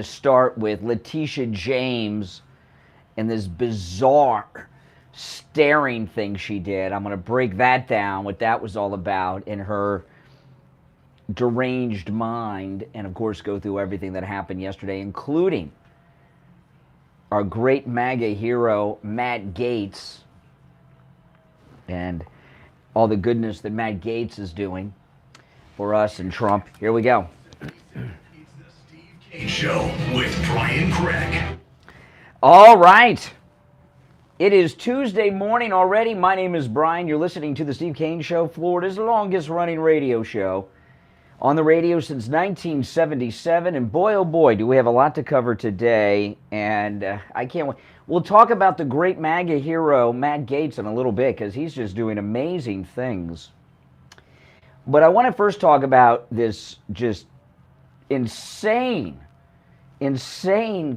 to start with Letitia James and this bizarre staring thing she did. I'm going to break that down, what that was all about in her deranged mind, and of course go through everything that happened yesterday, including our great MAGA hero, Matt Gaetz, and all the goodness that Matt Gaetz is doing for us and Trump. Here we go. It's the Steve Kane Show with Brian Craig. All right. It is Tuesday morning already. My name is Brian. You're listening to the Steve Kane Show, Florida's longest running radio show. On the radio since 1977, and boy, oh boy, do we have a lot to cover today, and I can't wait. We'll talk about the great MAGA hero, Matt Gaetz, in a little bit, because he's just doing amazing things. But I want to first talk about this just insane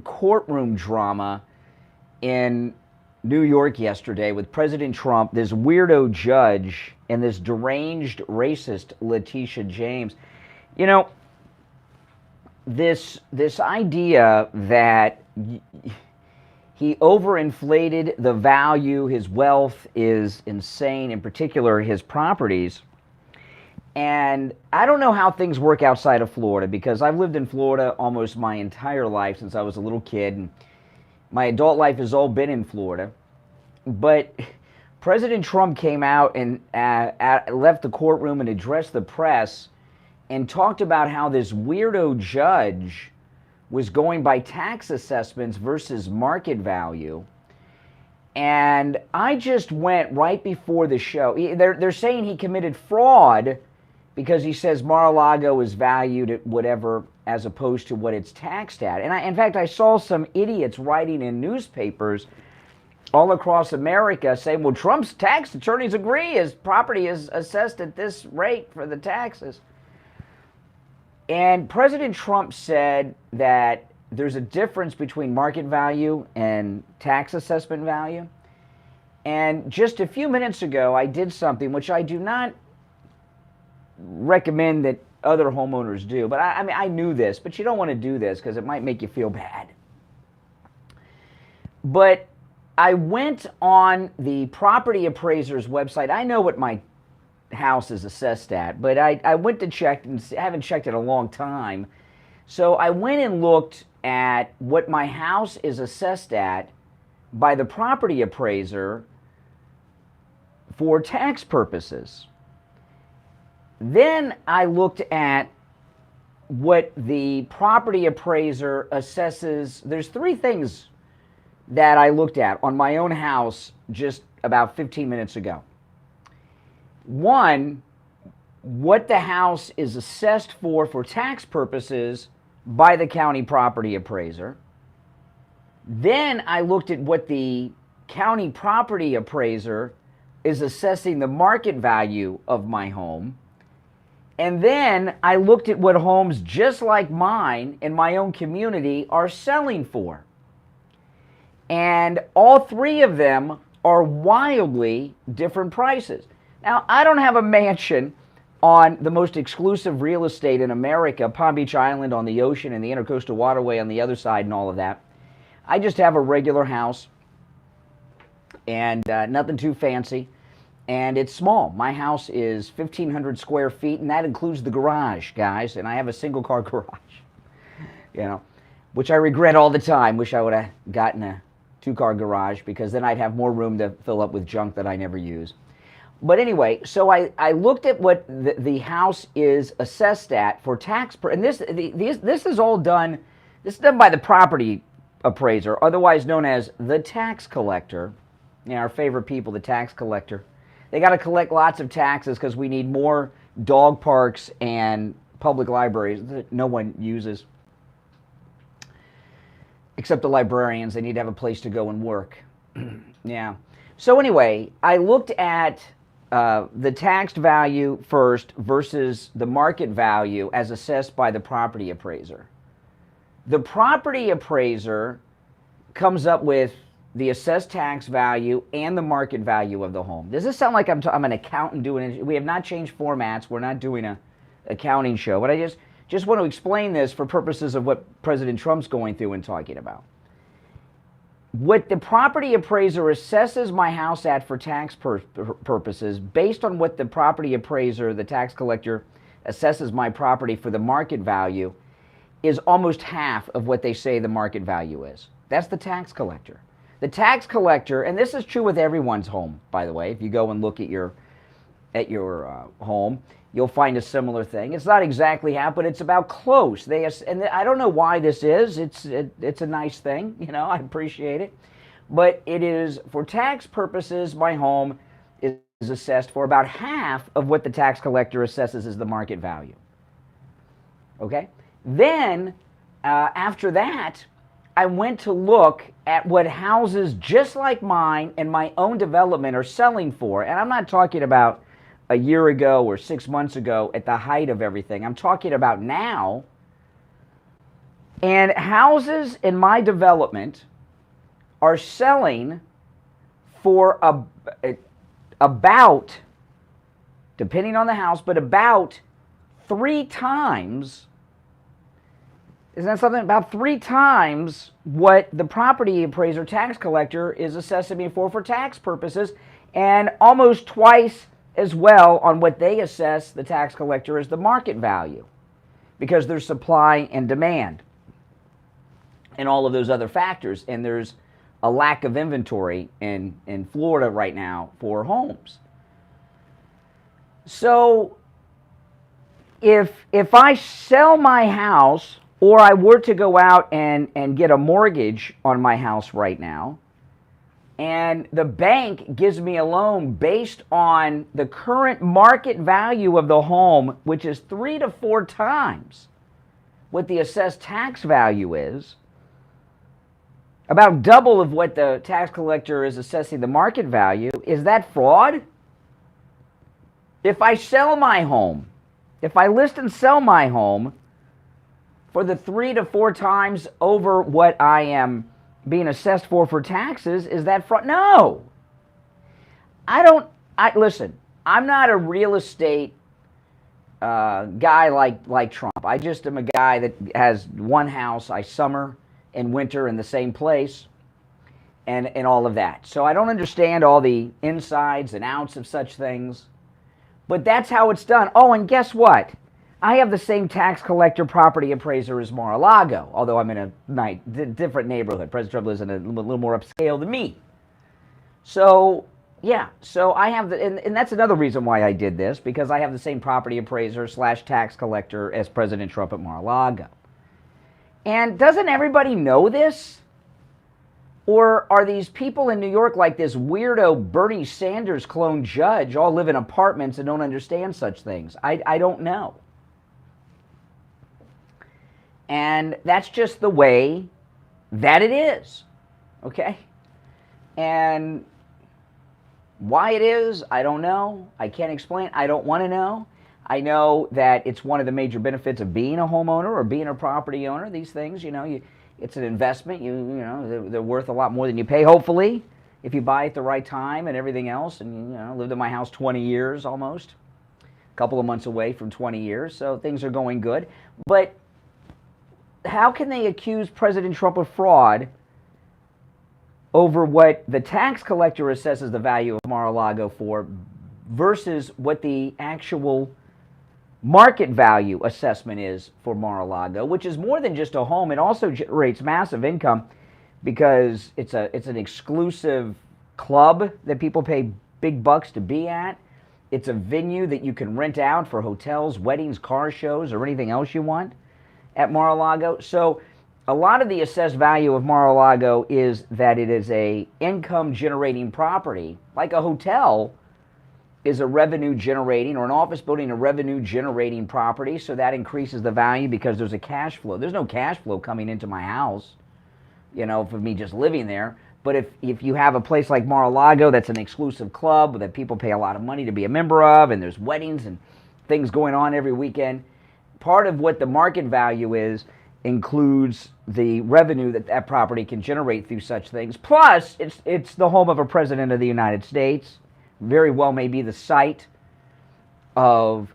courtroom drama in New York yesterday with President Trump, this weirdo judge, and this deranged racist Letitia James. You know, this idea that he overinflated the value, his wealth is insane, in particular his properties. And I don't know how things work outside of Florida, because I've lived in Florida almost my entire life since I was a little kid, and my adult life has all been in Florida. But President Trump came out and left the courtroom and addressed the press and talked about how this weirdo judge was going by tax assessments versus market value. And I just went right before the show. They're saying he committed fraud because he says Mar-a-Lago is valued at whatever as opposed to what it's taxed at. And in fact, I saw some idiots writing in newspapers all across America saying, well, Trump's tax attorneys agree his property is assessed at this rate for the taxes. And President Trump said that there's a difference between market value and tax assessment value. And just a few minutes ago, I did something which I do not recommend that other homeowners do. But I mean, I knew this, but you don't want to do this because it might make you feel bad. But I went on the property appraiser's website. I know what my house is assessed at, but I went to check, and I haven't checked in a long time. So I went and looked at what my house is assessed at by the property appraiser for tax purposes. Then I looked at what the property appraiser assesses. There's three things that I looked at on my own house just about 15 minutes ago. One, what the house is assessed for tax purposes by the county property appraiser. Then I looked at what the county property appraiser is assessing the market value of my home. And then I looked at what homes just like mine in my own community are selling for. And all three of them are wildly different prices. Now, I don't have a mansion on the most exclusive real estate in America, Palm Beach Island on the ocean and the Intercoastal Waterway on the other side and all of that. I just have a regular house and nothing too fancy. And it's small. My house is 1,500 square feet, and that includes the garage, guys. And I have a single-car garage, you know, which I regret all the time. Wish I would have gotten a two-car garage, because then I'd have more room to fill up with junk that I never use. But anyway, so I looked at what the house is assessed at for tax, and this is all done. This is done by the property appraiser, otherwise known as the tax collector. You know, our favorite people, the tax collector. They got to collect lots of taxes because we need more dog parks and public libraries that no one uses, except the librarians. They need to have a place to go and work. Yeah. So anyway, I looked at the taxed value first versus the market value as assessed by the property appraiser. The property appraiser comes up with the assessed tax value and the market value of the home. Does this sound like I'm an accountant doing it? We have not changed formats. We're not doing a accounting show. But I just just want to explain this for purposes of what President Trump's going through and talking about. What the property appraiser assesses my house at for tax purposes, based on what the property appraiser, the tax collector, assesses my property for the market value, is almost half of what they say the market value is. That's the tax collector. The tax collector, and this is true with everyone's home, by the way. If you go and look at your home, you'll find a similar thing. It's not exactly half, but it's about close. And I don't know why this is. It's a nice thing, you know. I appreciate it, but it is, for tax purposes, my home is assessed for about half of what the tax collector assesses as the market value. Okay. Then after that, I went to look at what houses just like mine and my own development are selling for, and I'm not talking about a year ago or 6 months ago at the height of everything. I'm talking about now. And houses in my development are selling for about, depending on the house, but about 3 times, isn't that something? About 3 times what the property appraiser tax collector is assessing me for tax purposes, and almost twice as well on what they assess the tax collector as the market value, because there's supply and demand and all of those other factors, and there's a lack of inventory in Florida right now for homes. So if I sell my house, or I were to go out and get a mortgage on my house right now, and the bank gives me a loan based on the current market value of the home, which is 3 to 4 times what the assessed tax value is, about double of what the tax collector is assessing the market value, is that fraud? If I sell my home, if I list and sell my home for the 3 to 4 times over what I am being assessed for taxes, is that fraud? No. Listen, I'm not a real estate guy like Trump. I just am a guy that has one house. I summer and winter in the same place and all of that. So I don't understand all the insides and outs of such things, but that's how it's done. Oh, and guess what? I have the same tax collector property appraiser as Mar-a-Lago, although I'm in a different neighborhood. President Trump lives in a little more upscale than me. So, yeah, so I have and that's another reason why I did this, because I have the same property appraiser / tax collector as President Trump at Mar-a-Lago. And doesn't everybody know this? Or are these people in New York like this weirdo Bernie Sanders clone judge, all live in apartments and don't understand such things? I don't know. And that's just the way that it is, okay? And why it is, I don't know. I can't explain. I don't want to know. I know that it's one of the major benefits of being a homeowner or being a property owner. These things, you know, it's an investment. You know, they're worth a lot more than you pay, hopefully, if you buy at the right time and everything else. And, you know, lived in my house 20 years almost, a couple of months away from 20 years, so things are going good. But how can they accuse President Trump of fraud over what the tax collector assesses the value of Mar-a-Lago for versus what the actual market value assessment is for Mar-a-Lago, which is more than just a home. It also generates massive income because it's an exclusive club that people pay big bucks to be at. It's a venue that you can rent out for hotels, weddings, car shows, or anything else you want at Mar-a-Lago. So a lot of the assessed value of Mar-a-Lago is that it is a income generating property, like a hotel is a revenue generating, or an office building a revenue generating property, so that increases the value because there's a cash flow. There's no cash flow coming into my house, you know, for me just living there. But if you have a place like Mar-a-Lago that's an exclusive club that people pay a lot of money to be a member of, and there's weddings and things going on every weekend, part of what the market value is includes the revenue that property can generate through such things. Plus, it's the home of a president of the United States. Very well may be the site of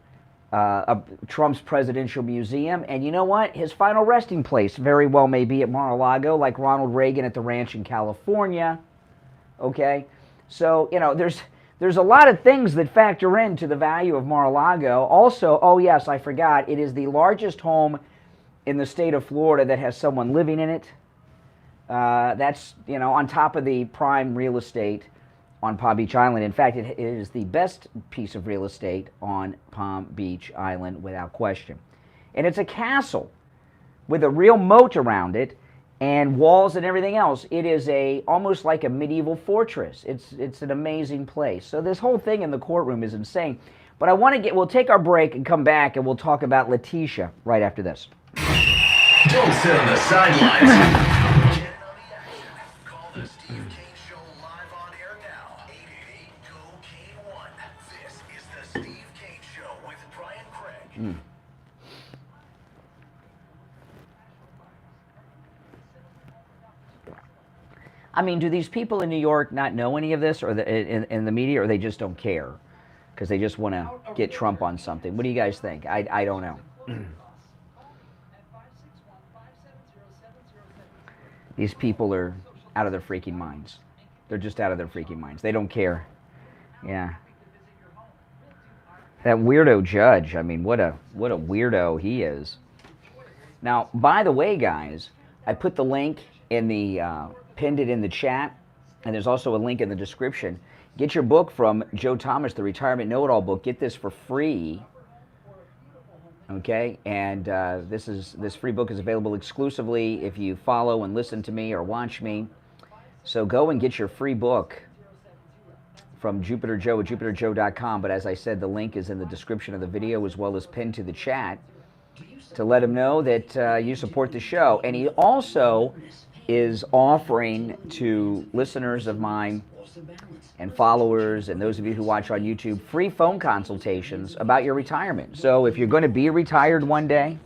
Trump's presidential museum. And you know what? His final resting place very well may be at Mar-a-Lago, like Ronald Reagan at the ranch in California. Okay? So, you know, there's a lot of things that factor into the value of Mar-a-Lago. Also, oh yes, I forgot, it is the largest home in the state of Florida that has someone living in it. That's, you know, on top of the prime real estate on Palm Beach Island. In fact, it is the best piece of real estate on Palm Beach Island without question. And it's a castle with a real moat around it and walls and everything else. It is almost like a medieval fortress. It's an amazing place. So this whole thing in the courtroom is insane. But we'll take our break and come back and we'll talk about Letitia right after this. Don't sit on the sidelines. Call the Steve Kane Show live on air now. 888-GO-KANE-1. This is the Steve Kane Show with Brian Craig. I mean, do these people in New York not know any of this, or in the media, or they just don't care because they just want to get Trump on something? What do you guys think? I don't know. These people are out of their freaking minds. They're just out of their freaking minds. They don't care. Yeah. That weirdo judge, I mean, what a weirdo he is. Now, by the way, guys, I put the link in the, pinned it in the chat, and there's also a link in the description. Get your book from Joe Thomas, the Retirement Know-It-All book. Get this for free. Okay, and this free book is available exclusively if you follow and listen to me or watch me. So go and get your free book from Jupiter Joe at jupiterjoe.com. But as I said, the link is in the description of the video as well as pinned to the chat to let him know that you support the show. And he also is offering to listeners of mine and followers and those of you who watch on YouTube free phone consultations about your retirement. So if you're going to be retired one day,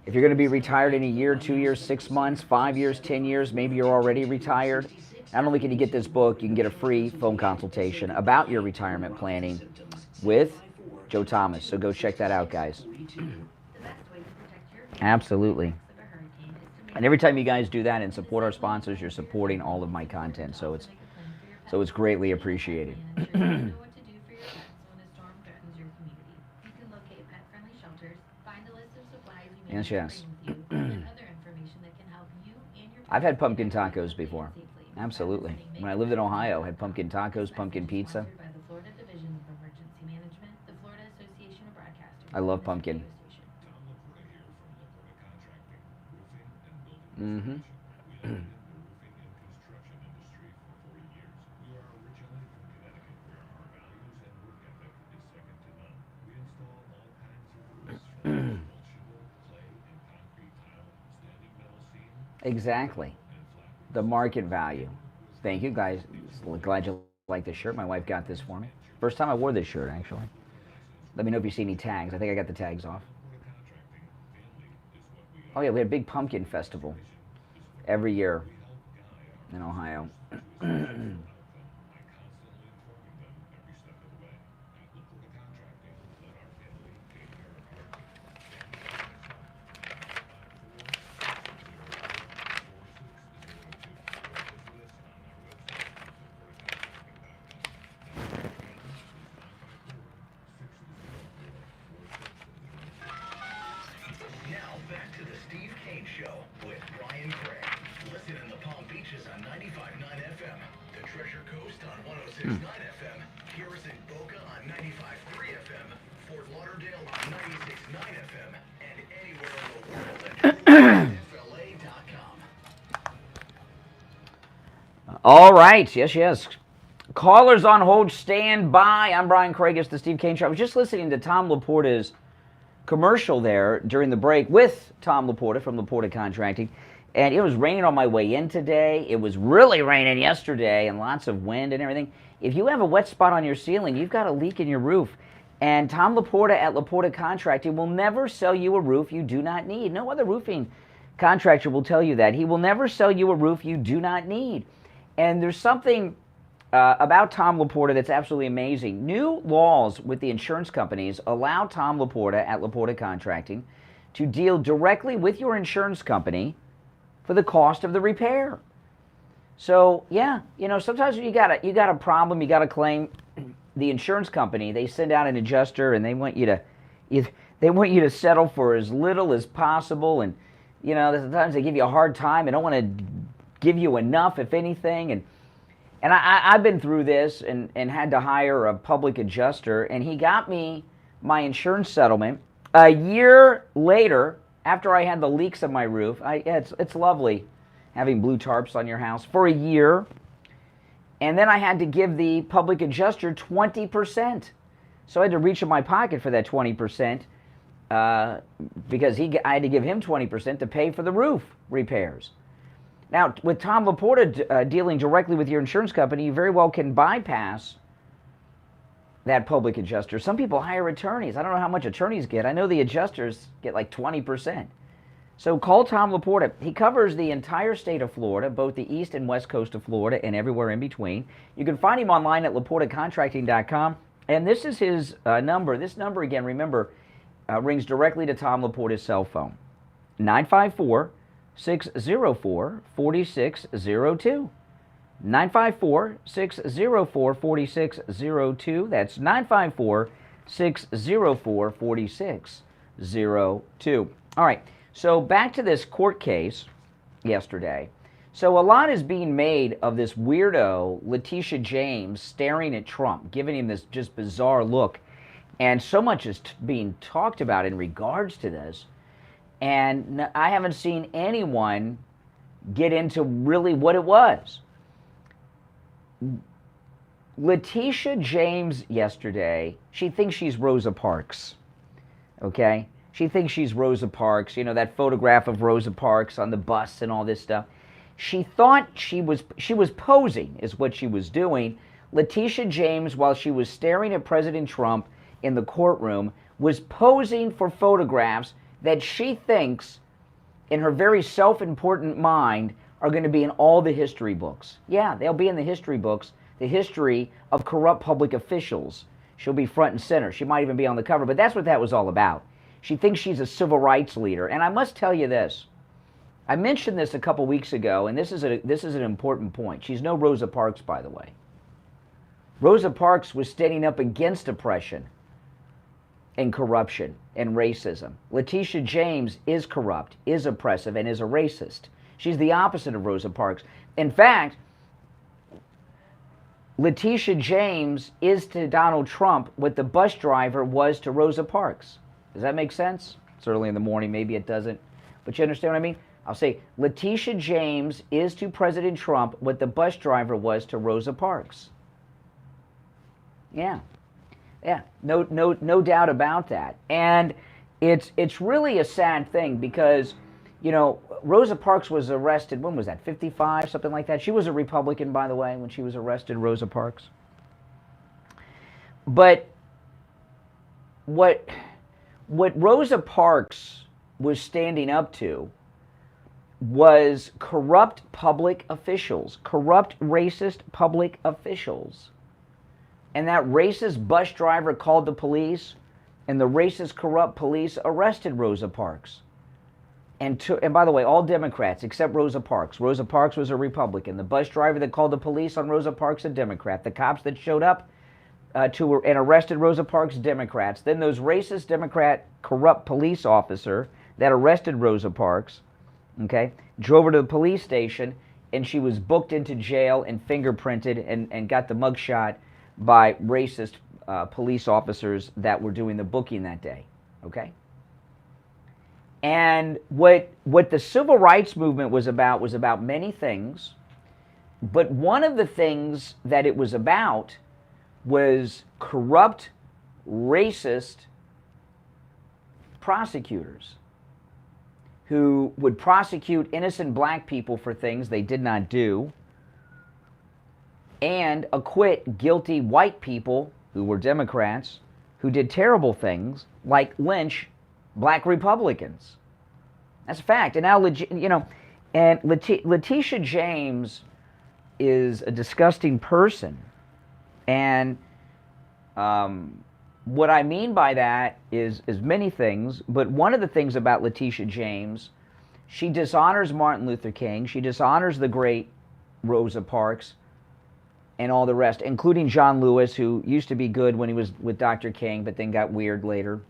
if you're going to be retired in a year, 2 years, 6 months, 5 years, 10 years, maybe you're already retired, not only can you get this book, you can get a free phone consultation about your retirement planning with Joe Thomas. So go check that out, guys. Absolutely. And every time you guys do that and support our sponsors, you're supporting all of my content. So it's greatly appreciated. Yes, yes. I've had pumpkin tacos before. Absolutely. When I lived in Ohio, I had pumpkin tacos, pumpkin pizza. I love pumpkin. Mm-hmm. Exactly. The market value. Thank you, guys. Glad you like this shirt. My wife got this for me. First time I wore this shirt, actually. Let me know if you see any tags. I think I got the tags off. Oh yeah, we had a big pumpkin festival every year in Ohio. All right, yes. Callers on hold, stand by. I'm Brian Craig, it's the Steve Kane Show. I was just listening to Tom Laporta's commercial there during the break with Tom Laporta from Laporta Contracting, and it was raining on my way in today. It was really raining yesterday and lots of wind and everything. If you have a wet spot on your ceiling, you've got a leak in your roof. And Tom Laporta at Laporta Contracting will never sell you a roof you do not need. No other roofing contractor will tell you that. He will never sell you a roof you do not need. And there's something about Tom Laporta that's absolutely amazing. New laws with the insurance companies allow Tom Laporta at Laporta Contracting to deal directly with your insurance company for the cost of the repair. So yeah, sometimes when you got a problem, you got a claim, the insurance company, they send out an adjuster and they want you to settle for as little as possible, and sometimes they give you a hard time. They don't want to give you enough, if anything, and I've been through this and had to hire a public adjuster, and he got me my insurance settlement a year later after I had the leaks on my roof. It's lovely having blue tarps on your house for a year. And then I had to give the public adjuster 20%. So I had to reach in my pocket for that 20% because I had to give him 20% to pay for the roof repairs. Now, with Tom Laporta dealing directly with your insurance company, you very well can bypass that public adjuster. Some people hire attorneys. I don't know how much attorneys get. I know the adjusters get like 20%. So call Tom Laporta. He covers the entire state of Florida, both the east and west coast of Florida and everywhere in between. You can find him online at LaportaContracting.com. And this is his number. This number, again, remember, rings directly to Tom Laporta's cell phone. 954-604-4602. 954-604-4602. That's 954-604-4602. All right, so back to this court case yesterday. So a lot is being made of this weirdo, Letitia James, staring at Trump, giving him this just bizarre look. And so much is being talked about in regards to this. And I haven't seen anyone get into really what it was. Letitia James yesterday, she thinks she's Rosa Parks, okay? She thinks she's Rosa Parks, that photograph of Rosa Parks on the bus and all this stuff. She thought she was posing is what she was doing. Letitia James, while she was staring at President Trump in the courtroom, was posing for photographs that she thinks, in her very self-important mind, are going to be in all the history books. Yeah, they'll be in the history books, the history of corrupt public officials. She'll be front and center. She might even be on the cover, but that's what that was all about. She thinks she's a civil rights leader. And I must tell you this. I mentioned this a couple weeks ago, and this is an important point. She's no Rosa Parks, by the way. Rosa Parks was standing up against oppression and corruption and racism. Letitia James is corrupt, is oppressive, and is a racist. She's the opposite of Rosa Parks. In fact, Letitia James is to Donald Trump what the bus driver was to Rosa Parks. Does that make sense? It's early in the morning, maybe it doesn't. But you understand what I mean? I'll say Letitia James is to President Trump what the bus driver was to Rosa Parks. Yeah. Yeah, no doubt about that. And it's really a sad thing because, Rosa Parks was arrested, when was that, 55, something like that? She was a Republican, by the way, when she was arrested, Rosa Parks. But what Rosa Parks was standing up to was corrupt public officials, corrupt, racist public officials. And that racist bus driver called the police, and the racist, corrupt police arrested Rosa Parks. And by the way, all Democrats except Rosa Parks. Rosa Parks was a Republican. The bus driver that called the police on Rosa Parks, a Democrat. The cops that showed up and arrested Rosa Parks, Democrats. Then those racist, Democrat, corrupt police officer that arrested Rosa Parks, okay, drove her to the police station, and she was booked into jail and fingerprinted and got the mugshot by racist police officers that were doing the booking that day, okay? And what the civil rights movement was about many things, but one of the things that it was about was corrupt, racist prosecutors who would prosecute innocent black people for things they did not do and acquit guilty white people who were Democrats who did terrible things like lynch black Republicans. That's a fact. And now, Letitia James is a disgusting person. And what I mean by that is many things, but one of the things about Letitia James, she dishonors Martin Luther King, she dishonors the great Rosa Parks, and all the rest, including John Lewis, who used to be good when he was with Dr. King, but then got weird later,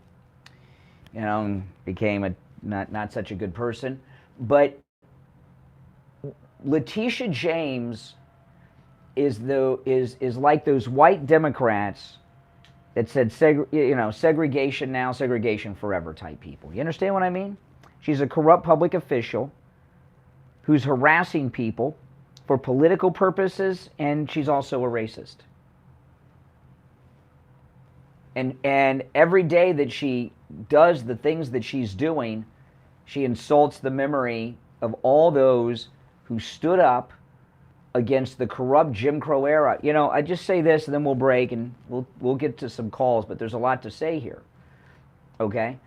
you know, and became a not such a good person. But Letitia James is like those white Democrats that said segregation now, segregation forever type people. You understand what I mean? She's a corrupt public official who's harassing people for political purposes, and she's also a racist. And every day that she does the things that she's doing, she insults the memory of all those who stood up against the corrupt Jim Crow era. You know, I just say this and then we'll break and we'll get to some calls, but there's a lot to say here. Okay?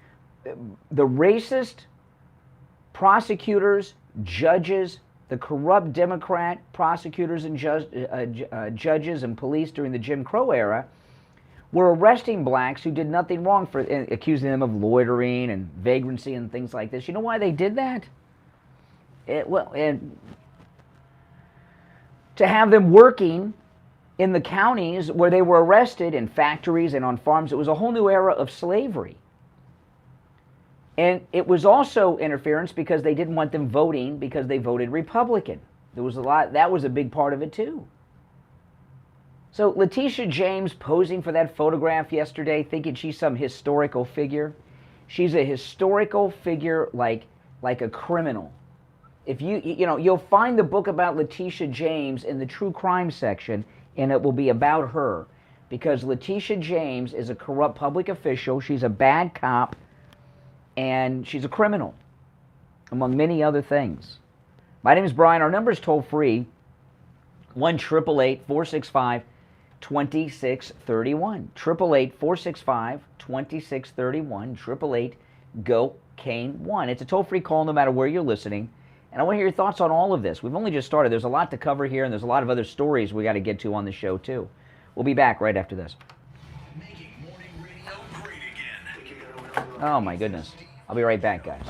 The racist prosecutors, judges, the corrupt Democrat prosecutors and judges and police during the Jim Crow era were arresting blacks who did nothing wrong, for accusing them of loitering and vagrancy and things like this. You know why they did that? And to have them working in the counties where they were arrested, in factories and on farms. It was a whole new era of slavery. And it was also interference because they didn't want them voting because they voted Republican. There was a lot, that was a big part of it too. So Letitia James posing for that photograph yesterday, thinking she's some historical figure. She's a historical figure like a criminal. If you'll find the book about Letitia James in the true crime section, and it will be about her, because Letitia James is a corrupt public official. She's a bad cop, and she's a criminal, among many other things. My name is Brian. Our number is toll free, 1-888-465-2631. 1-888-465-2631. 888-GO-CANE1. It's a toll-free call no matter where you're listening. And I want to hear your thoughts on all of this. We've only just started. There's a lot to cover here, and there's a lot of other stories we got to get to on the show, too. We'll be back right after this. Making morning radio great again. Oh, my goodness. I'll be right back, guys.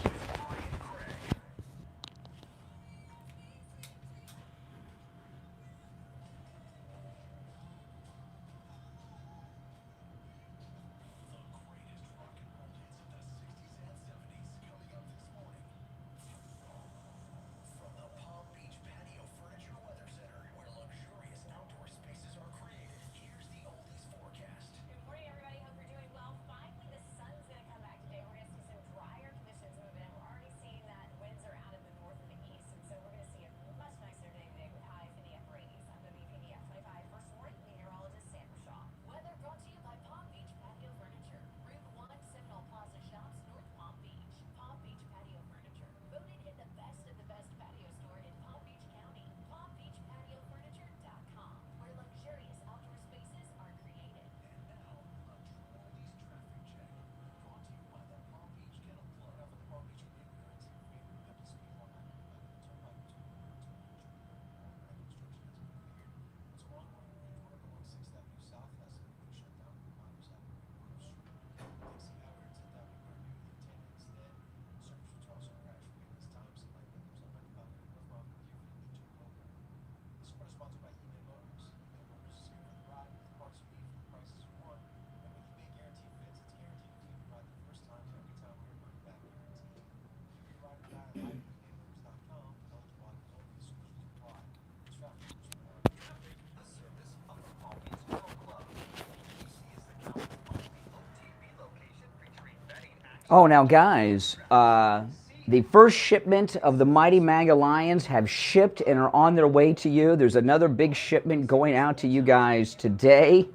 Oh, now guys, the first shipment of the Mighty Mega Lions have shipped and are on their way to you. There's another big shipment going out to you guys today.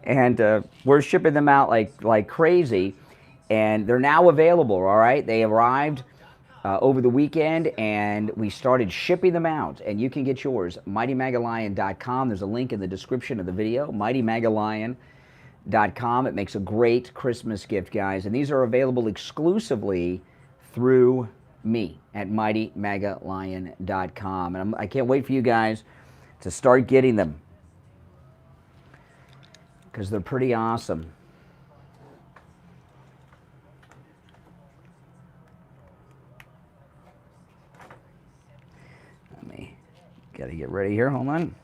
And we're shipping them out like crazy. And they're now available, all right? They arrived over the weekend, and we started shipping them out. And you can get yours, MightyMegaLion.com. There's a link in the description of the video, MightyMegaLion.com. It makes a great Christmas gift, guys. And these are available exclusively through me at MightyMegaLion.com. And I can't wait for you guys to start getting them, because they're pretty awesome. Got to get ready here. Hold on.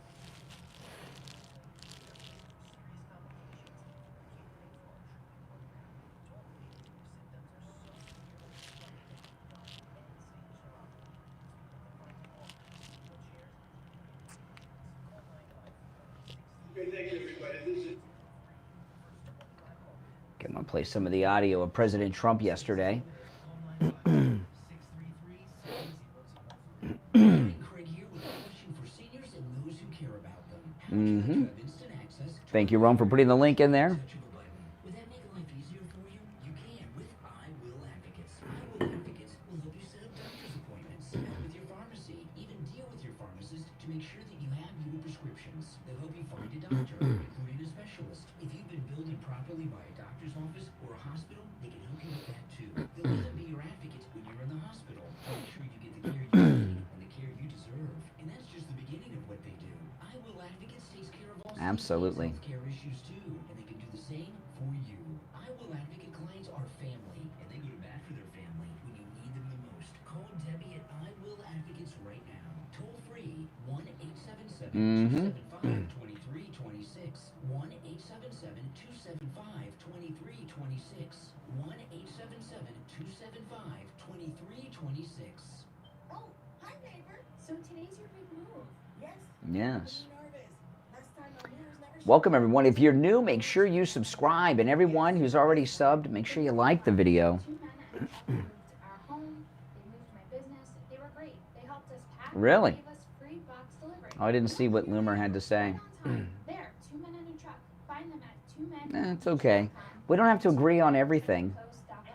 I'm going to play some of the audio of President Trump yesterday. Thank you, Rome, for putting the link in there. Would that make life easier for you? You can with I Will Advocates. I Will Advocates will help you set up doctor's appointments, help with your pharmacy, even deal with your pharmacist to make sure that you have your prescriptions. They'll help you find a doctor, including a specialist. If you've been billed improperly by a doctor's office or a hospital, they can help you with that too. They'll even be your advocate when you're in the hospital to make sure you get the care you need and the care you deserve. And that's just the beginning of what they do. I Will Advocates takes care of all Absolutely. care issues too, and they can do the same for you. I Will Advocate clients are family, and they go to bat for their family when you need them the most. Call Debbie at I Will Advocates right now. Toll free 1-877-275-2326. 1-877-275-2326. 1-877-275-2326. Oh, hi neighbor. So today's your big move. Yes. Yes. Nervous. Last time my mirrors never Welcome, everyone. If you're new, make sure you subscribe. And everyone who's already subbed, make sure you like the video. Two men actually moved our home. They moved my business. They were great. They helped us pack. Really? They gave us free box delivery. Oh, I didn't see what Loomer had to say. There, two men in a truck. Find them at 2men. It's okay. We don't have to agree on everything,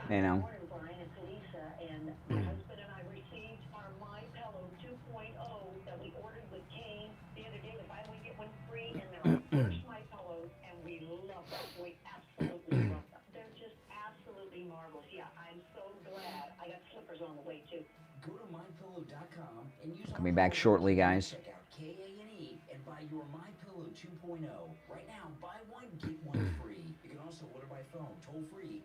you know. Brian, it's Lisa, and my husband and I received our My Pillow 2.0 that we ordered with Kane the other day. We buy one get one free, and they're our first My Pillows, and we love them. We absolutely love them. They're just absolutely marvelous. Yeah, I'm so glad. I got slippers on the way too. Go to mypillow.com and use Coming back shortly, guys. Check out KANE and buy your My Pillow 2.0. Right now, buy one, get one free. You can also order by phone, toll free,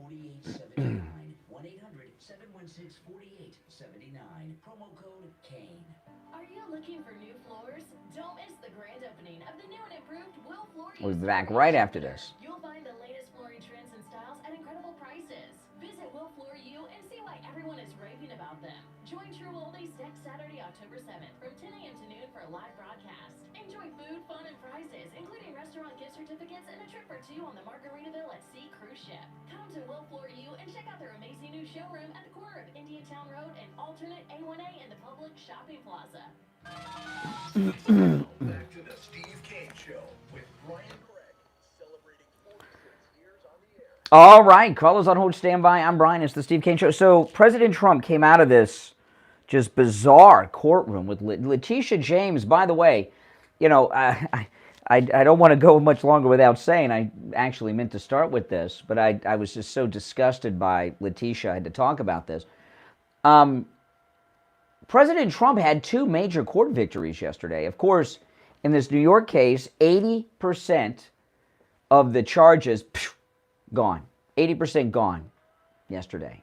800-716-4879. 1-800-716-4879. Promo code KANE. Are you looking for new floors? Don't miss the grand opening of the new and improved Will Floor. We'll be back right after this. You'll find the latest flooring trends and styles at incredible prices. Visit Will Floor U and see why everyone is raving about them. Join True Oldies next Saturday, October 7th from 10 a.m. to noon for a live broadcast. Enjoy food, fun, and prizes, including restaurant gift certificates and a trip or two on the Margaritaville at Sea Cruise Ship. Come to Will Floor U and check out their amazing new showroom at the corner of Indiantown Road and alternate A1A in the public shopping plaza. Back to the Steve Kane Show with Brian Gregg, celebrating 46 years on the air. All right, callers on hold, stand by. I'm Brian. It's the Steve Kane Show. So President Trump came out of this just bizarre courtroom with Letitia James. By the way, you know, I don't want to go much longer without saying I actually meant to start with this, but I was just so disgusted by Letitia. I had to talk about this. President Trump had two major court victories yesterday. Of course, in this New York case, 80% of the charges gone. 80% gone yesterday.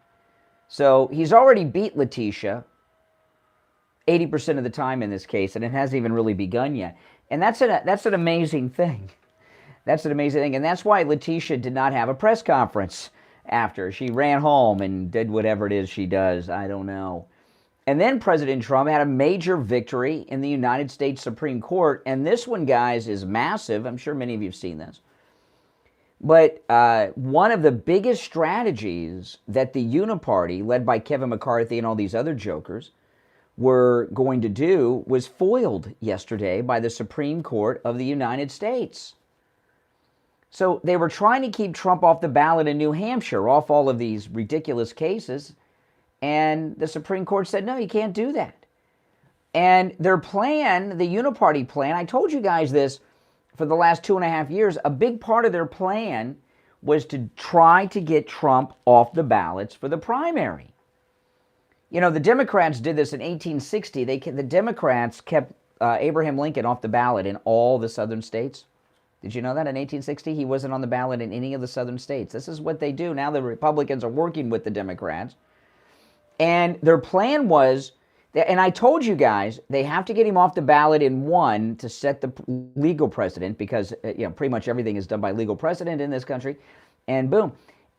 So he's already beat Letitia 80% of the time in this case, and it hasn't even really begun yet. And that's an amazing thing. That's an amazing thing. And that's why Letitia did not have a press conference after. She ran home and did whatever it is she does. I don't know. And then President Trump had a major victory in the United States Supreme Court. And this one, guys, is massive. I'm sure many of you have seen this. But one of the biggest strategies that the Uniparty, led by Kevin McCarthy and all these other jokers, were going to do was foiled yesterday by the Supreme Court of the United States. So they were trying to keep Trump off the ballot in New Hampshire, off all of these ridiculous cases. And the Supreme Court said, no, you can't do that. And their plan, the Uniparty plan, I told you guys this for the last 2.5 years, a big part of their plan was to try to get Trump off the ballots for the primary. You know, the Democrats did this in 1860. The Democrats kept Abraham Lincoln off the ballot in all the southern states. Did you know that in 1860 he wasn't on the ballot in any of the southern states? This is what they do. Now the Republicans are working with the Democrats. And their plan was, and I told you guys, they have to get him off the ballot in one to set the legal precedent because, pretty much everything is done by legal precedent in this country. And boom.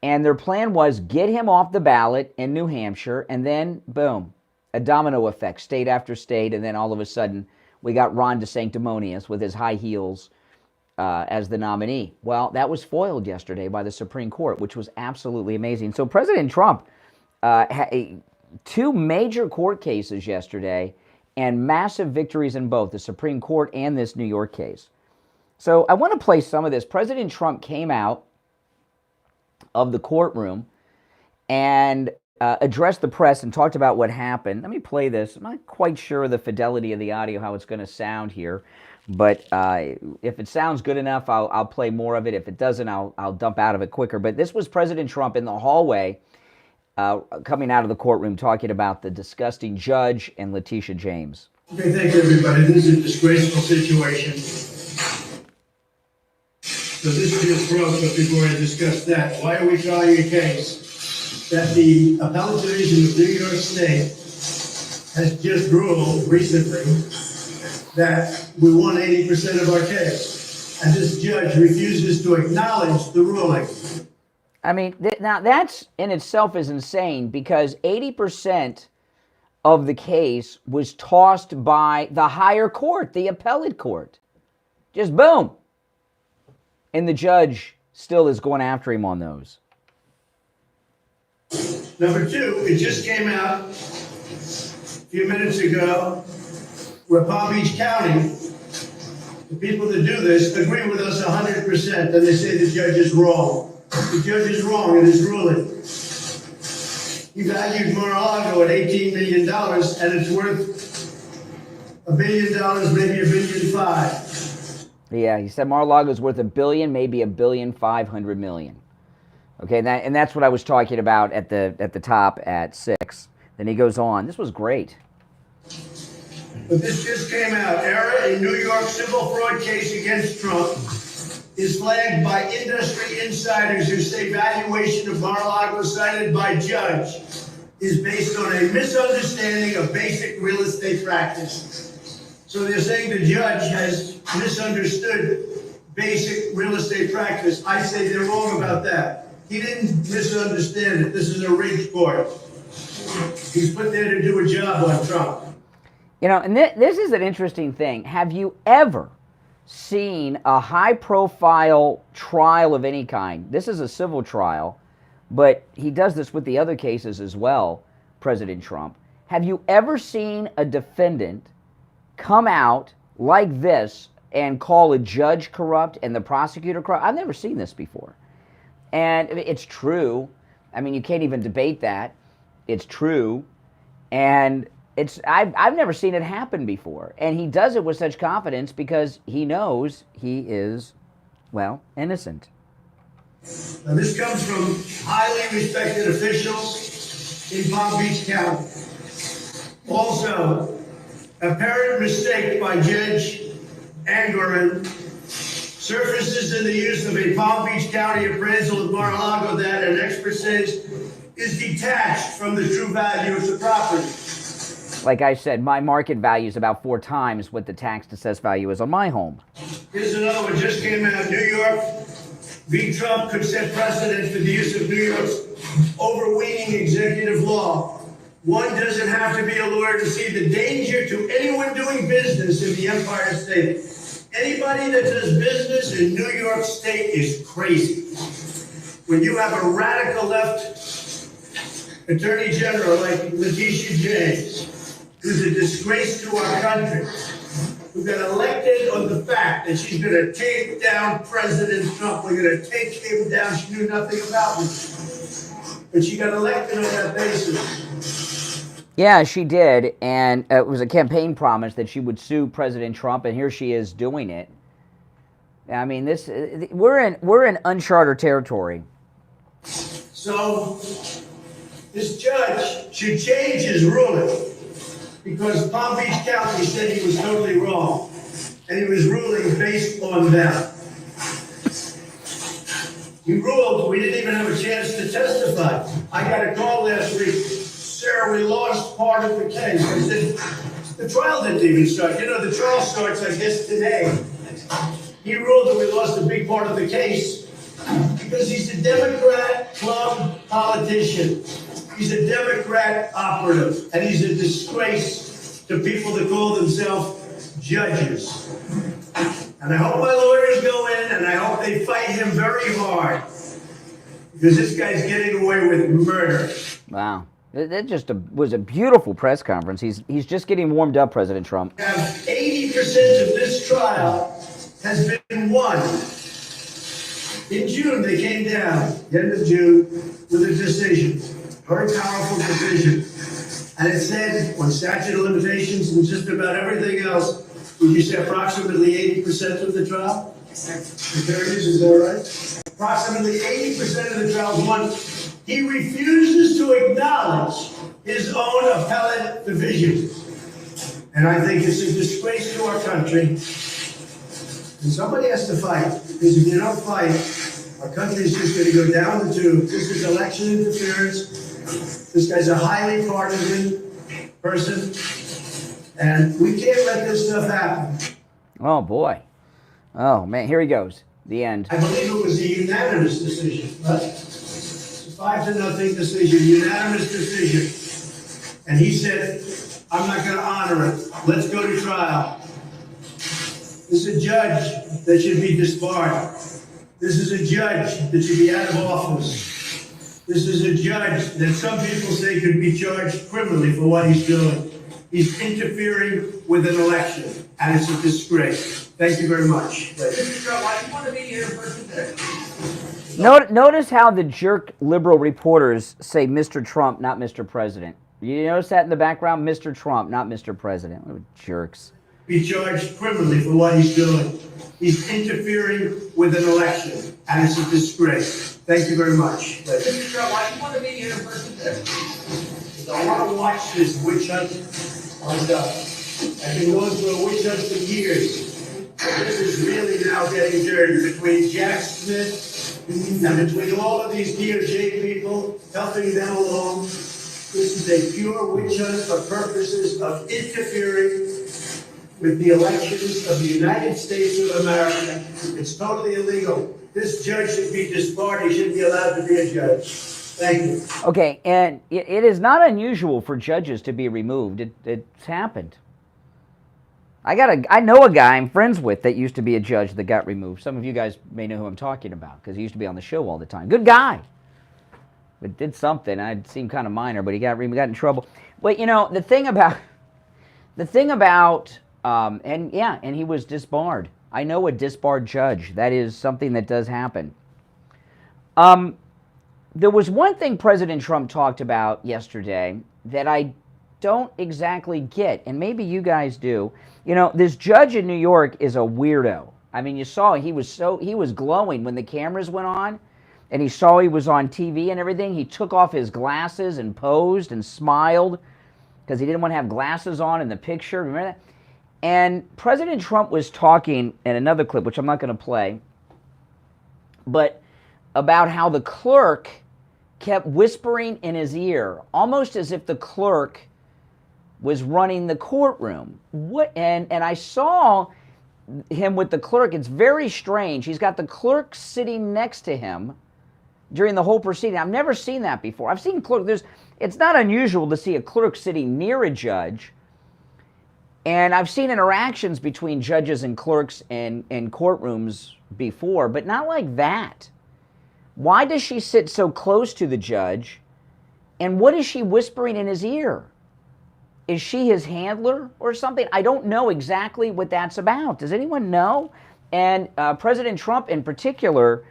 And their plan was get him off the ballot in New Hampshire, and then, boom, a domino effect, state after state, and then all of a sudden we got Ron DeSanctimonious with his high heels as the nominee. Well, that was foiled yesterday by the Supreme Court, which was absolutely amazing. So President Trump had 2 major court cases yesterday and massive victories in both the Supreme Court and this New York case. So I want to play some of this. President Trump came out of the courtroom and addressed the press and talked about what happened. Let me play this. I'm not quite sure of the fidelity of the audio, how it's going to sound here, but if it sounds good enough, I'll play more of it. If it doesn't, I'll dump out of it quicker. But this was President Trump in the hallway coming out of the courtroom talking about the disgusting judge and Letitia James. Okay, thank you, everybody. This is a disgraceful situation. So this is broke, but before I discuss that, why are we trying a case that the Appellate Division of New York State has just ruled recently that we won 80% of our case, and this judge refuses to acknowledge the ruling. I mean, now that's in itself is insane because 80% of the case was tossed by the higher court, the appellate court. Just boom. And the judge still is going after him on those. Number 2, it just came out a few minutes ago where Palm Beach County, the people that do this, agree with us 100%, and they say the judge is wrong. The judge is wrong in his ruling. He valued Mar-a-Lago at $18 million, and it's worth $1 billion, maybe $1.5 billion. Yeah, he said Mar-a-Lago's worth $1 billion, maybe $1.5 billion. Okay, and that's what I was talking about at the top at 6. Then he goes on. This was great. But this just came out. Error in New York civil fraud case against Trump is flagged by industry insiders who say valuation of Mar-a-Lago cited by judge is based on a misunderstanding of basic real estate practice. So they're saying the judge has misunderstood basic real estate practice. I say they're wrong about that. He didn't misunderstand it. This is a rigged court. He's put there to do a job on Trump. You know, and this is an interesting thing. Have you ever seen a high-profile trial of any kind? This is a civil trial, but he does this with the other cases as well, President Trump. Have you ever seen a defendant come out like this and call a judge corrupt and the prosecutor corrupt? I've never seen this before. And it's true. I mean, you can't even debate that. It's true. And I've never seen it happen before. And he does it with such confidence because he knows he is, well, innocent. Now, this comes from highly respected officials in Palm Beach County. Also, apparent mistake by Judge Engoron surfaces in the use of a Palm Beach County appraisal of Mar-a-Lago that an expert says is detached from the true value of the property. Like I said, my market value is about 4 times what the tax assessed value is on my home. Here's another one, just came out. New York v. Trump could set precedent for the use of New York's overweening executive law. One doesn't have to be a lawyer to see the danger to anyone doing business in the Empire State. Anybody that does business in New York State is crazy. When you have a radical left attorney general like Letitia James, who's a disgrace to our country, who got elected on the fact that she's going to take down President Trump. We're going to take him down. She knew nothing about me. But she got elected on that basis. Yeah, she did, and it was a campaign promise that she would sue President Trump, and here she is doing it. I mean, we're in uncharted territory. So, this judge should change his ruling because Palm Beach County said he was totally wrong, and he was ruling based on them. He ruled we didn't even have a chance to testify. I got a call last week, sir, we lost part of the case. I said, the trial didn't even start. You know, the trial starts, I guess, today. He ruled that we lost a big part of the case because he's a Democrat club politician. He's a Democrat operative, and he's a disgrace to people that call themselves judges. And I hope my lawyers go in, and I hope they fight him very hard, because this guy's getting away with murder. Wow. That just was a beautiful press conference. He's just getting warmed up, President Trump. 80% of this trial has been won. In June, they came down, the end of June, with a decision, very powerful decision. And it said, on statute of limitations and just about everything else, would you say approximately 80% of the trial? Yes, sir. There it is that right? Approximately 80% of the trial won. He refuses to acknowledge his own appellate division. And I think it's a disgrace to our country. And somebody has to fight, because if you don't fight, our country is just going to go down the tube. This is election interference. This guy's a highly partisan person, and we can't let this stuff happen. Oh, boy. Oh, man, here he goes. The end. I believe it was a unanimous decision, right? It's a 5-0 decision, unanimous decision. And he said, I'm not going to honor it. Let's go to trial. This is a judge that should be disbarred. This is a judge that should be out of office. This is a judge that some people say could be charged criminally for what he's doing. He's interfering with an election, and it's a disgrace. Thank you very much. Mr. Trump, why do you want to be here in person today? Notice how the jerk liberal reporters say Mr. Trump, not Mr. President. You notice that in the background? Mr. Trump, not Mr. President. What jerks. Be charged criminally for what he's doing. He's interfering with an election, and it's a disgrace. Thank you very much. Mr. Trump, why do you want to be here in person today? I want to watch this witch hunt on I've been going through a witch hunt for years. But this is really now getting dirty between Jack Smith and between all of these DOJ people helping them along. This is a pure witch hunt for purposes of interfering with the elections of the United States of America. It's totally illegal. This judge should be disbarred. He shouldn't be allowed to be a judge. Thank you. Okay, and it is not unusual for judges to be removed. It's happened. I know a guy I'm friends with that used to be a judge that got removed. Some of you guys may know who I'm talking about because he used to be on the show all the time. Good guy. But did something. It seemed kind of minor, but he got in trouble. But you know, the thing about and he was disbarred. I know a disbarred judge. That is something that does happen. There was one thing President Trump talked about yesterday that I don't exactly get, and maybe you guys do. You know, this judge in New York is a weirdo. I mean, you saw he was glowing when the cameras went on, and he saw he was on TV and everything. He took off his glasses and posed and smiled because he didn't want to have glasses on in the picture. Remember that? And President Trump was talking in another clip, which I'm not going to play, but about how the clerk kept whispering in his ear, almost as if the clerk was running the courtroom. And I saw him with the clerk. It's very strange. He's got the clerk sitting next to him during the whole proceeding. I've never seen that before. I've seen clerks. It's not unusual to see a clerk sitting near a judge. And I've seen interactions between judges and clerks in courtrooms before, but not like that. Why does she sit so close to the judge? And what is she whispering in his ear? Is she his handler or something? I don't know exactly what that's about. Does anyone know? And President Trump in particular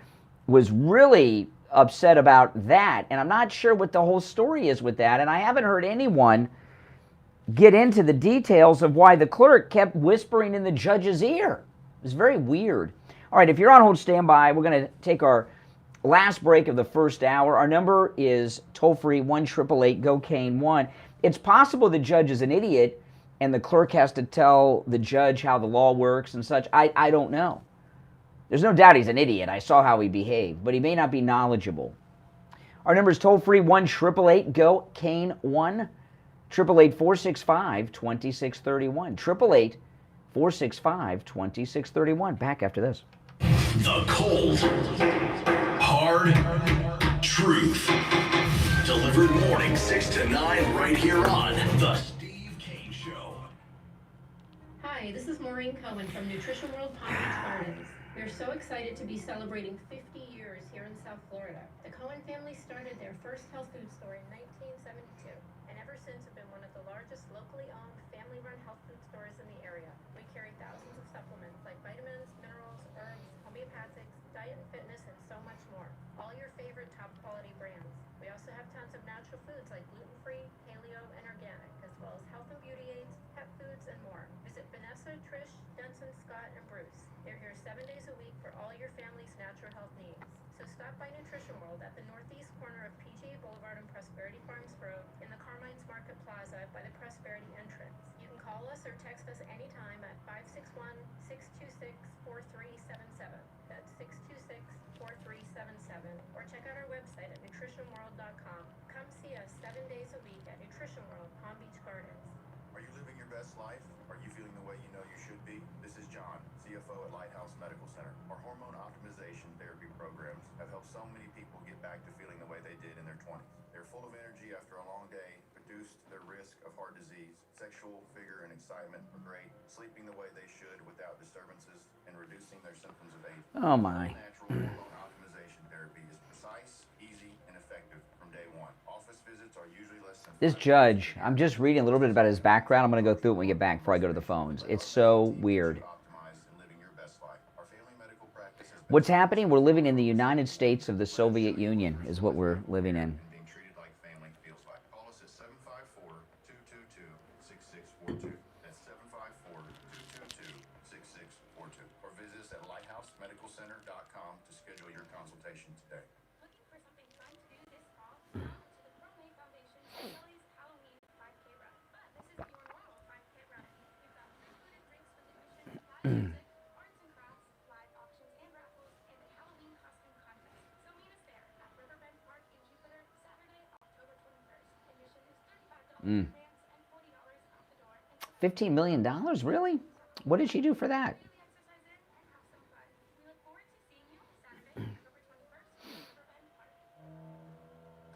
was really upset about that. And I'm not sure what the whole story is with that. And I haven't heard anyone get into the details of why the clerk kept whispering in the judge's ear. It was very weird. All right, if you're on hold, stand by. We're going to take our last break of the first hour. Our number is toll-free 1-888-GO-CANE-1. It's possible the judge is an idiot and the clerk has to tell the judge how the law works and such. I don't know. There's no doubt he's an idiot. I saw how he behaved, but he may not be knowledgeable. Our number is toll-free 1-888-GO-CANE-1. 888-465-2631. 888-465-2631. Back after this. The cold, hard truth. Delivered morning 6 to 9 right here on The Steve Kane Show. Hi, this is Maureen Cohen from Nutrition World Palm Beach Gardens. We're so excited to be celebrating 50 years here in South Florida. The Cohen family started their first health food store in 1972, and ever since have been one of the largest locally owned, family-run health food stores in the area. We carry thousands of supplements like vitamins, minerals, herbs, homeopathics, diet and fitness, and so much more. All your favorite top-quality brands. We also have tons of natural foods like gluten-free, paleo, and organic, as well as health and beauty aids, pet foods, and more. Visit Vanessa, Trish, Denson, Scott, and Bruce. They're here 7 days a week for all your family's natural health needs. So stop by Nutrition World at the northeast corner of PGA Boulevard and Prosperity Farms Road in the Carmine's Market Plaza by the Prosperity entrance. You can call us or text us anytime at 561-626-4377. That's 626-4377. Or check out our website at nutritionworld.com. Come see us 7 days a week at Nutrition World, Palm Beach Gardens. Are you living your best life? Are you feeling the way you know you should be? This is John, CFO at Lighthouse Medical Center. Our hormone optimization therapy programs have helped so many people get back to feeling the way they did in their 20s. They're full of energy after a long day, reduced their risk of heart disease, sexual vigor and excitement are great, sleeping the way they should without disturbances, and reducing their symptoms of aging. Oh my. Natural hormone optimization therapy is precise, easy, and effective from day one. Office visits are usually less than This judge, I'm just reading a little bit about his background. I'm going to go through it when we get back before I go to the phones. It's so weird. What's happening? We're living in the United States of the Soviet Union is what we're living in. being treated like family feels like. Call us at 754-222-6642. That's 754-222-6642. Or visit us at lighthousemedicalcenter.com to schedule your consultation today. Looking for something fun to do this fall? To the Pro May Foundation Philly's Halloween 5K run. But this isn't your normal 5K run. We've got free food and drinks with admission, live music, arts and crafts, live auctions and raffles, and a Halloween costume contest. So meet us there at Riverbend Park in Jupiter, Saturday, October 21st. Admission is $35 Mm. for fans and $40 off the door. And $15 million? Really? What did she do for that? daily exercise in and have some fun. We look forward to seeing you Saturday, October 21st at Riverbend Park.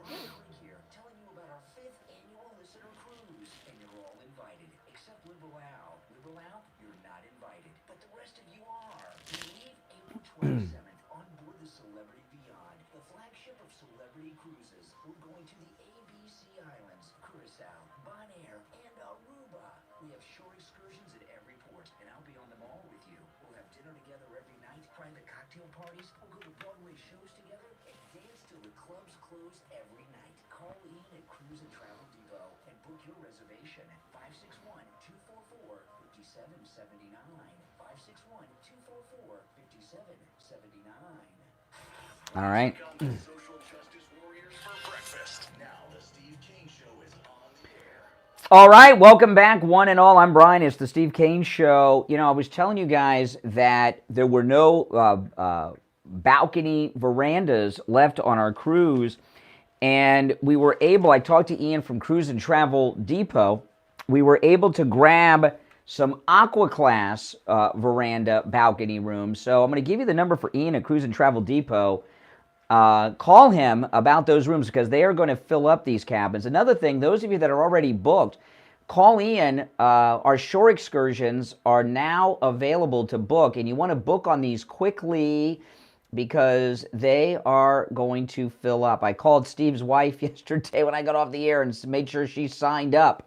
Brian here, telling you about our 5th annual listener cruise, and you're all invited, except Liberal. Liberal, you're not invited, but the rest of you are. We leave April 27th on board the Celebrity Beyond, the flagship of Celebrity Cruises. We're going to the ABC Islands, Curacao, Bonaire, and Aruba. We have shore excursions at every port, and I'll be on them all with you. We'll have dinner together every night, private cocktail parties, we'll go to Broadway shows together, and dance till the clubs close every night. Call Ian at Cruise and Travel Depot and book your reservation at 561-244-5779. 561-244-5779. All right. Social justice warriors for breakfast. Now the Steve Kane Show is on the air. All right, welcome back, one and all. I'm Brian. It's the Steve Kane Show. You know, I was telling you guys that there were no balcony verandas left on our cruise, and we were able, I talked to Ian from Cruise and Travel Depot, we were able to grab some Aqua Class veranda balcony rooms. So I'm going to give you the number for Ian at Cruise and Travel Depot. Call him about those rooms because they are going to fill up these cabins. Another thing, those of you that are already booked, call Ian. Our shore excursions are now available to book, and you want to book on these quickly because they are going to fill up. I called Steve's wife yesterday when I got off the air and made sure she signed up.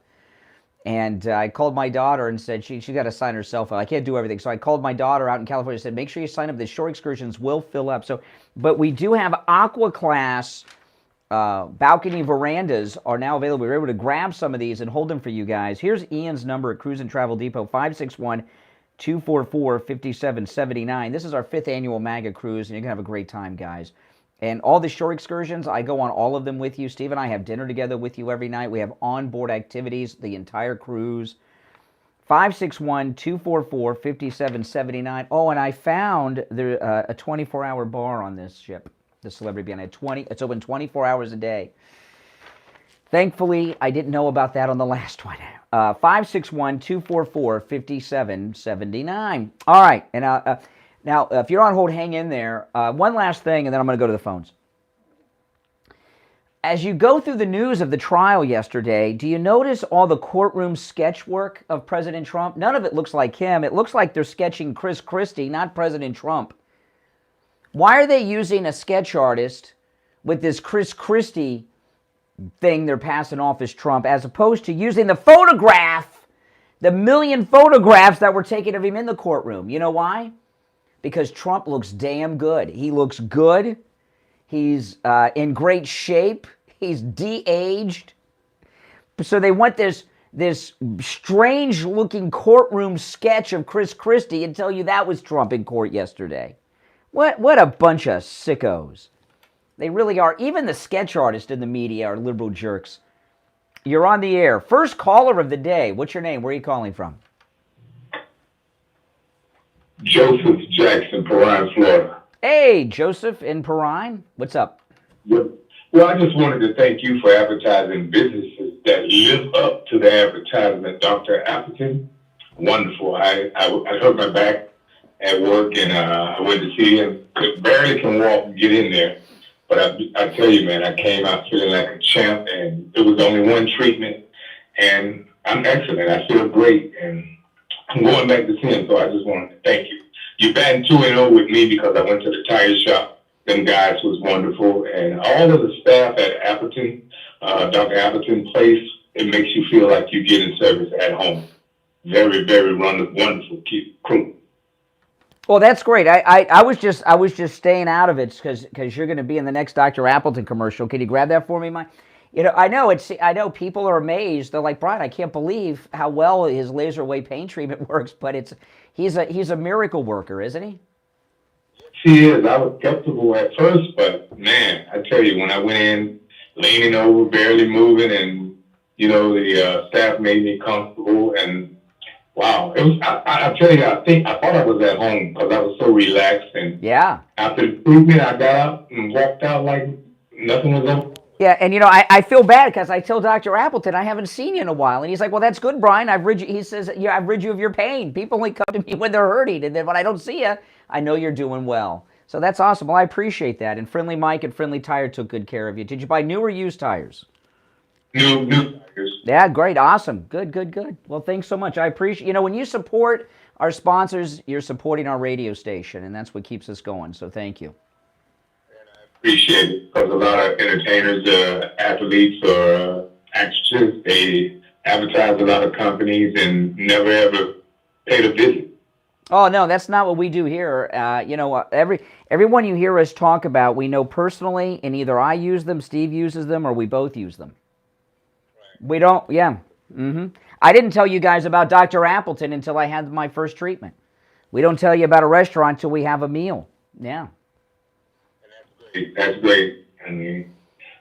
And I called my daughter and said she got to sign herself up. I can't do everything. So I called my daughter out in California and said, make sure you sign up. The shore excursions will fill up. So, but we do have Aqua Class balcony verandas are now available. We were able to grab some of these and hold them for you guys. Here's Ian's number at Cruise and Travel Depot, 561-244-5779. This is our 5th annual MAGA cruise, and you're going to have a great time, guys. And all the shore excursions, I go on all of them with you. Steve and I have dinner together with you every night. We have onboard activities, the entire cruise. 561-244-5779. Oh, and I found there a 24-hour bar on this ship, the Celebrity Beyond. It's open 24 hours a day. Thankfully, I didn't know about that on the last one. 561-244-5779. All right, and now, if you're on hold, hang in there. One last thing, and then I'm going to go to the phones. As you go through the news of the trial yesterday, do you notice all the courtroom sketch work of President Trump? None of it looks like him. It looks like they're sketching Chris Christie, not President Trump. Why are they using a sketch artist with this Chris Christie thing they're passing off as Trump, as opposed to using the photograph, the million photographs that were taken of him in the courtroom? You know why? Because Trump looks damn good. He looks good. He's in great shape. He's de-aged. So they want this strange-looking courtroom sketch of Chris Christie and tell you that was Trump in court yesterday. What a bunch of sickos. They really are. Even the sketch artists in the media are liberal jerks. You're on the air. First caller of the day. What's your name? Where are you calling from? Joseph Jackson, Perrine, Florida. Hey, Joseph in Perrine. What's up? Yep. Well, I just wanted to thank you for advertising businesses that live up to the advertisement. Dr. Appleton, wonderful. I hurt my back at work, and I went to see him. Barely can walk and get in there. But I tell you, man, I came out feeling like a champ, and it was only one treatment, and I'm excellent. I feel great, and I'm going back to see him, so I just wanted to thank you. You're batting 2-0 with me because I went to the tire shop. Them guys was wonderful, and all of the staff at Appleton, Dr. Appleton Place, it makes you feel like you're getting service at home. Very, very wonderful crew. Well, that's great. I was just staying out of it because you're going to be in the next Dr. Appleton commercial. Can you grab that for me, Mike? You know, I know people are amazed. They're like, Brian, I can't believe how well his laser wave pain treatment works. But he's a miracle worker, isn't he? He is. I was skeptical at first, but man, I tell you, when I went in, leaning over, barely moving, and you know the staff made me comfortable, and wow, it was. I tell you, I thought I was at home because I was so relaxed, and yeah. After the treatment, I got up and walked out like nothing was up. Yeah, and you know, I feel bad because I tell Dr. Appleton I haven't seen you in a while, and he's like, "Well, that's good, Brian. I've rid you." He says, "Yeah, I've rid you of your pain. People only come to me when they're hurting, and then when I don't see you, I know you're doing well." So that's awesome. Well, I appreciate that. And Friendly Mike and Friendly Tire took good care of you. Did you buy new or used tires? New tires. Yeah, great, awesome, good. Well, thanks so much. I appreciate. You know, when you support our sponsors, you're supporting our radio station, and that's what keeps us going. So thank you. Appreciate it, because a lot of entertainers, athletes, or actresses, they advertise a lot of companies and never ever paid a visit. Oh no, that's not what we do here. You know, everyone you hear us talk about, we know personally, and either I use them, Steve uses them, or we both use them. Right. We don't. Yeah. I didn't tell you guys about Dr. Appleton until I had my first treatment. We don't tell you about a restaurant until we have a meal. Yeah. That's great. I mean,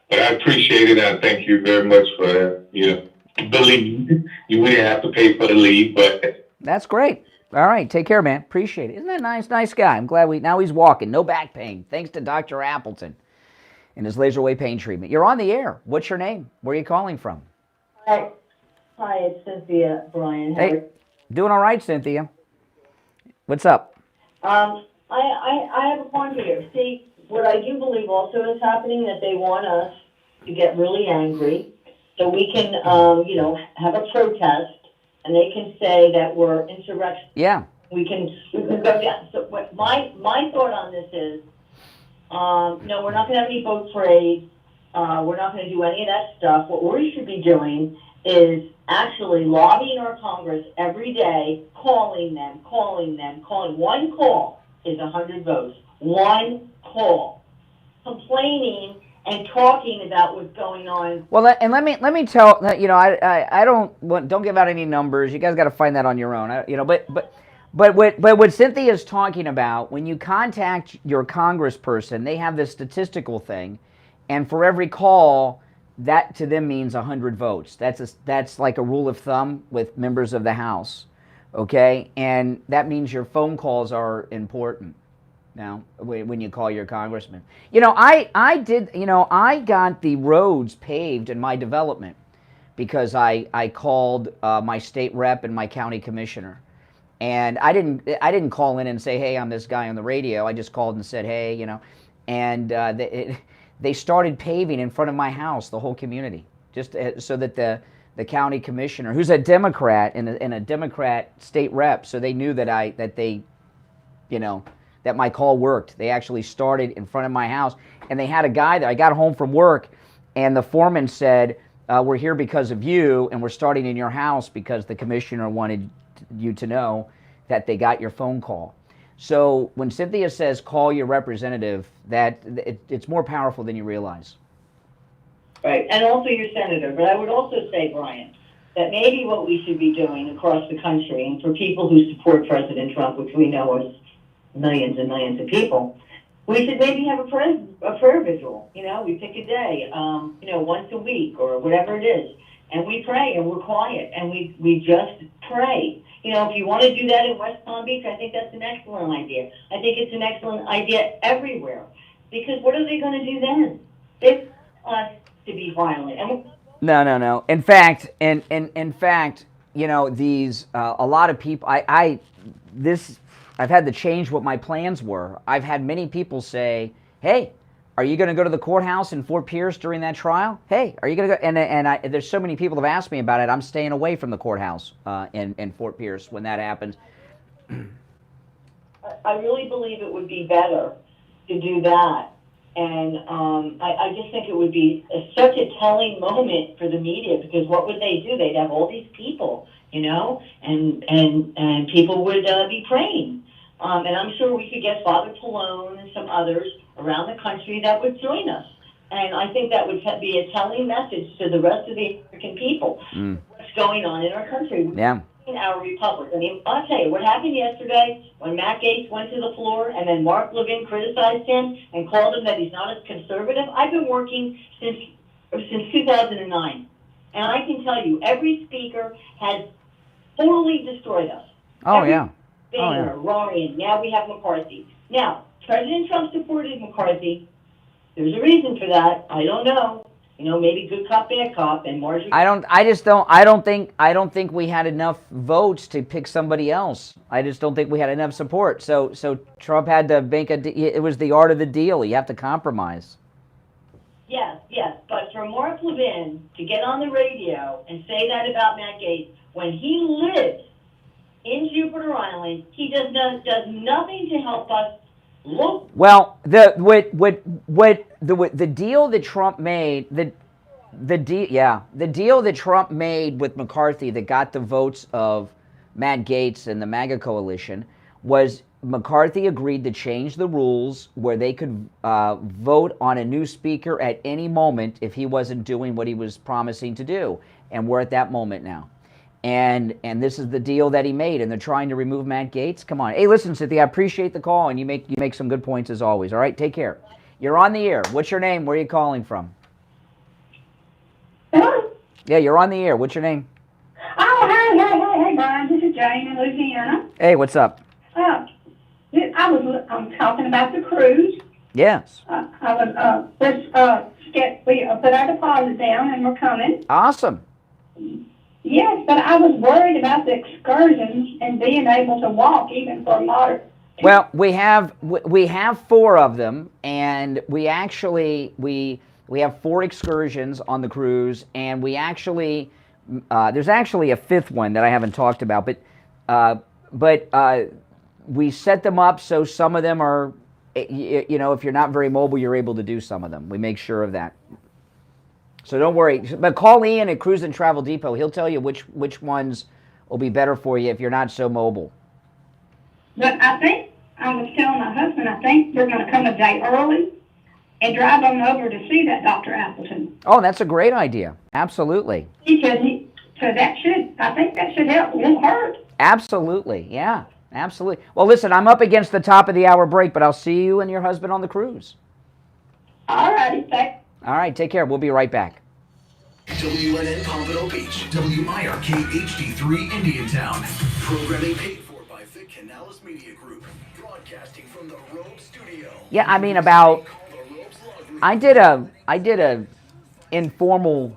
but I appreciate it. I thank you very much for the lead. You wouldn't have to pay for the lead, but that's great. All right, take care, man. Appreciate it. Isn't that nice? Nice guy. I'm glad now he's walking. No back pain, thanks to Dr. Appleton and his laser wave pain treatment. You're on the air. What's your name? Where are you calling from? Hi, it's Cynthia, Brian. Hey, doing all right, Cynthia. What's up? I have a point here. See, what I do believe also is happening, that they want us to get really angry so we can, have a protest, and they can say that we're insurrection. Yeah. We can go down. So what my thought on this is, no, we're not going to have any boat parades. We're not going to do any of that stuff. What we should be doing is actually lobbying our Congress every day, calling them. One call is 100 votes. One call. Complaining and talking about what's going on. Well, and let me tell, you know, I don't give out any numbers. You guys got to find that on your own. But But what Cynthia's talking about, when you contact your congressperson, they have this statistical thing, and for every call, that to them means 100 votes. That's like a rule of thumb with members of the House, okay? And that means your phone calls are important now when you call your congressman. I got the roads paved in my development because I called my state rep and my county commissioner. And I didn't call in and say, hey, I'm this guy on the radio. I just called and said, hey, and they started paving in front of my house, the whole community, just so that the county commissioner, who's a Democrat and a Democrat state rep, so they knew that that my call worked. They actually started in front of my house, and they had a guy there. I got home from work, and the foreman said, we're here because of you, and we're starting in your house because the commissioner wanted you to know that they got your phone call. So when Cynthia says call your representative, it's more powerful than you realize. Right, and also your senator. But I would also say, Brian, that maybe what we should be doing across the country, and for people who support President Trump, which we know is millions and millions of people, we should maybe have a prayer vigil. We pick a day, once a week or whatever it is, and we pray and we're quiet and we just pray. If you want to do that in West Palm Beach, I think that's an excellent idea. I think it's an excellent idea everywhere, because what are they going to do then? They want us to be violent. And No. In fact, these a lot of people. I've had to change what my plans were. I've had many people say, "Hey, are you going to go to the courthouse in Fort Pierce during that trial? Hey, are you going to go?" And there's so many people have asked me about it. I'm staying away from the courthouse in Fort Pierce when that happens. I really believe it would be better to do that. And I just think it would be such a telling moment for the media, because what would they do? They'd have all these people, and people would be praying. And I'm sure we could get Father Pallone and some others around the country that would join us. And I think that would be a telling message to the rest of the American people, what's going on in our country. Yeah. In our republic. I mean, I'll tell you, what happened yesterday when Matt Gaetz went to the floor and then Mark Levin criticized him and called him that he's not as conservative. I've been working since 2009. And I can tell you, every speaker has totally destroyed us. Boehner, Rorian, now we have McCarthy. Now, President Trump supported McCarthy. There's a reason for that. I don't know. Maybe good cop, bad cop, and Marjorie. I don't think we had enough votes to pick somebody else. I just don't think we had enough support. So Trump had to make it was the art of the deal. You have to compromise. Yes. But for Mark Levin to get on the radio and say that about Matt Gaetz when he lives in Jupiter Island, he does nothing to help us. Look. Well, the deal that Trump made, the deal that Trump made with McCarthy that got the votes of Matt Gaetz and the MAGA coalition was McCarthy agreed to change the rules where they could vote on a new speaker at any moment if he wasn't doing what he was promising to do, and we're at that moment now. And this is the deal that he made, and they're trying to remove Matt Gaetz. Come on. Hey, listen, Cynthia, I appreciate the call, and you make some good points as always. All right, take care. You're on the air. What's your name? Where are you calling from? Hello? Yeah, you're on the air. What's your name? Oh, hey, Brian. This is Jane in Louisiana. Hey, what's up? I'm talking about the cruise. Yes. We put our deposit down, and we're coming. Awesome. Yes, but I was worried about the excursions and being able to walk even for a moderate. Well, we have 4 of them, and we actually we have 4 excursions on the cruise, and we actually there's actually a 5th one that I haven't talked about, but we set them up so some of them are, if you're not very mobile, you're able to do some of them. We make sure of that. So don't worry. But call Ian at Cruise and Travel Depot. He'll tell you which ones will be better for you if you're not so mobile. But I think, I was telling my husband, I think we're going to come a day early and drive on over to see that Dr. Appleton. Oh, that's a great idea. Absolutely. Because I think that should help. It won't hurt. Absolutely. Yeah. Absolutely. Well, listen, I'm up against the top of the hour break, but I'll see you and your husband on the cruise. All righty, thanks. All right, take care. We'll be right back. WNN Pompano Beach, WIRK HD3 Indiantown. Programming paid for by Vic Canales Media Group. Broadcasting from the Rogue Studio. Yeah, I mean, I did a informal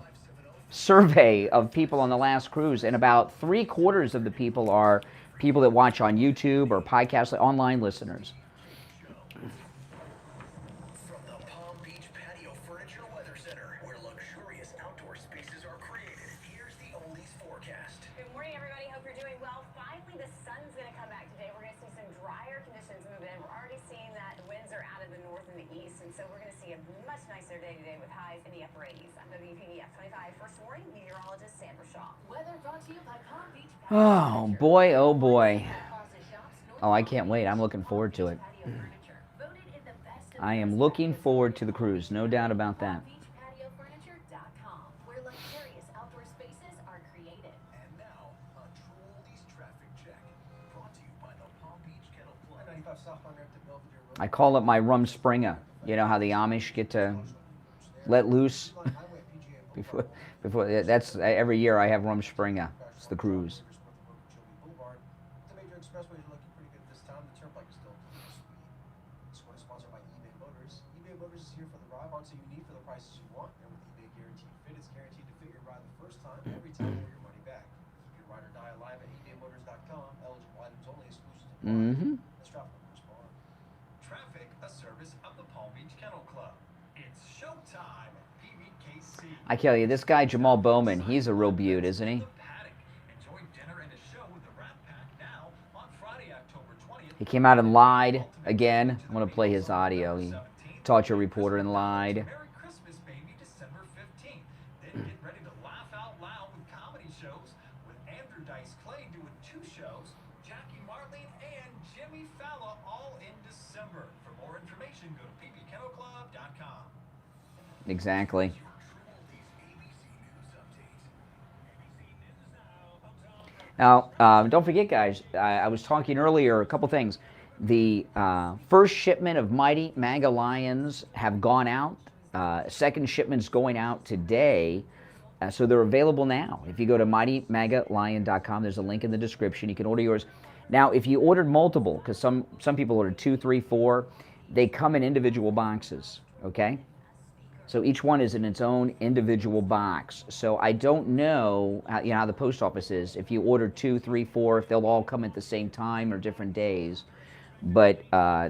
survey of people on the last cruise, and about 3/4 of the people are people that watch on YouTube or podcast online listeners. From the Palm Beach Patio Furniture Weather Center, where luxurious outdoor spaces are created, here's the Oldies forecast. Good morning, everybody. Hope you're doing well. Finally, the sun's going to come back today. We're going to see some drier conditions move in. We're already seeing that the winds are out of the north and the east, and so we're going to see a much nicer day today with highs in the upper 80s. I'm WPDF 25 First Warning Meteorologist Sandra Shaw. Weather brought to you by Palm Beach. Oh boy, oh boy. Oh, I can't wait. I'm looking forward to it. I am looking forward to the cruise, no doubt about that. Where luxurious outdoor spaces are created. And now, a True Oldies traffic check. Brought to you by the Palm Beach Kennel Club. I call it my rum springer. You know how the Amish get to let loose? before that's every year I have rum springer. It's the cruise. Mm-hmm. Traffic, a service of the Palm Beach Kennel Club. It's showtime at PBKC. I tell you, this guy Jamal Bowman, he's a real beaut, isn't he? Enjoy dinner and a show with the Rat Pack now on Friday, October 20th. He came out and lied again. I'm going to play his audio. He taught your reporter and lied. Merry Christmas, baby, December 15th. Then get ready to laugh out loud with comedy shows with Andrew Dice Clay doing 2 shows, Jackie Marlene and Jimmy Fallon all in December. For more information, go to ppkennelclub.com. Exactly. Now, don't forget, guys, I was talking earlier, a couple things. The first shipment of Mighty Mega Lions have gone out. Second shipment's going out today. So they're available now. If you go to mightymegalion.com, there's a link in the description. You can order yours. Now, if you ordered multiple, because some people ordered 2, 3, 4, they come in individual boxes, okay? So each one is in its own individual box. So I don't know how the post office is. If you order 2, 3, 4, if they'll all come at the same time or different days. But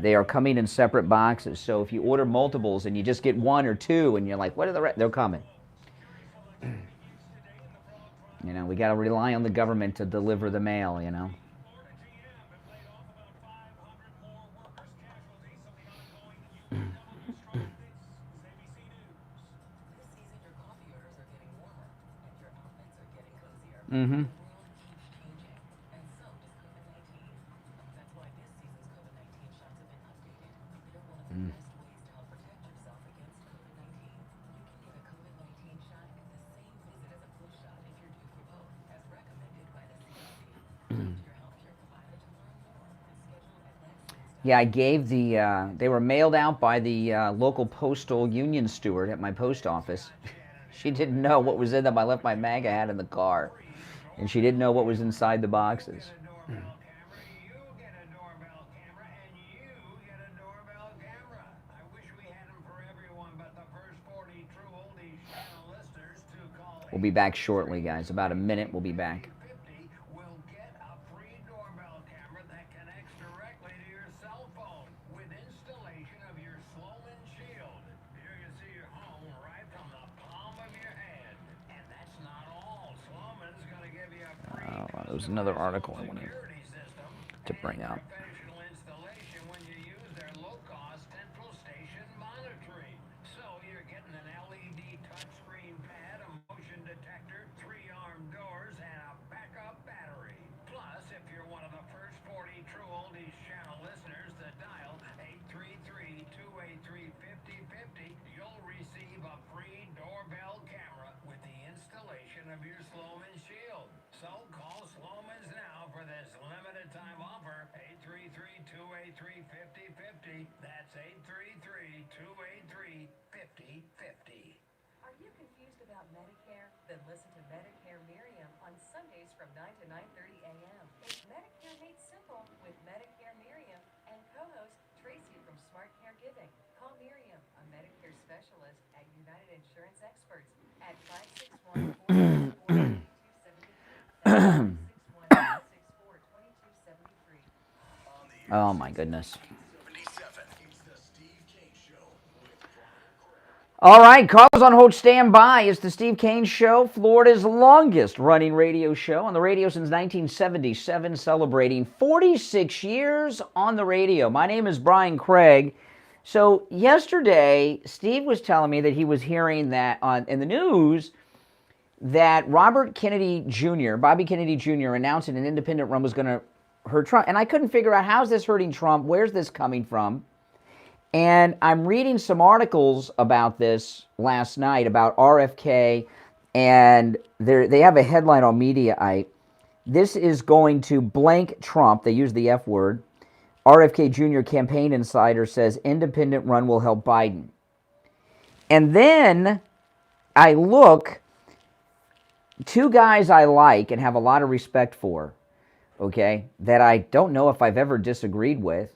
they are coming in separate boxes. So if you order multiples and you just get 1 or 2 and you're like, what are the rest? They're coming. You know, we got to rely on the government to deliver the mail, you know. Mm-hmm. Yeah, I gave the, they were mailed out by the local postal union steward at my post office. She didn't know what was in them. I left my MAGA hat in the car, and she didn't know what was inside the boxes. We'll be back shortly, guys. About a minute, we'll be back. There was another article I wanted to bring up. Of your Sloman Shield. So call Sloman's now for this limited time offer, Then listen to Medicare Miriam on Sundays from 9 to 9:30 a.m. It's Medicare made simple with Medicare Miriam and co-host Tracy from Smart Caregiving. Call Miriam, a Medicare specialist at United Insurance Experts at 561-464-2273. Oh my goodness. All right, callers on hold, stand by. It's the Steve Kane Show, Florida's longest running radio show on the radio since 1977, celebrating 46 years on the radio. My name is Brian Craig. So yesterday, Steve was telling me that he was hearing that in the news that Robert Kennedy Jr., Bobby Kennedy Jr., announced an independent run was going to hurt Trump. And I couldn't figure out, how's this hurting Trump? Where's this coming from? And I'm reading some articles about this last night about RFK, and they have a headline on Mediaite. This is going to blank Trump. They use the F word. RFK Jr. campaign insider says independent run will help Biden. And then I look, two guys I like and have a lot of respect for, okay, that I don't know if I've ever disagreed with,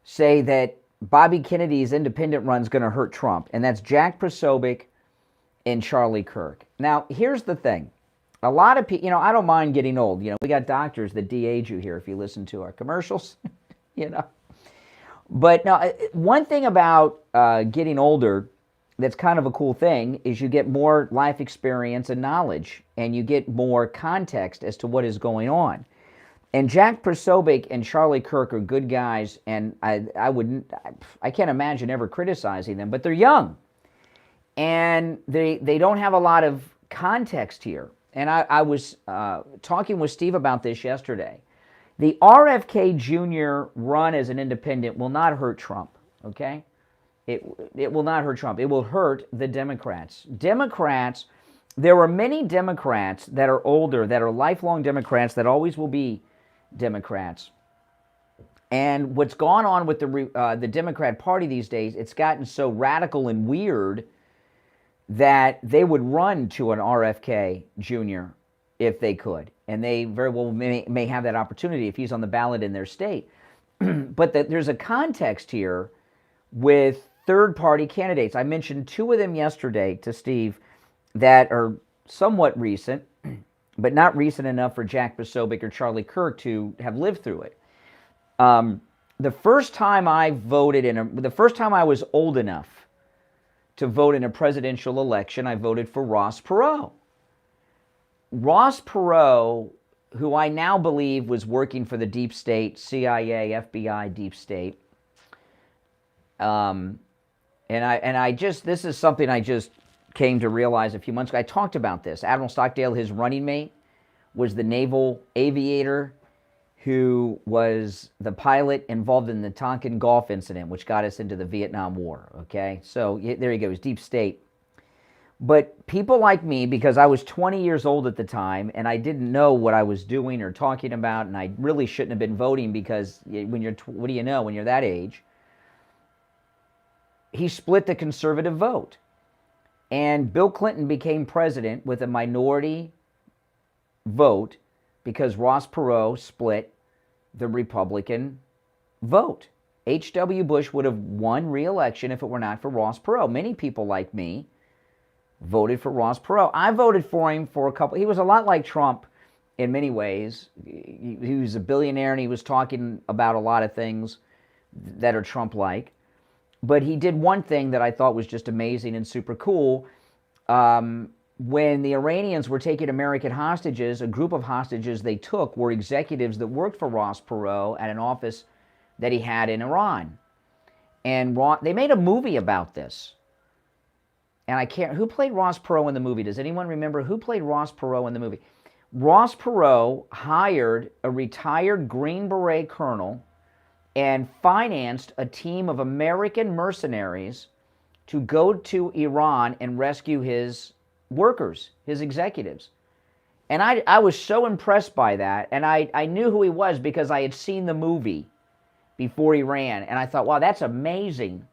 say that Bobby Kennedy's independent run's going to hurt Trump, and that's Jack Posobiec and Charlie Kirk. Now, here's the thing. A lot of people, I don't mind getting old. We got doctors that de-age you here if you listen to our commercials, But now, one thing about getting older that's kind of a cool thing is you get more life experience and knowledge, and you get more context as to what is going on. And Jack Posobiec and Charlie Kirk are good guys, and I can't imagine ever criticizing them, but they're young. And they don't have a lot of context here. And I was talking with Steve about this yesterday. The RFK Jr. run as an independent will not hurt Trump, okay? It will not hurt Trump. It will hurt the Democrats. There are many Democrats that are older, that are lifelong Democrats, that always will be Democrats. And what's gone on with the Democrat Party these days, it's gotten so radical and weird that they would run to an RFK Jr. if they could. And they very well may have that opportunity if he's on the ballot in their state. But there's a context here with third-party candidates. I mentioned two of them yesterday to Steve that are somewhat recent, but not recent enough for Jack Posobiec or Charlie Kirk to have lived through it. The first time I was old enough to vote in a presidential election, I voted for Ross Perot. Ross Perot, who I now believe was working for the deep state, CIA, FBI, deep state. And this is something I just came to realize a few months ago. I talked about this. Admiral Stockdale, his running mate, was the naval aviator who was the pilot involved in the Tonkin Gulf incident, which got us into the Vietnam War, okay? So there you go, it was deep state. But people like me, because I was 20 years old at the time, and I didn't know what I was doing or talking about, and I really shouldn't have been voting because when you're, what do you know when you're that age? He split the conservative vote. And Bill Clinton became president with a minority vote because Ross Perot split the Republican vote. H.W. Bush would have won re-election if it were not for Ross Perot. Many people like me voted for Ross Perot. I voted for him for he was a lot like Trump in many ways. He was a billionaire and he was talking about a lot of things that are Trump-like. But he did one thing that I thought was just amazing and super cool. When the Iranians were taking American hostages, a group of hostages they took were executives that worked for Ross Perot at an office that he had in Iran. And they made a movie about this. And who played Ross Perot in the movie? Does anyone remember who played Ross Perot in the movie? Ross Perot hired a retired Green Beret colonel and financed a team of American mercenaries to go to Iran and rescue his workers, his executives. And I was so impressed by that, and I knew who he was because I had seen the movie before he ran, and I thought, wow, that's amazing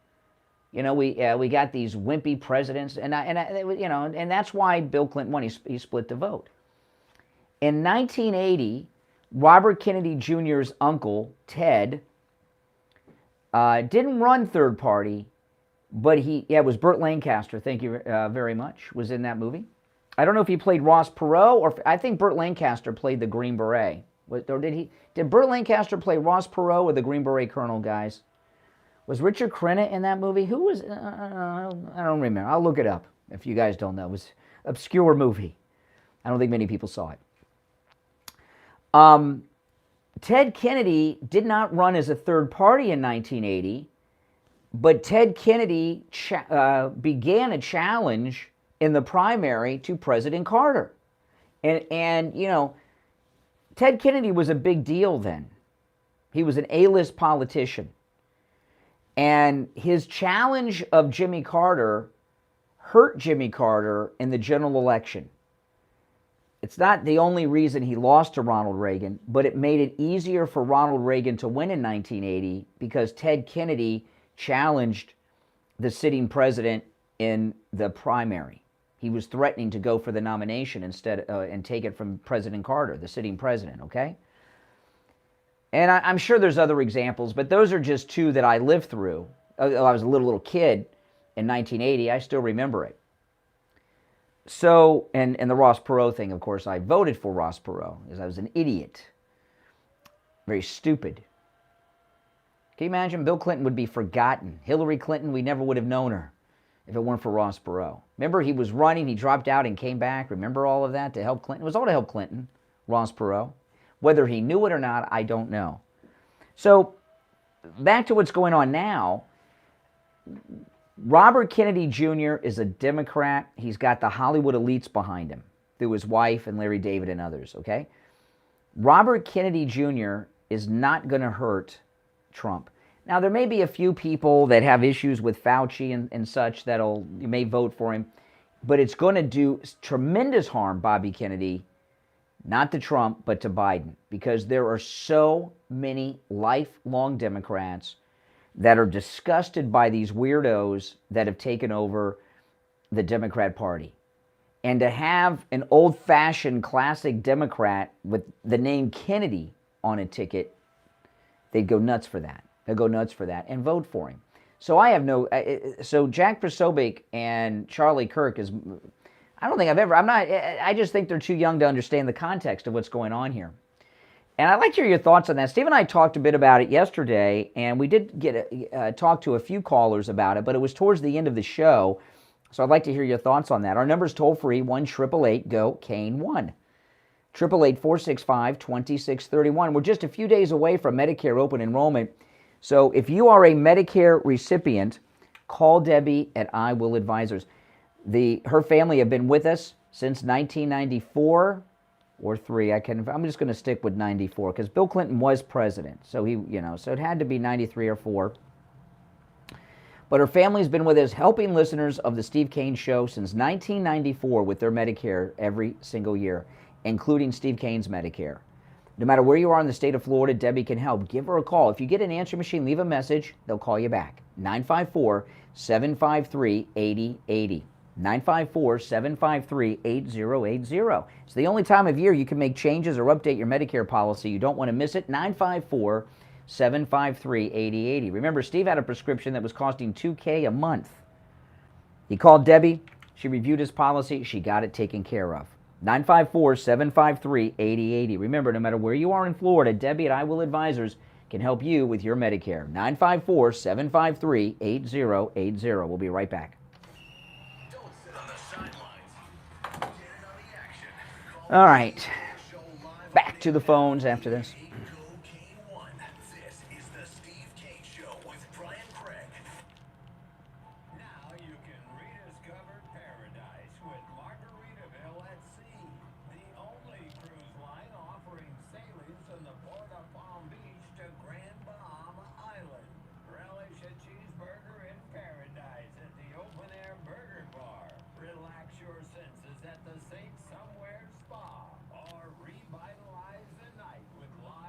You know, we got these wimpy presidents, and that's why Bill Clinton won. He split the vote. In 1980, Robert Kennedy Jr.'s uncle, Ted, didn't run third party, but it was Burt Lancaster, thank you very much, was in that movie. I don't know if he played Ross Perot, or I think Burt Lancaster played the Green Beret. Or did Burt Lancaster play Ross Perot or the Green Beret Colonel, guys? Was Richard Crenna in that movie? Who was, I don't remember. I'll look it up if you guys don't know. It was an obscure movie. I don't think many people saw it. Ted Kennedy did not run as a third party in 1980, but Ted Kennedy began a challenge in the primary to President Carter. And you know, Ted Kennedy was a big deal then. He was an A-list politician. And his challenge of Jimmy Carter hurt Jimmy Carter in the general election. It's not the only reason he lost to Ronald Reagan, but it made it easier for Ronald Reagan to win in 1980 because Ted Kennedy challenged the sitting president in the primary. He was threatening to go for the nomination instead and take it from President Carter, the sitting president, okay? And I'm sure there's other examples, but those are just two that I lived through. I was a little kid in 1980. I still remember it. So, and the Ross Perot thing, of course, I voted for Ross Perot because I was an idiot. Very stupid. Can you imagine? Bill Clinton would be forgotten. Hillary Clinton, we never would have known her if it weren't for Ross Perot. Remember, he was running, he dropped out and came back. Remember all of that to help Clinton? It was all to help Clinton, Ross Perot. Whether he knew it or not, I don't know. So, back to what's going on now. Robert Kennedy Jr. is a Democrat. He's got the Hollywood elites behind him, through his wife and Larry David and others, okay? Robert Kennedy Jr. is not going to hurt Trump. Now, there may be a few people that have issues with Fauci and such you may vote for him, but it's going to do tremendous harm, Bobby Kennedy, not to Trump, but to Biden, because there are so many lifelong Democrats that are disgusted by these weirdos that have taken over the Democrat Party. And to have an old-fashioned classic Democrat with the name Kennedy on a ticket, they'd go nuts for that. They'll go nuts for that and vote for him. So so Jack Posobiec and Charlie Kirk I just think they're too young to understand the context of what's going on here. And I'd like to hear your thoughts on that. Steve and I talked a bit about it yesterday, and we did talk to a few callers about it, but it was towards the end of the show, so I'd like to hear your thoughts on that. Our number's toll-free, 1-888-GO-CANE-1. 888-465-2631. We're just a few days away from Medicare open enrollment, so if you are a Medicare recipient, call Debbie at I Will Advisors. Her family have been with us since 1994 or 3. I'm just going to stick with 94 because Bill Clinton was president. So so it had to be 93 or 4. But her family's been with us helping listeners of the Steve Kane Show since 1994 with their Medicare every single year, including Steve Kane's Medicare. No matter where you are in the state of Florida, Debbie can help. Give her a call. If you get an answering machine, leave a message. They'll call you back. 954-753-8080. 954-753-8080. It's the only time of year you can make changes or update your Medicare policy. You don't want to miss it. 954-753-8080. Remember, Steve had a prescription that was costing $2,000 a month. He called Debbie. She reviewed his policy. She got it taken care of. 954-753-8080. Remember, no matter where you are in Florida, Debbie at I Will Advisors can help you with your Medicare. 954-753-8080. We'll be right back. All right, back to the phones after this. This is the Steve Kane Show with Brian Craig. Now you can rediscover paradise with Margaritaville at Sea, the only cruise line offering sailings from the port of Palm Beach to Grand Bahama Island. Relish a cheeseburger in paradise at the Open Air Burger Bar. Relax your senses at the St. Somewhere Spa, or revitalize the night with live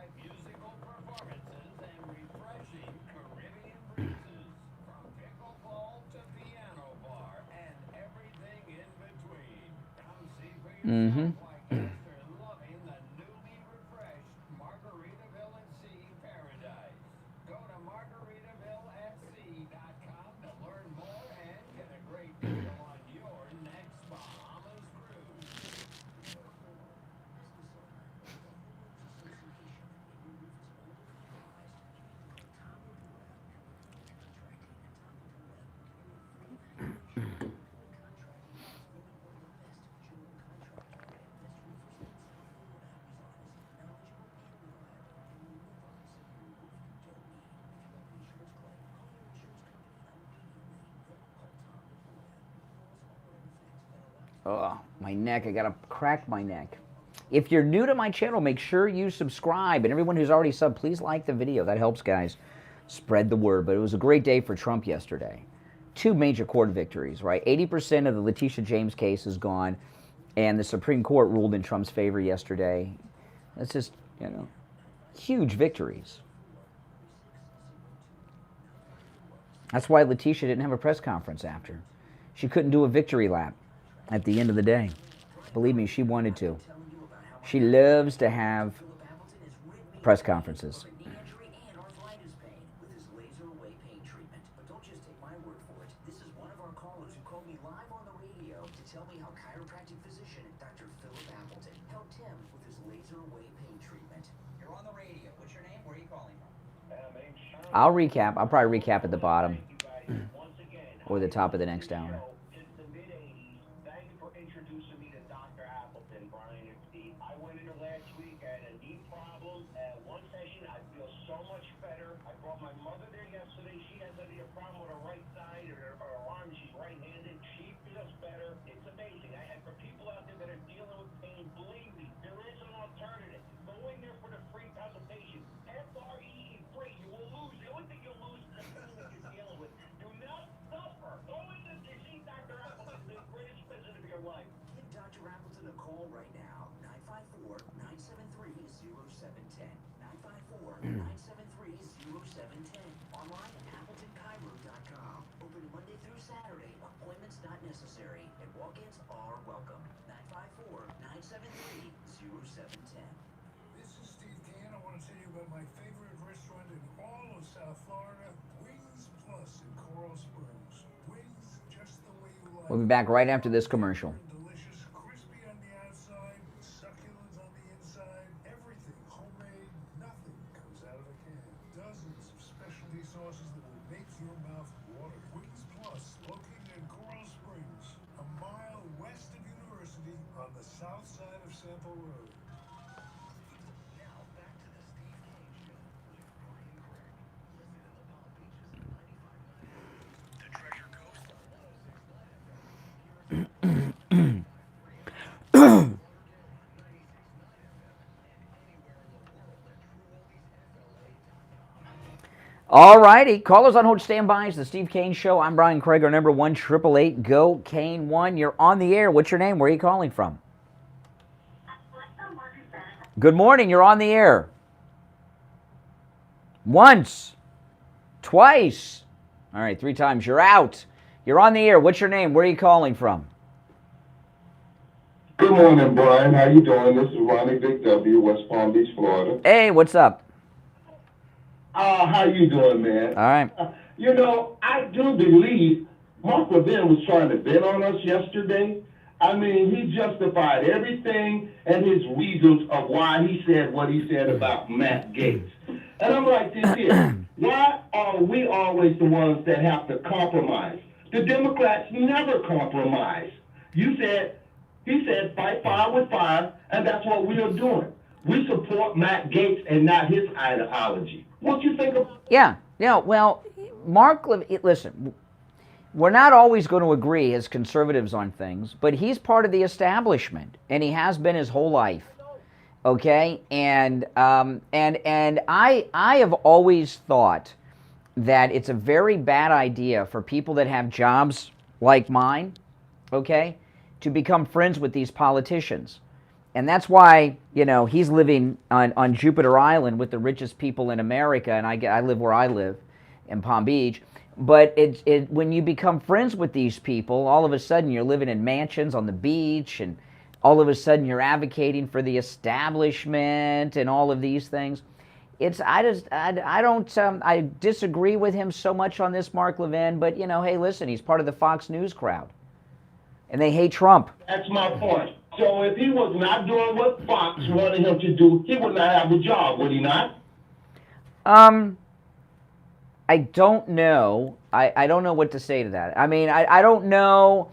Mm-hmm. Loving the newly refreshed Margaritaville at Sea paradise. Go to margaritavilleatsea.com to learn more and get a great deal on your next Bahamas cruise. Oh, my neck. I got to crack my neck. If you're new to my channel, make sure you subscribe. And everyone who's already subbed, please like the video. That helps, guys, spread the word. But it was a great day for Trump yesterday. 2 major court victories, right? 80% of the Letitia James case is gone. And the Supreme Court ruled in Trump's favor yesterday. That's just, huge victories. That's why Letitia didn't have a press conference after. She couldn't do a victory lap at the end of the day. Believe me, she wanted to. She loves to have press conferences. I'll recap. I'll probably recap at the bottom or the top of the next hour. This is Steve Kane. I want to tell you about my favorite restaurant in all of South Florida, Wings Plus in Coral Springs. Wings just the way you like. We'll be back right after this commercial. Delicious, crispy on the outside, succulent on the inside. Everything homemade. Nothing comes out of a can. Dozens of specialty sauces that will make your mouth water. Wings Plus, located in Coral Springs, a mile west of University on the south side of Sample Road. All righty, callers on hold, stand by. It's the Steve Kane Show. I'm Brian Craig, our number 1-888-GO-KANE-1. You're on the air. What's your name? Where are you calling from? Good morning. You're on the air. Once. Twice. All right, 3 times. You're out. You're on the air. What's your name? Where are you calling from? Good morning, Brian. How you doing? This is Ronnie Big W, West Palm Beach, Florida. Hey, what's up? How you doing, man? All right. I do believe Mark Levin was trying to vent on us yesterday. I mean, he justified everything and his reasons of why he said what he said about Matt Gaetz. And I'm like this here, why are we always the ones that have to compromise? The Democrats never compromise. He said, fight fire with fire, and that's what we are doing. We support Matt Gaetz and not his ideology. What you think of? Yeah, well, Mark, listen, we're not always going to agree as conservatives on things, but he's part of the establishment, and he has been his whole life, okay? And I have always thought that it's a very bad idea for people that have jobs like mine, okay, to become friends with these politicians. And that's why, he's living on Jupiter Island with the richest people in America, and I live where I live, in Palm Beach. But when you become friends with these people, all of a sudden you're living in mansions on the beach, and all of a sudden you're advocating for the establishment and all of these things. I disagree with him so much on this, Mark Levin, but hey, listen, he's part of the Fox News crowd, and they hate Trump. That's my point. So if he was not doing what Fox wanted him to do, he would not have a job, would he not? I don't know. I don't know what to say to that. I mean, I don't know.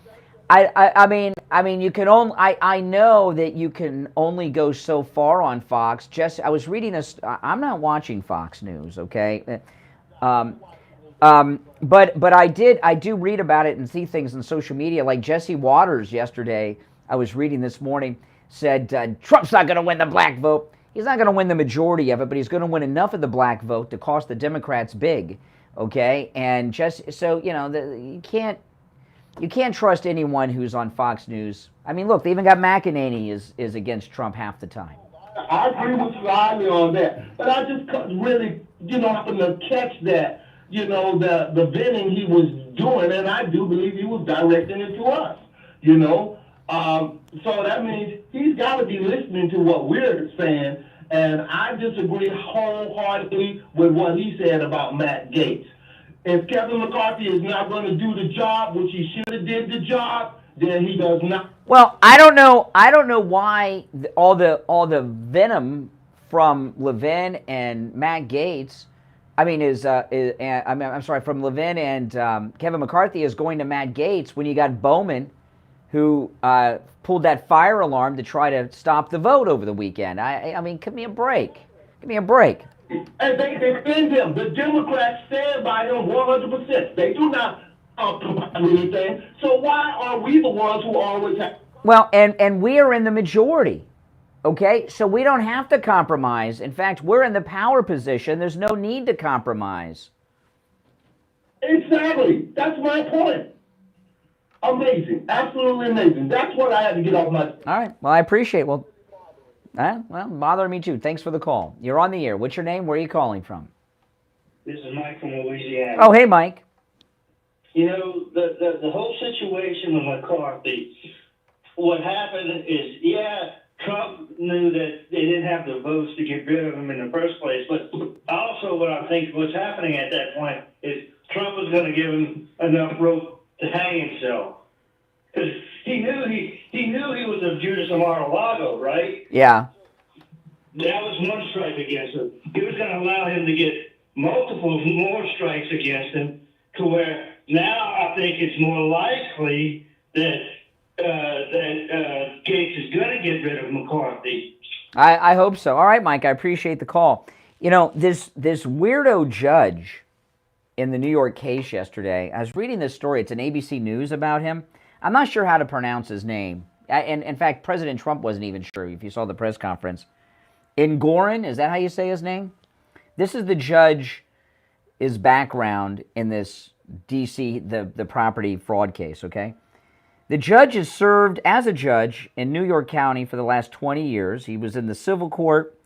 I mean, you can only. I know that you can only go so far on Fox. I was reading I'm not watching Fox News, okay? But I do read about it and see things on social media. Like Jesse Waters yesterday, I was reading this morning, said Trump's not going to win the black vote. He's not going to win the majority of it, but he's going to win enough of the black vote to cost the Democrats big, okay? And just so you can't trust anyone who's on Fox News. I mean, look, they even got McEnany is against Trump half the time. I agree with you highly on that, but I just couldn't really, happen to catch that, the venting he was doing, and I do believe he was directing it to us, So that means he's got to be listening to what we're saying, and I disagree wholeheartedly with what he said about Matt Gaetz. If Kevin McCarthy is not going to do the job, which he should have did the job, then he does not. Well, I don't know why all the venom from Levin and Matt Gaetz, from Levin and Kevin McCarthy is going to Matt Gaetz when you got Bowman, who pulled that fire alarm to try to stop the vote over the weekend. I mean, give me a break. Give me a break. And they defend him. The Democrats stand by him 100%. They do not provide anything. So why are we the ones who always have? Well, and we are in the majority, okay? So we don't have to compromise. In fact, we're in the power position. There's no need to compromise. Exactly. That's my point. Amazing. Absolutely amazing. That's what I had to get off my... All right. Well, I appreciate it. Well, bothering me too. Thanks for the call. You're on the air. What's your name? Where are you calling from? This is Mike from Louisiana. Oh, hey, Mike. The whole situation with McCarthy, what happened is, Trump knew that they didn't have the votes to get rid of him in the first place. But also what I think was happening at that point is Trump was going to give him enough rope to hang himself. Because he knew he was a Judas of Mar-a-Lago, right? Yeah. That was one strike against him. He was going to allow him to get multiple more strikes against him, to where now I think it's more likely that Gaetz is going to get rid of McCarthy. I hope so. All right, Mike, I appreciate the call. This weirdo judge in the New York case yesterday, I was reading this story. It's an ABC News about him. I'm not sure how to pronounce his name. And in fact, President Trump wasn't even sure, if you saw the press conference. Engoron, is that how you say his name? This is the judge's background in this D.C., the property fraud case, okay? The judge has served as a judge in New York County for the last 20 years. He was in the civil court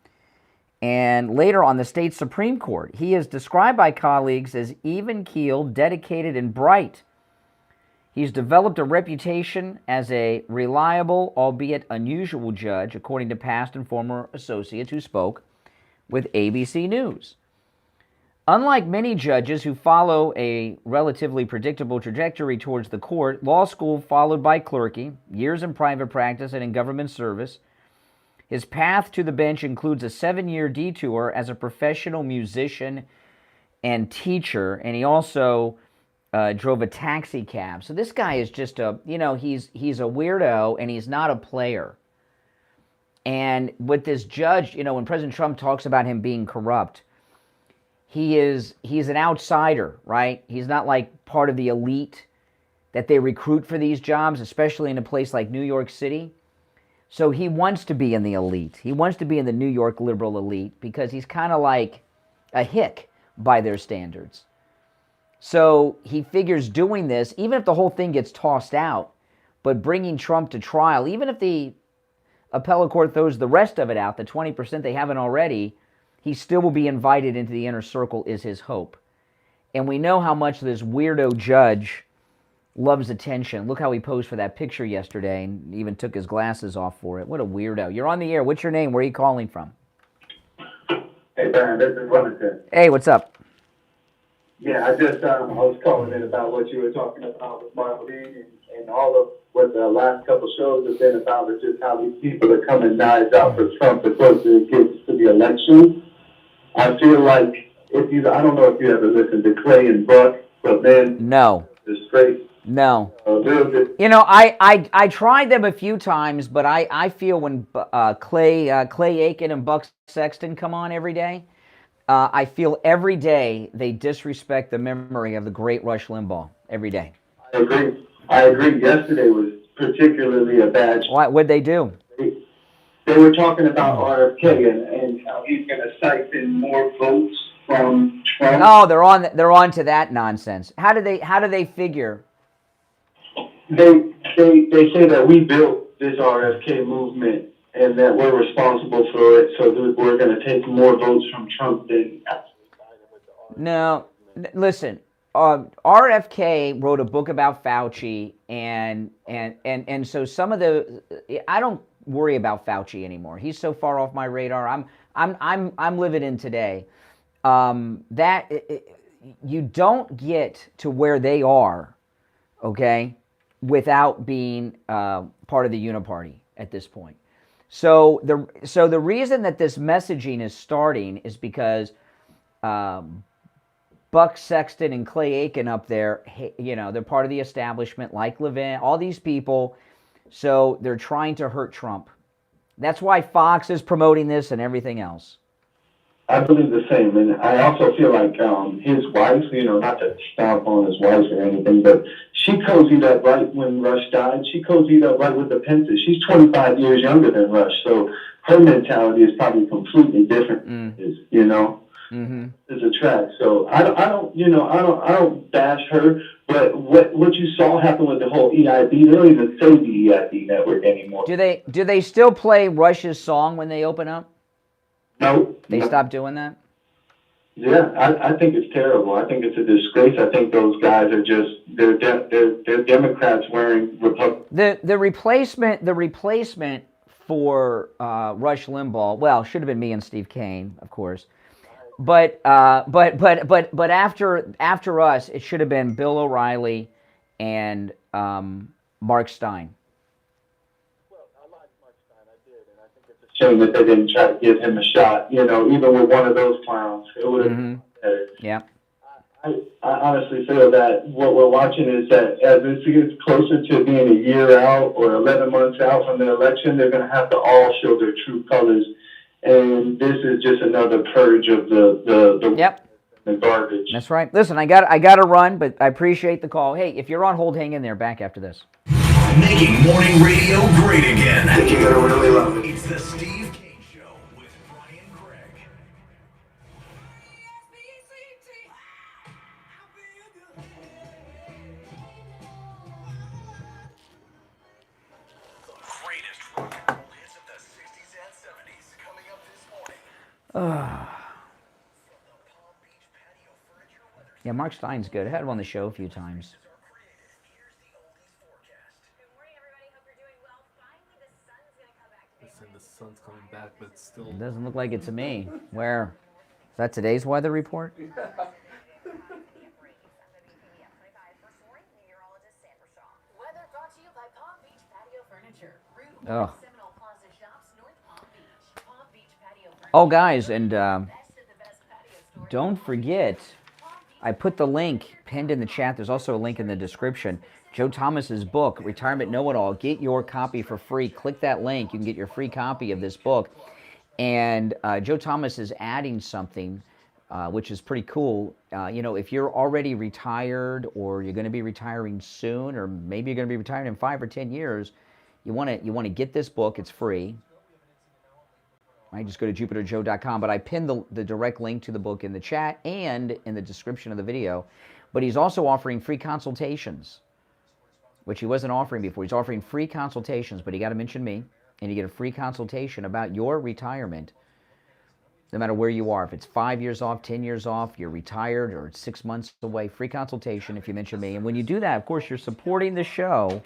and later on the state Supreme Court. He is described by colleagues as even-keeled, dedicated, and bright. He's developed a reputation as a reliable, albeit unusual judge, according to past and former associates who spoke with ABC News. Unlike many judges who follow a relatively predictable trajectory towards the court, law school followed by clerking, years in private practice and in government service, his path to the bench includes a 7-year detour as a professional musician and teacher, and he also drove a taxi cab. So this guy is just he's a weirdo, and he's not a player. And with this judge, when President Trump talks about him being corrupt, he's an outsider, right? He's not like part of the elite that they recruit for these jobs, especially in a place like New York City. So he wants to be in the elite. He wants to be in the New York liberal elite because he's kind of like a hick by their standards. So he figures doing this, even if the whole thing gets tossed out, but bringing Trump to trial, even if the appellate court throws the rest of it out, the 20% they haven't already, he still will be invited into the inner circle is his hope. And we know how much this weirdo judge loves attention. Look how he posed for that picture yesterday and even took his glasses off for it. What a weirdo. You're on the air. What's your name? Where are you calling from? Hey, Brian, this is Wellington. Hey, what's up? Yeah, I was calling in about what you were talking about with Marlene and all of what the last couple shows have been about, is just how these people are coming knives out for Trump the closer it gets to the election. I feel like I don't know if you ever listened to Clay and Buck, but then No. the straight. No. You know, I tried them a few times, but I feel when Clay Aiken and Buck Sexton come on every day, I feel every day they disrespect the memory of the great Rush Limbaugh. Every day. I agree. Yesterday was particularly a bad show. What'd they do? They were talking about RFK and how he's going to siphon more votes from Trump. Oh, they're on to that nonsense. How do they figure? They say that we built this RFK movement and that we're responsible for it, so that we're going to take more votes from Trump than. No, listen. RFK wrote a book about Fauci, and so some of the I don't worry about Fauci anymore. He's so far off my radar. I'm living in today. You don't get to where they are, okay, without being part of the Uniparty at this point. So the reason that this messaging is starting is because Buck Sexton and Clay Aiken up there, they're part of the establishment, like Levin, all these people. So they're trying to hurt Trump. That's why Fox is promoting this and everything else. I believe the same, and I also feel like his wife, not to stomp on his wife or anything, but she cozied up right when Rush died. She cozied up right with the Pences. She's 25 years younger than Rush, so her mentality is probably completely different. It's a track. So I don't bash her, but what you saw happen with the whole EIB, they don't even say the EIB network anymore. Do they still play Rush's song when they open up? No. They stopped doing that? Yeah, I think it's terrible. I think it's a disgrace. I think those guys are just they're Democrats wearing Republican. The replacement for Rush Limbaugh, well, should have been me and Steve Kane, of course. But after us, it should have been Bill O'Reilly and Mark Stein. Shame that they didn't try to give him a shot. Even with one of those clowns, it would have been better. Yeah. I honestly feel that what we're watching is that as this gets closer to being a year out or 11 months out from the election, they're going to have to all show their true colors. And this is just another purge of the garbage. That's right. Listen, I got to run, but I appreciate the call. Hey, if you're on hold, hang in there. Back after this. Making morning radio great again. I think you're gonna really love it. It's the Steve Kane Show with Brian Gregg. The greatest rock and roll hits of the 60s and 70s coming up this morning. Yeah, Mark Stein's good. I had him on the show a few times. The sun's coming back, but still. It doesn't look like it to me. Where? Is that today's weather report? Weather brought to you by Palm Beach Patio Furniture. Oh. Seminole Plaza Shops, North Palm Beach. Palm Beach Patio Furniture. Oh, guys, and don't forget, I put the link pinned in the chat. There's also a link in the description. Joe Thomas's book, Retirement Know-It-All. Get your copy for free. Click that link. You can get your free copy of this book. And Joe Thomas is adding something, which is pretty cool. If you're already retired or you're going to be retiring soon, or maybe you're going to be retired in 5 or 10 years, you want to get this book. It's free. Right, just go to jupiterjoe.com. But I pinned the direct link to the book in the chat and in the description of the video. But he's also offering free consultations, which he wasn't offering before. He's offering free consultations, but you got to mention me, and you get a free consultation about your retirement. No matter where you are, if it's 5 years off, 10 years off, you're retired, or it's 6 months away, free consultation if you mention me. And when you do that, of course, you're supporting the show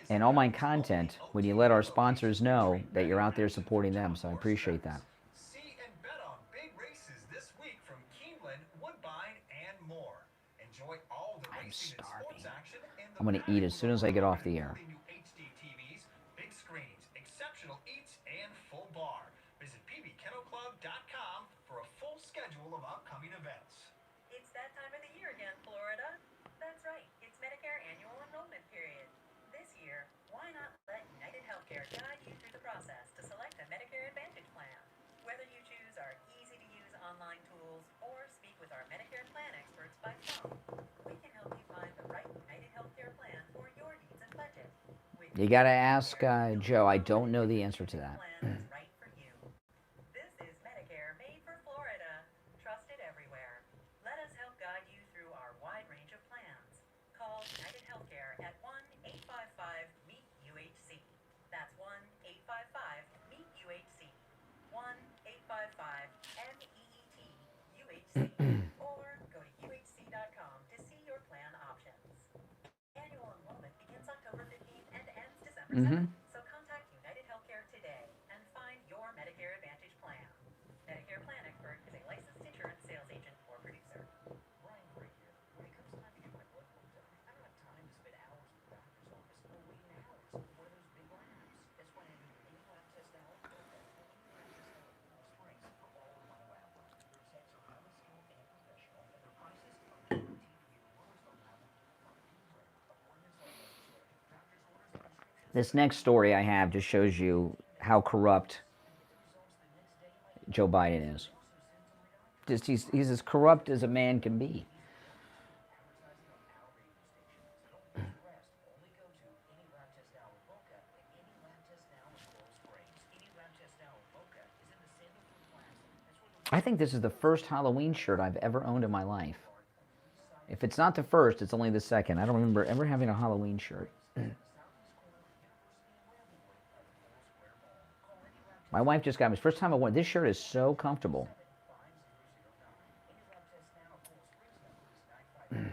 and all my content when you let our sponsors know that you're out there supporting them. So I appreciate that. See and bet on big races this week from Keeneland, Woodbine, and more. Enjoy all the racing and sports action in the I'm going to eat as soon as I get off the air. new HD TVs, big screens, exceptional eats, and full bar. Visit pbkennelclub.com for a full schedule of upcoming events. It's that time of the year again, Florida. That's right, it's Medicare annual enrollment period. This year, why not let United Healthcare guide you through the process to select a Medicare Advantage plan? Whether you choose our easy-to-use online tools or speak with our Medicare plan experts by phone, we can help you find the right United Healthcare plan for your needs and budget. You got to ask Joe. I don't know the answer to that. Right for you. This is Medicare made for Florida. Trusted everywhere. Let us help guide you through our wide range of plans. Call United Healthcare at 1-855-MEET-UHC. That's 1-855-MEET-UHC. 1-855-MEET-UHC. Or go to UHC.com to see your plan options. Annual enrollment begins October 15th and ends December 7th. So contact United Healthcare today and find your Medicare Advantage plan. Medicare Plan Expert is a licensed insurance sales agent or producer. Brian Gray here. When it comes time to get my blood work done, I don't have time to spend hours in the doctor's office or waiting hours for one of those big labs. That's why I do any lab test now or any lab test now in Springs for all of my lab work. Their techs are highly skilled and professional, and their prices are guaranteed to be the lowest on lab from anywhere. Appointments are necessary. Doctor's orders and prescriptions. This next story I have just shows you how corrupt Joe Biden is. Just he's as corrupt as a man can be. I think this is the first Halloween shirt I've ever owned in my life. If it's not the first, it's only the second. I don't remember ever having a Halloween shirt. My wife just got me. It's the first time I wore it. This shirt is so comfortable. Are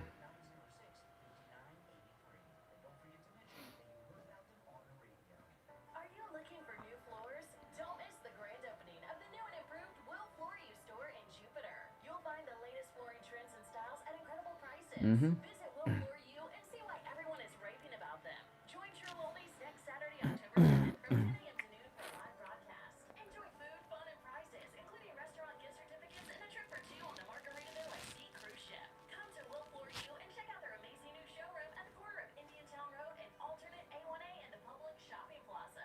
you looking for new floors? Don't miss the grand opening of the new and improved Will Floor You store in Jupiter. You'll find the latest flooring trends and styles at incredible prices. Visit Will Floor You and see why everyone is raving about them. Join True Oldies next Saturday, October 7th from 10 a.m. to noon for a live broadcast. Enjoy food, fun, and prizes, including restaurant gift certificates and a trip for two on the Margaritaville at Sea cruise ship. Come to Will Floor You and check out their amazing new showroom at the corner of Indiantown Road and alternate A1A and the Public Shopping Plaza.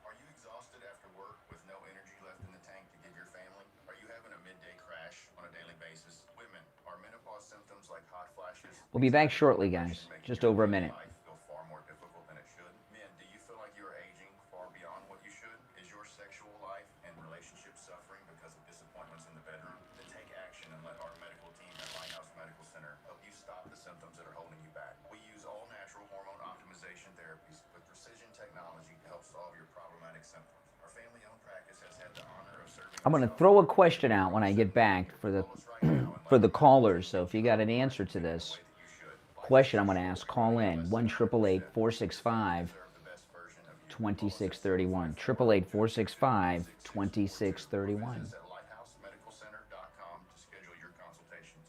Are you exhausted after work with no energy left in the tank to give your family? Are you having a midday crash on a daily basis? Women, are menopause symptoms like hot flashes? We'll be back shortly, guys. Just over a minute. Life feel far more difficult than it should? Men, do you feel like you are aging far beyond what you should? Is your sexual life and relationship suffering because of disappointments in the bedroom? Then take action and let our medical team at Lighthouse Medical Center help you stop the symptoms that are holding you back. We use all natural hormone optimization therapies with precision technology to help solve your problematic symptoms. Our family-owned practice has had the honor of serving. I'm going to throw a question out when I get back for the for the callers. So if you got an answer to this question, I'm going to ask, call in 1-888-465-2631. 888-465-2631. At lighthousemedicalcenter.com to schedule your consultation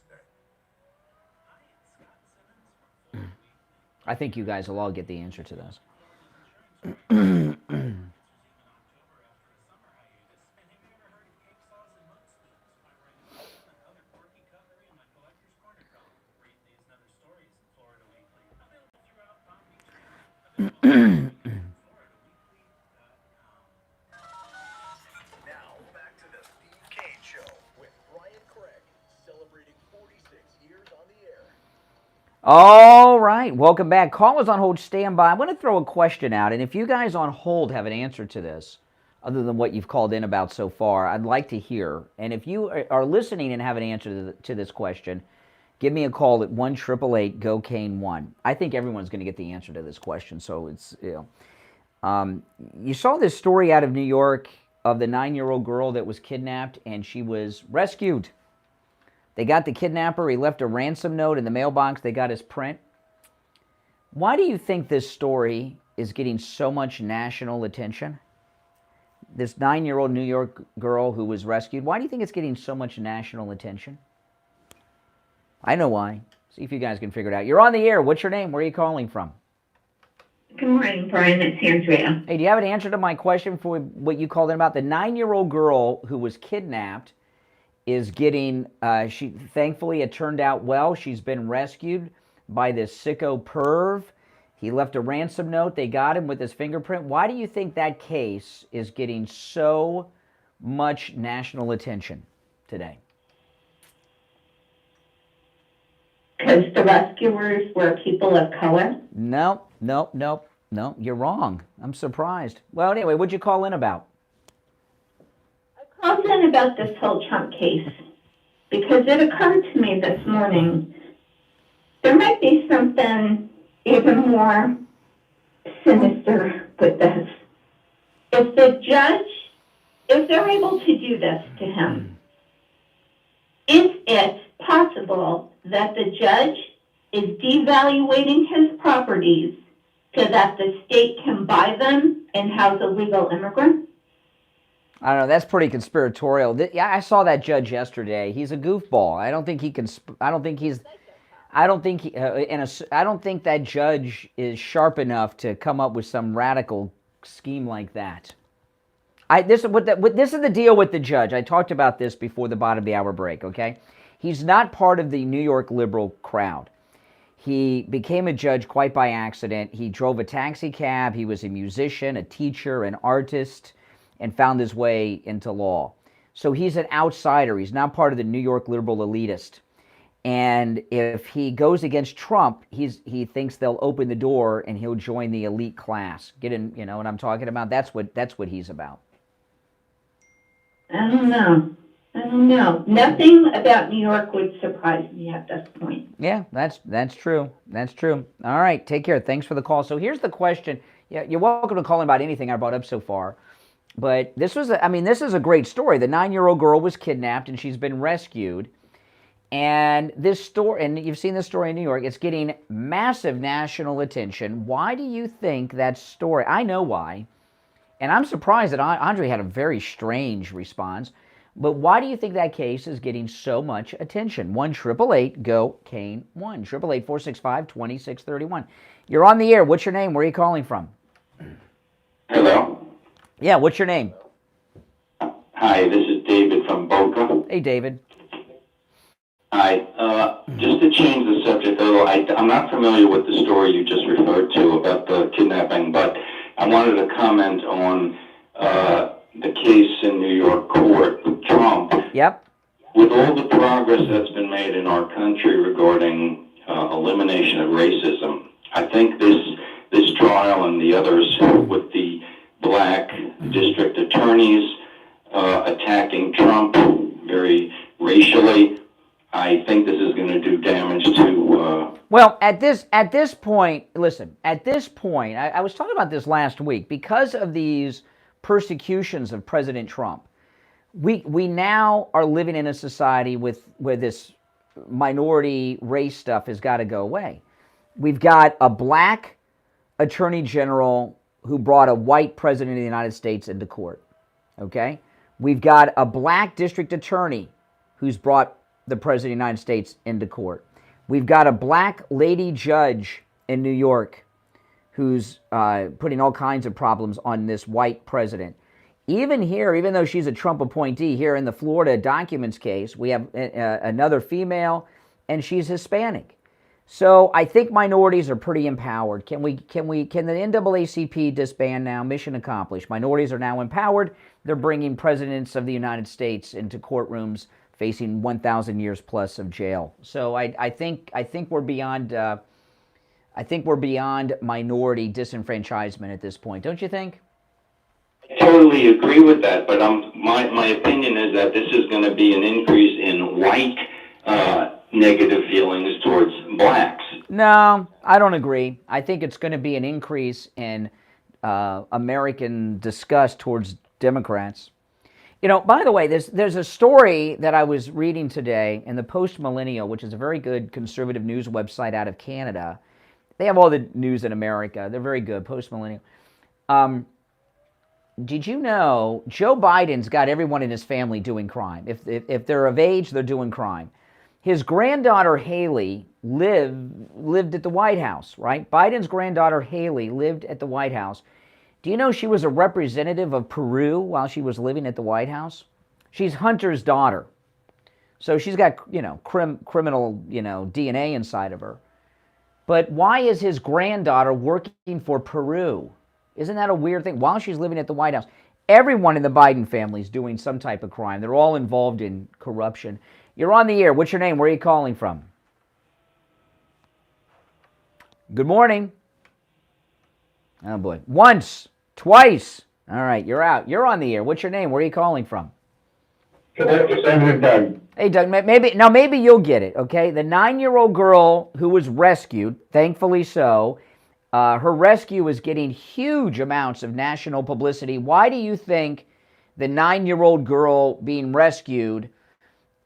today. I think you guys will all get the answer to this. Now, back to the Steve Kane Show with Brian Craig, celebrating 46 years on the air. All right, welcome back. Callers on hold, stand by. I'm going to throw a question out, and if you guys on hold have an answer to this, other than what you've called in about so far, I'd like to hear. And if you are listening and have an answer to this question, give me a call at 1-888-GO-CANE-1. I think everyone's going to get the answer to this question, so it's, you know. You saw this story out of New York of the 9-year-old girl that was kidnapped, and she was rescued. They got the kidnapper. He left a ransom note in the mailbox. They got his print. Why do you think this story is getting so much national attention? This 9-year-old New York girl who was rescued, why do you think it's getting so much national attention? I know why. See if you guys can figure it out. You're on the air. What's your name? Where are you calling from? Good morning, Brian. It's Andrea. Hey, do you have an answer to my question for what you called in about? The 9-year-old girl who was kidnapped is getting, thankfully it turned out well. She's been rescued by this sicko perv. He left a ransom note. They got him with his fingerprint. Why do you think that case is getting so much national attention today? Because the rescuers were people of color? No, you're wrong. I'm surprised. Well, anyway, what'd you call in about? I called in about this whole Trump case because it occurred to me this morning there might be something even more sinister with this. If the judge, if they're able to do this to him, is it possible that the judge is devaluating his properties so that the state can buy them and house illegal immigrants? I don't know. That's pretty conspiratorial. Yeah, I saw that judge yesterday. He's a goofball. I don't think he can. I don't think that judge is sharp enough to come up with some radical scheme like that. This is the deal with the judge. I talked about this before the bottom of the hour break. Okay, he's not part of the New York liberal crowd. He became a judge quite by accident. He drove a taxi cab. He was a musician, a teacher, an artist, and found his way into law. So he's an outsider. He's not part of the New York liberal elitist. And if he goes against Trump, he thinks they'll open the door and he'll join the elite class. Get in, you know what I'm talking about? That's what he's about. I don't know. Nothing about New York would surprise me at this point. Yeah, that's true. That's true. All right, take care. Thanks for the call. So here's the question. Yeah, you're welcome to call in about anything I brought up so far. But this is a great story. The 9-year-old girl was kidnapped and she's been rescued. And this story, and you've seen this story in New York, it's getting massive national attention. Why do you think that story? I know why. And I'm surprised that Andre had a very strange response. But why do you think that case is getting so much attention? 1-888-GO-KANE 1-888-465-2631. You're on the air. What's your name? Where are you calling from? Hello. Yeah, what's your name? Hi, this is David from Boca. Hey, David. Hi. Just to change the subject a little, I'm not familiar with the story you just referred to about the kidnapping, but I wanted to comment on the case in New York court with Trump. Yep. With all the progress that's been made in our country regarding elimination of racism, I think this trial and the others with the black district attorneys attacking Trump very racially, I think this is going to do damage to... Well, at this point, listen, at this point, I was talking about this last week, because of these persecutions of President Trump, we now are living in a society where this minority race stuff has got to go away. We've got a black attorney general who brought a white president of the United States into court, okay? We've got a black district attorney who's brought the president of the United States into court. We've got a black lady judge in New York who's putting all kinds of problems on this white president. Even here, even though she's a Trump appointee, here in the Florida documents case, we have another female, and she's Hispanic. So I think minorities are pretty empowered. Can the NAACP disband now? Mission accomplished. Minorities are now empowered. They're bringing presidents of the United States into courtrooms facing 1,000 years plus of jail. So I think we're beyond minority disenfranchisement at this point. Don't you think? I totally agree with that, but my opinion is that this is going to be an increase in white negative feelings towards blacks. No, I don't agree. I think it's going to be an increase in American disgust towards Democrats. You know, by the way, there's a story that I was reading today in the Post Millennial, which is a very good conservative news website out of Canada. They have all the news in America. They're very good, Post Millennial. Did you know Joe Biden's got everyone in his family doing crime? If they're of age, they're doing crime. His granddaughter Haley lived at the White House, right? Biden's granddaughter Haley lived at the White House. Do you know she was a representative of Peru while she was living at the White House? She's Hunter's daughter. So she's got, criminal, DNA inside of her. But why is his granddaughter working for Peru? Isn't that a weird thing? While she's living at the White House, everyone in the Biden family is doing some type of crime. They're all involved in corruption. You're on the air. What's your name? Where are you calling from? Good morning. Oh, boy. Once, twice. All right, you're out. You're on the air. What's your name? Where are you calling from? Doug. Hey, Doug, maybe you'll get it, okay? The 9-year-old girl who was rescued, thankfully so, her rescue is getting huge amounts of national publicity. Why do you think the 9-year-old girl being rescued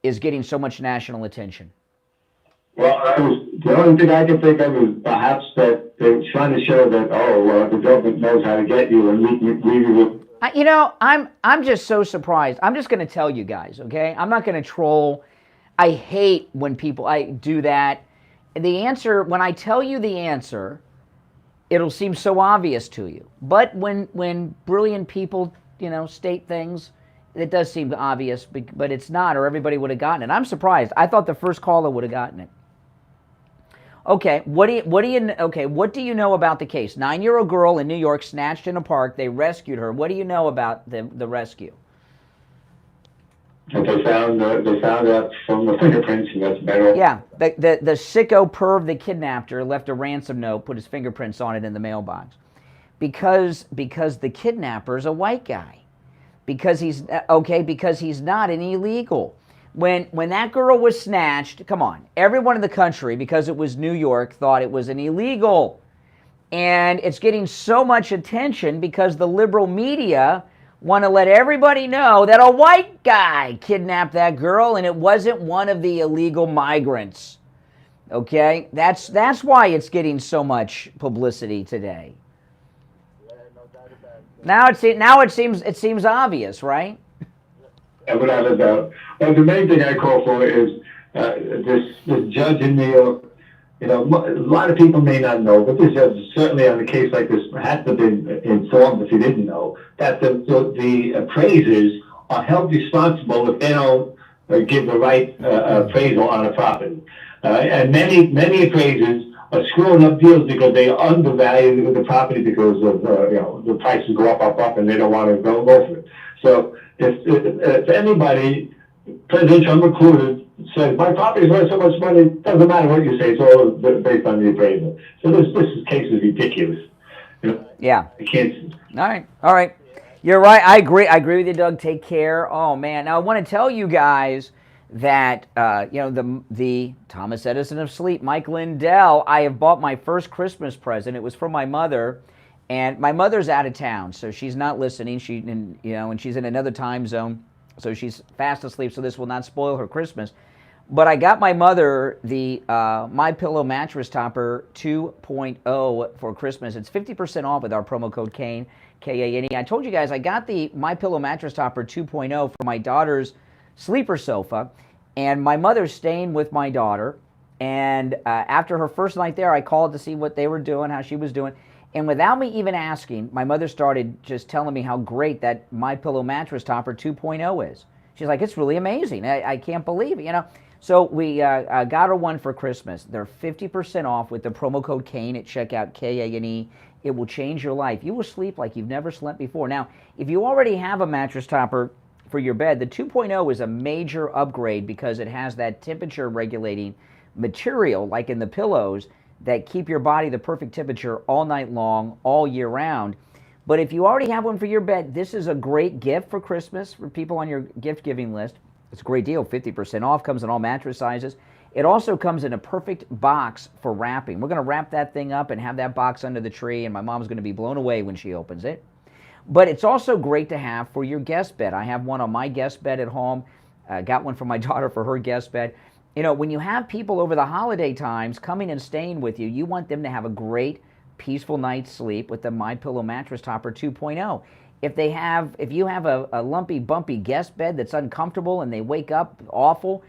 is getting so much national attention? Well, the only thing I can think of is perhaps that they're trying to show that, the government knows how to get you, and we I'm just so surprised. I'm just going to tell you guys, okay? I'm not going to troll. I hate when people do that. The answer, when I tell you the answer, it'll seem so obvious to you. But when brilliant people, state things, it does seem obvious, but it's not, or everybody would have gotten it. I'm surprised. I thought the first caller would have gotten it. Okay, what do you know about the case? 9-year-old girl in New York snatched in a park. They rescued her. What do you know about the rescue? They found out from the fingerprints, and that's better. Yeah, the sicko perv that kidnapped her left a ransom note, put his fingerprints on it in the mailbox, because the kidnapper's a white guy, because he's not an illegal. When that girl was snatched, come on, everyone in the country, because it was New York, thought it was an illegal. And it's getting so much attention because the liberal media want to let everybody know that a white guy kidnapped that girl and it wasn't one of the illegal migrants. Okay? That's why it's getting so much publicity today. Now it seems obvious, right? Without a doubt. Well, the main thing I call for is this judge in New York. A lot of people may not know, but this judge, certainly on a case like this, had to be informed if he didn't know that the appraisers are held responsible if they don't give the right appraisal on a property. And many appraisers are screwing up deals because they undervalue the property because of the prices go up, and they don't want to go for it. So if anybody, President Trump included, says my property is worth so much money, it doesn't matter what you say, it's all based on the appraisal. So this case is ridiculous. Yeah. I can't. All right. You're right. I agree with you, Doug. Take care. Oh man. Now I want to tell you guys that the Thomas Edison of sleep, Mike Lindell. I have bought my first Christmas present. It was from my mother. And my mother's out of town, so she's not listening. And she's in another time zone, so she's fast asleep. So this will not spoil her Christmas. But I got my mother the MyPillow mattress topper 2.0 for Christmas. It's 50% off with our promo code Kane, K-A-N-E. I told you guys I got the MyPillow mattress topper 2.0 for my daughter's sleeper sofa, and my mother's staying with my daughter. And after her first night there, I called to see what they were doing, how she was doing. And without me even asking, my mother started just telling me how great that MyPillow mattress topper 2.0 is. She's like, it's really amazing. I can't believe it, So we got her one for Christmas. They're 50% off with the promo code Kane at checkout, K-A-N-E. It will change your life. You will sleep like you've never slept before. Now, if you already have a mattress topper for your bed, the 2.0 is a major upgrade because it has that temperature regulating material, like in the pillows, that keep your body the perfect temperature all night long, all year round. But if you already have one for your bed, this is a great gift for Christmas for people on your gift-giving list. It's a great deal, 50% off, comes in all mattress sizes. It also comes in a perfect box for wrapping. We're going to wrap that thing up and have that box under the tree, and my mom's going to be blown away when she opens it. But it's also great to have for your guest bed. I have one on my guest bed at home. Got one for my daughter for her guest bed. You know, when you have people over the holiday times coming and staying with you, you want them to have a great, peaceful night's sleep with the MyPillow Mattress Topper 2.0. If you have a lumpy, bumpy guest bed that's uncomfortable and they wake up awful,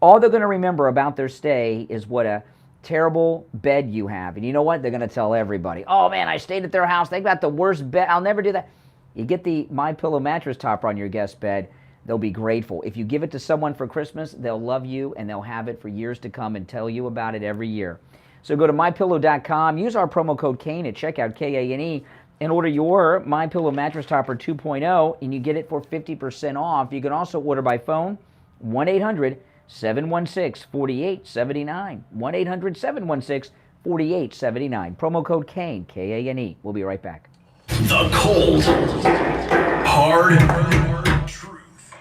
all they're going to remember about their stay is what a terrible bed you have. And you know what? They're going to tell everybody, oh man, I stayed at their house. They got the worst bed. I'll never do that. You get the MyPillow Mattress Topper on your guest bed. They'll be grateful. If you give it to someone for Christmas, they'll love you and they'll have it for years to come and tell you about it every year. So go to MyPillow.com, use our promo code Kane at checkout, K-A-N-E, and order your MyPillow Mattress Topper 2.0, and you get it for 50% off. You can also order by phone, 1-800-716-4879, 1-800-716-4879. Promo code Kane, K-A-N-E. We'll be right back. The cold, hard truth.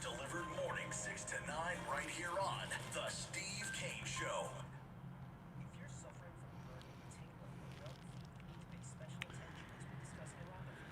Delivered morning 6 to 9 right here on The Steve Kane Show. If you're suffering from burning, tingling, or numbing feet, you need to pay special attention as we discuss neuropathy.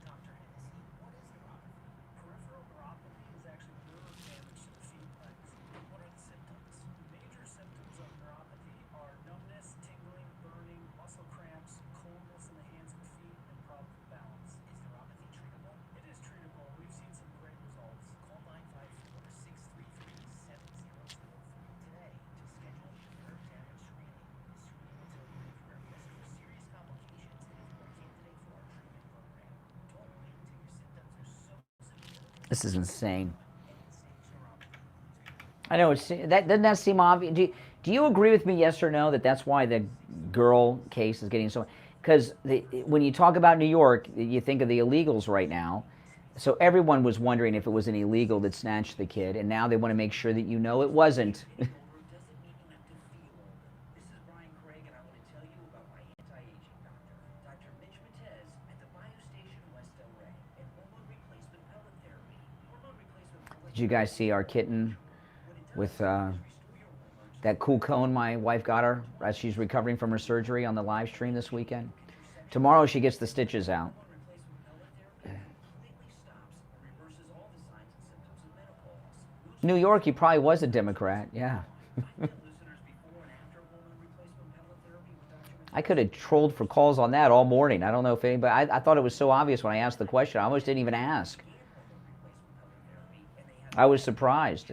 Dr. Hennessy, what is neuropathy? Peripheral neuropathy is actually nerve damage to the feet and legs. What are the symptoms? Major symptoms of neuropathy are numbness, tingling, burning, muscle cramps, coldness in the hands and feet, and problems with balance. Is neuropathy treatable? It is treatable. We've seen some great results. Call 954-633-7003 today to schedule your nerve damage screening. This screening will tell you if you're at risk for serious complications and if you're a candidate for our treatment program. Don't wait until your symptoms are so severe. This is insane. I know, doesn't that seem obvious? Do you agree with me, yes or no, that that's why the girl case is getting so... Because when you talk about New York, you think of the illegals right now. So everyone was wondering if it was an illegal that snatched the kid, and now they want to make sure that you know it wasn't. This is Brian Craig, and I want to tell you about my anti-aging doctor, Dr. Mitch Matez at the BioStation West Delray, and hormone replacement pellet therapy. Hormone replacement. Did you guys see our kitten with that cool cone my wife got her as she's recovering from her surgery on the live stream this weekend? Tomorrow she gets the stitches out. New York, he probably was a Democrat, yeah. I could have trolled for calls on that all morning. I don't know if anybody... I thought it was so obvious when I asked the question. I almost didn't even ask. I was surprised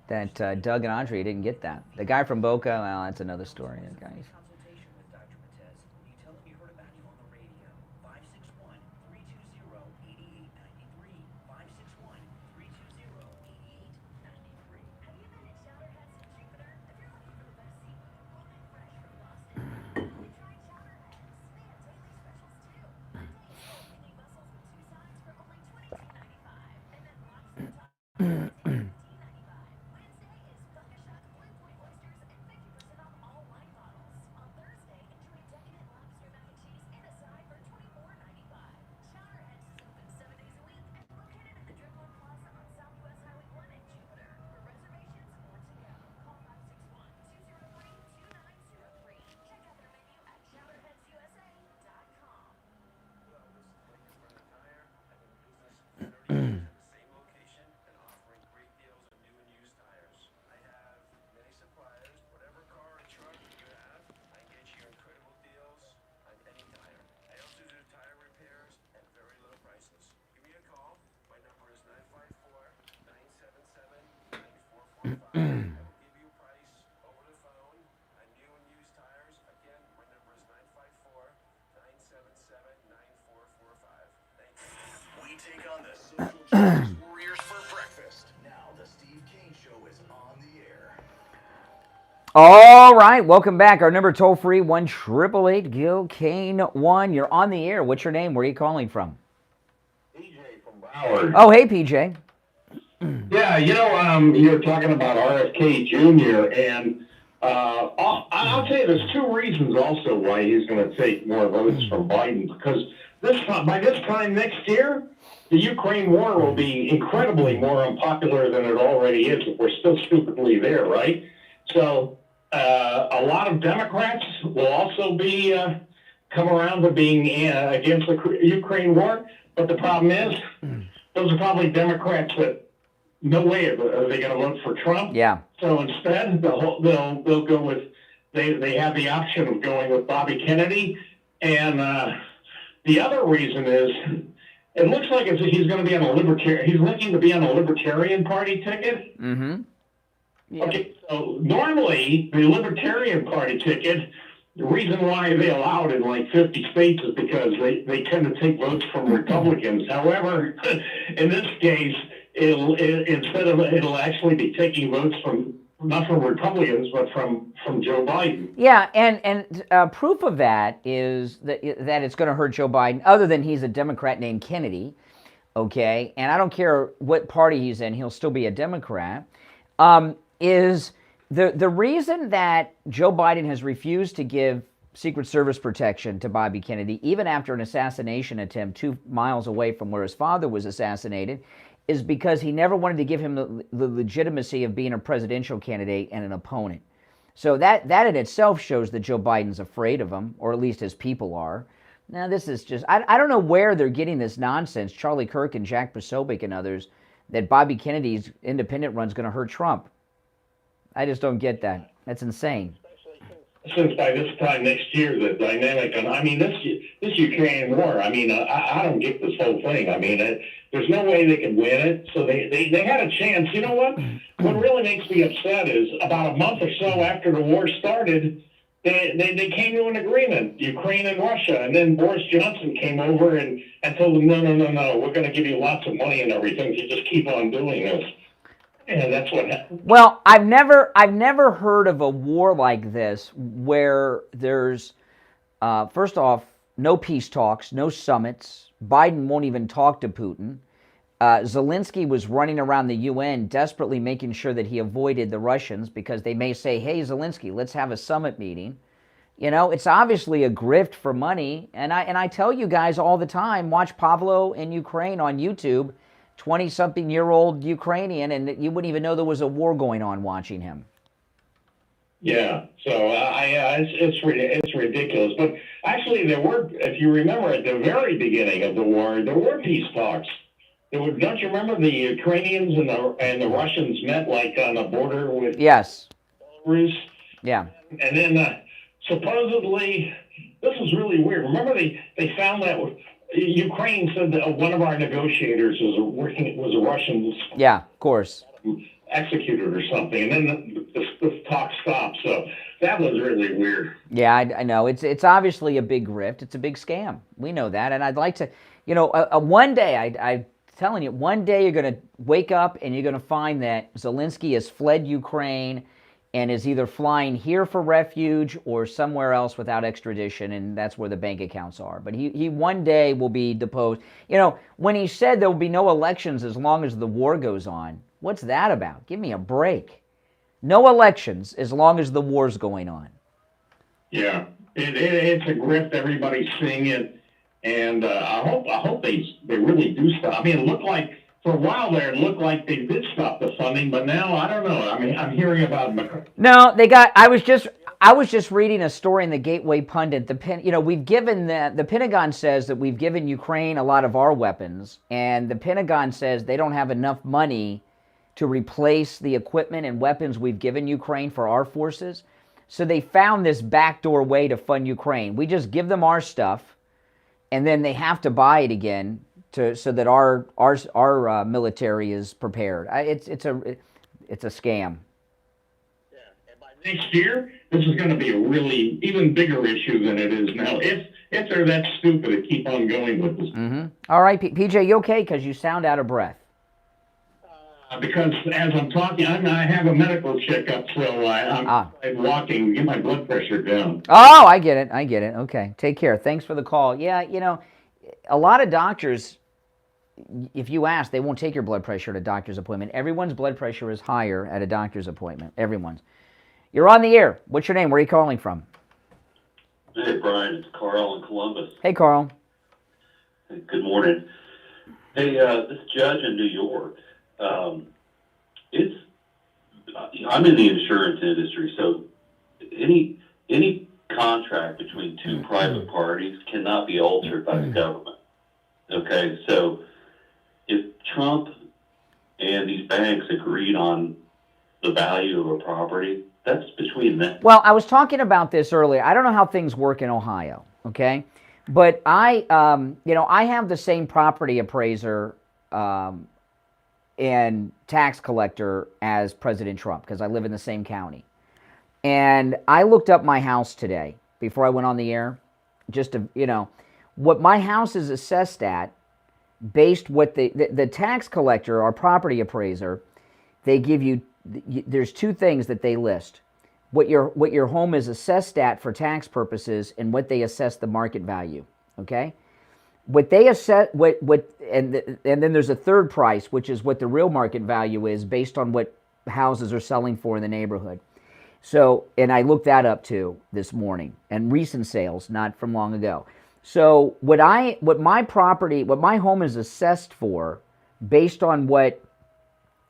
that Doug and Andrea didn't get that. The guy from Boca, well, that's another story. That guy. Consultation with Dr. Matez. You tell him you heard about him on the radio. 561-320-8893. 561-320-8893. Have you been at Chowderheads in Jupiter? If you're looking for the best seafood, golden fresh from Boston, definitely try Chowderheads. They have daily specials too. Today's mini mussels with 2 sides for only $22.95, and then lobster top $15.95. Wednesday is Bucket Shark Blue Point oysters and 50% off all wine bottles. On Thursday, enjoy decadent lobster mac and cheese and a side for $24.95. Chowderheads is open 7 days a week and located in the Driftwood Plaza on Southwest Highway 1 in Jupiter. For reservations or to go, call 561-203-2903. Check out their menu at chowderheadsusa.com. Same location and offering great deals on new and used tires. I have many suppliers. Whatever car or truck you have, I get you incredible deals on any tire. I also do tire repairs at very low prices. Give me a call. My number is 954-977-9445. I will give you a price over the phone on new and used tires. Again, my number is 954-977-9445. Thank you. We take on the social justice warriors for breakfast. Now the Steve Kane Show is on the air. All right, welcome back. Our number toll free 1-888-GO-KANE-1. You're on the air. What's your name? Where are you calling from? Howard. Oh, hey, PJ. Yeah, you're talking about RFK Jr., and I'll tell you, there's 2 reasons also why he's going to take more votes from Biden, because by this time next year, the Ukraine war will be incredibly more unpopular than it already is, if we're still stupidly there, right? So a lot of Democrats will also be come around to being against the Ukraine war. But the problem is, those are probably Democrats that no way are they going to vote for Trump. Yeah. So instead, they'll go with they have the option of going with Bobby Kennedy, and the other reason is it looks like he's going to be on a libertarian. He's looking to be on a Libertarian Party ticket. Mm-hmm. Yeah. Okay, so normally the Libertarian Party ticket, the reason why they allow it in like 50 states is because they tend to take votes from Republicans. However, in this case, it'll actually be taking votes from not from Republicans but from Joe Biden. Yeah, and proof of that is that it's going to hurt Joe Biden. Other than he's a Democrat named Kennedy, okay, and I don't care what party he's in, he'll still be a Democrat. Is the reason that Joe Biden has refused to give Secret Service protection to Bobby Kennedy, even after an assassination attempt 2 miles away from where his father was assassinated, is because he never wanted to give him the legitimacy of being a presidential candidate and an opponent. So that in itself shows that Joe Biden's afraid of him, or at least his people are. Now, this is just, I don't know where they're getting this nonsense, Charlie Kirk and Jack Posobiec and others, that Bobby Kennedy's independent run's going to hurt Trump. I just don't get that. That's insane. Since by this time next year, the dynamic, and I mean, this Ukraine war, I mean, I don't get this whole thing. I mean, there's no way they can win it. So they had a chance. You know what? What really makes me upset is about a month or so after the war started, they came to an agreement, Ukraine and Russia, and then Boris Johnson came over and told them, no, we're going to give you lots of money and everything if you just keep on doing this. And that's what happened. Well, I've never heard of a war like this where there's, first off, no peace talks, no summits. Biden won't even talk to Putin. Zelensky was running around the UN desperately making sure that he avoided the Russians because they may say, hey, Zelensky, let's have a summit meeting. You know, it's obviously a grift for money. And I tell you guys all the time, watch Pavlo in Ukraine on YouTube, 20-something-year-old Ukrainian, and you wouldn't even know there was a war going on watching him. Yeah, so it's ridiculous. But actually, there were, if you remember, at the very beginning of the war, there were peace talks. Don't you remember the Ukrainians and the Russians met like on the border with Yes. Belarus? Yeah. And then supposedly, this is really weird. Remember they found that Ukraine said that one of our negotiators was a Russian. Yeah, of course. Executed or something, and then the talk stopped. So that was really weird. Yeah, I know. It's obviously a big grift. It's a big scam. We know that, and I'd like to, one day, I'm telling you, one day you're going to wake up and you're going to find that Zelensky has fled Ukraine and is either flying here for refuge or somewhere else without extradition, and that's where the bank accounts are. But he one day will be deposed. When he said there will be no elections as long as the war goes on, what's that about? Give me a break. No elections as long as the war's going on. Yeah, it's a grift. Everybody's seeing it, and I hope they really do stop. I mean, it looked like for a while there, it looked like they did stop the funding, but now I don't know. I mean, I'm hearing about No, they got. I was just reading a story in the Gateway Pundit. We've given the Pentagon says that we've given Ukraine a lot of our weapons, and the Pentagon says they don't have enough money to replace the equipment and weapons we've given Ukraine for our forces. So they found this backdoor way to fund Ukraine. We just give them our stuff, and then they have to buy it again so that our military is prepared. It's a scam. Yeah, and by next year, this is going to be a really even bigger issue than it is now. If they're that stupid to keep on going with this. Mm-hmm. All right, PJ, you okay? Because you sound out of breath. Because as I'm talking, I have a medical checkup, so I'm walking to get my blood pressure down. Oh, I get it. Okay, take care. Thanks for the call. Yeah, a lot of doctors, if you ask, they won't take your blood pressure at a doctor's appointment. Everyone's blood pressure is higher at a doctor's appointment. Everyone's. You're on the air. What's your name? Where are you calling from? Hey, Brian. It's Carl in Columbus. Hey, Carl. Good morning. Hey, this judge in New York, I'm in the insurance industry, so any contract between two private parties cannot be altered by the government. Okay, so if Trump and these banks agreed on the value of a property, that's between them. Well, I was talking about this earlier. I don't know how things work in Ohio, okay? But I have the same property appraiser and tax collector as President Trump because I live in the same county. And I looked up my house today before I went on the air, just to, what my house is assessed at, based what the tax collector, our property appraiser, they give you, there's two things that they list. What your home is assessed at for tax purposes and what they assess the market value, okay? What they assess, and then there's a third price, which is what the real market value is based on what houses are selling for in the neighborhood. So, and I looked that up too this morning, and recent sales, not from long ago. So what my home is assessed for, based on what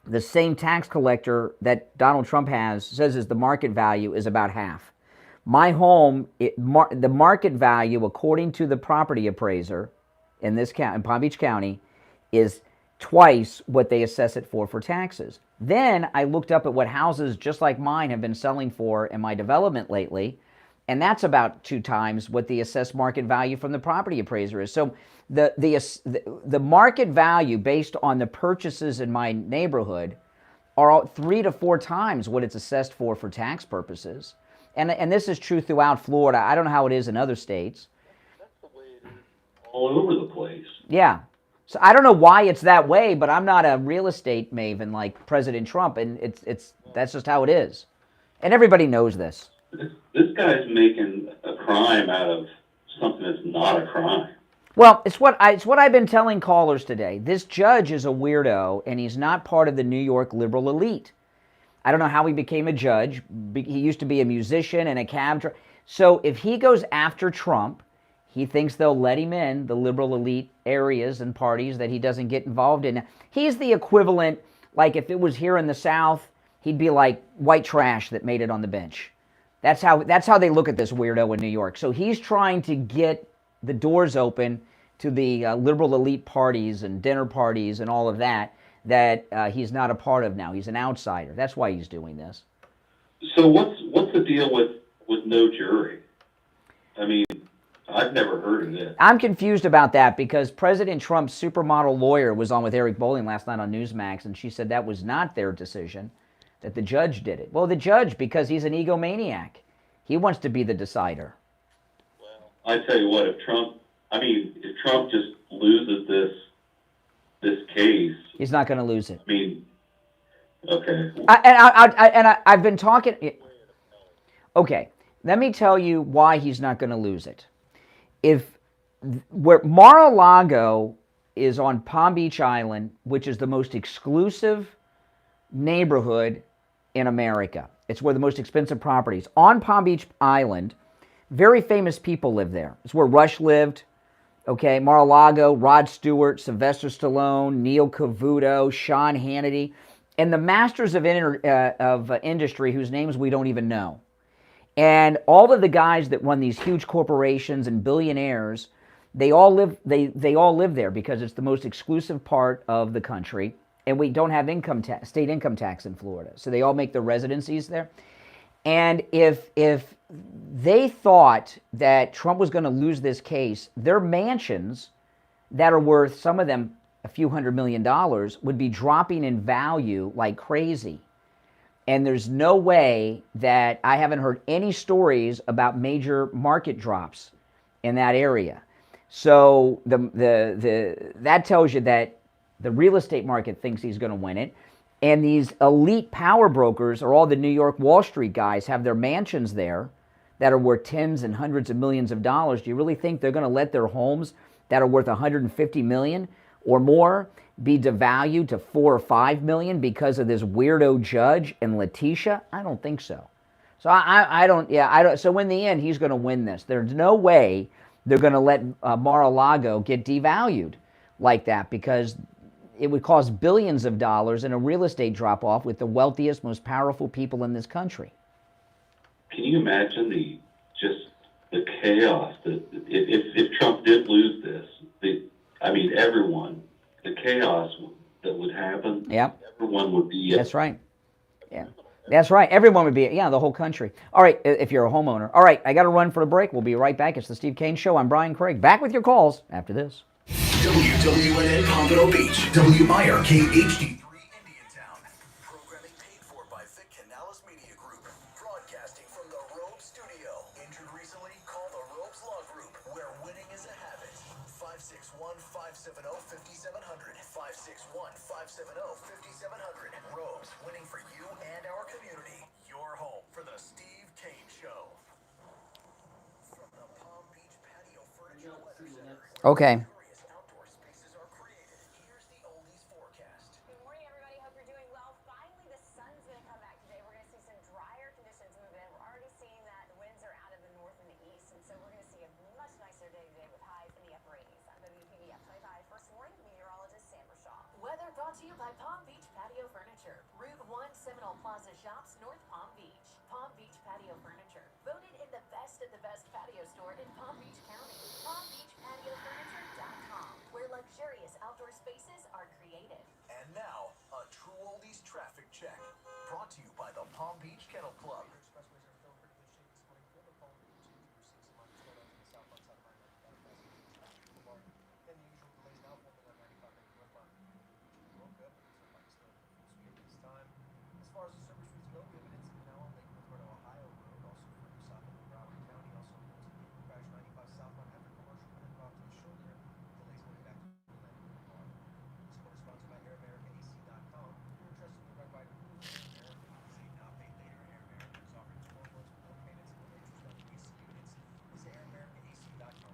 the same tax collector that Donald Trump says is the market value, is about half. My home, the market value, according to the property appraiser in this county, in Palm Beach County, is twice what they assess it for taxes. Then I looked up at what houses just like mine have been selling for in my development lately, and that's about 2 times what the assessed market value from the property appraiser is. So the market value based on the purchases in my neighborhood are 3 to 4 times what it's assessed for tax purposes. And this is true throughout Florida. I don't know how it is in other states. That's the way it is all over the place. Yeah. So I don't know why it's that way, but I'm not a real estate maven like President Trump, and that's just how it is. And everybody knows this. This guy's making a crime out of something that's not a crime. Well, it's what I've been telling callers today. This judge is a weirdo, and he's not part of the New York liberal elite. I don't know how he became a judge. He used to be a musician and a cab driver. So if he goes after Trump, he thinks they'll let him in the liberal elite areas and parties that he doesn't get involved in. He's the equivalent, like if it was here in the South, he'd be like white trash that made it on the bench. That's how they look at this weirdo in New York. So he's trying to get the doors open to the liberal elite parties and dinner parties and all of that he's not a part of now. He's an outsider. That's why he's doing this. So what's the deal with no jury? I mean, I've never heard of this. I'm confused about that because President Trump's supermodel lawyer was on with Eric Bolling last night on Newsmax, and she said that was not their decision, that the judge did it. Well, the judge, because he's an egomaniac. He wants to be the decider. Well, I tell you what, if Trump just loses this case, he's not going to lose it. I mean, okay. I've been talking. Okay, let me tell you why he's not going to lose it. Where Mar-a-Lago is on Palm Beach Island, which is the most exclusive neighborhood in America. It's where the most expensive properties. On Palm Beach Island, very famous people live there. It's where Rush lived. Okay, Mar-a-Lago, Rod Stewart, Sylvester Stallone, Neil Cavuto, Sean Hannity, and the masters of industry whose names we don't even know. And all of the guys that run these huge corporations and billionaires, they all live there because it's the most exclusive part of the country, and we don't have state income tax in Florida. So they all make their residencies there. And if they thought that Trump was going to lose this case, their mansions that are worth, some of them a few $100 million, would be dropping in value like crazy. And there's no way that I haven't heard any stories about major market drops in that area. So that tells you that the real estate market thinks he's going to win it. And these elite power brokers, or all the New York Wall Street guys, have their mansions there that are worth tens and hundreds of millions of dollars. Do you really think they're going to let their homes that are worth $150 million or more be devalued to $4 or $5 million because of this weirdo judge and Letitia? I don't think so. So I don't. So in the end, he's going to win this. There's no way they're going to let Mar-a-Lago get devalued like that, because it would cost billions of dollars in a real estate drop-off with the wealthiest, most powerful people in this country. Can you imagine the just the chaos that if Trump did lose this, everyone, the chaos that would happen. Yep. Everyone would be. That's right. Yeah. That's right. Everyone would be, the whole country. All right, if you're a homeowner. All right, I got to run for the break. We'll be right back. It's the Steve Kane Show. I'm Brian Craig. Back with your calls after this. WWNN Pompano Beach, WIRK HD3 Indiantown. Programming paid for by Vic Canales Media Group. Broadcasting from the Robe Studio. Injured recently? Call the Robes Law Group, where winning is a habit. 561-570-5700. 561-570-5700. Robes, winning for you and our community. Your home for the Steve Kane Show. From the Palm Beach Patio Furniture Weather Center. Okay. Good morning, everybody. Hope you're doing well. Finally, the sun's going to come back today. We're going to see some drier conditions move in. We're already seeing that the winds are out of the north and the east, and so we're going to see a much nicer day today with highs in the upper 80s. I'm WPB F25 First Warning Meteorologist Sam Rashaw. Weather brought to you by Palm Beach Patio Furniture. Route 1 Seminole Plaza Shops, North Palm Beach. Palm Beach Patio Furniture. Voted in the best patio store in Palm Beach County. PalmBeachPatioFurniture.com, where luxurious outdoor spaces are created. And now, a True Oldies traffic check. Brought to you by the Palm Beach Kennel Club. As far as the service routes go, we have an incident now on Lake Woodward, Ohio Road, also further south of Broward County, also crash 95 southbound after commercial coming off to the shoulder. Delays going back to the landing car. This quarter sponsored by AirAmericaAC.com. If you're interested in the right ride rules, Air America, save now, pay later. Air America is offering 12 months with no payments and no interest on AC units. Visit AirAmericaAC.com.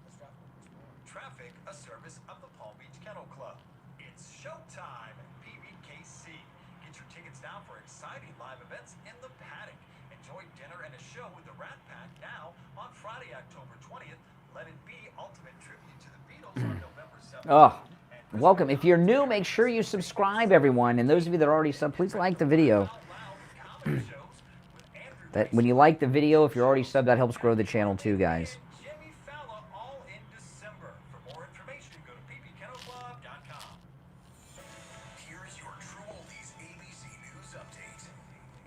Let's drop the first more. Traffic, a service of the Palm Beach Kennel Club. It's showtime at PBKC. Get your tickets now for exciting live events in the paddock. Enjoy dinner and a show with the Rat Pack now on Friday, October 20th. Let It Be ultimate tribute to the Beatles on November 7th. Oh, welcome. If you're new, make sure you subscribe, everyone. And those of you that are already subbed, please like the video. That when you like the video, if you're already subbed, that helps grow the channel too, guys. Jimmy Fallon all in December. For more information, go to ppkennelclub.com. Here's your True Oldies ABC News update.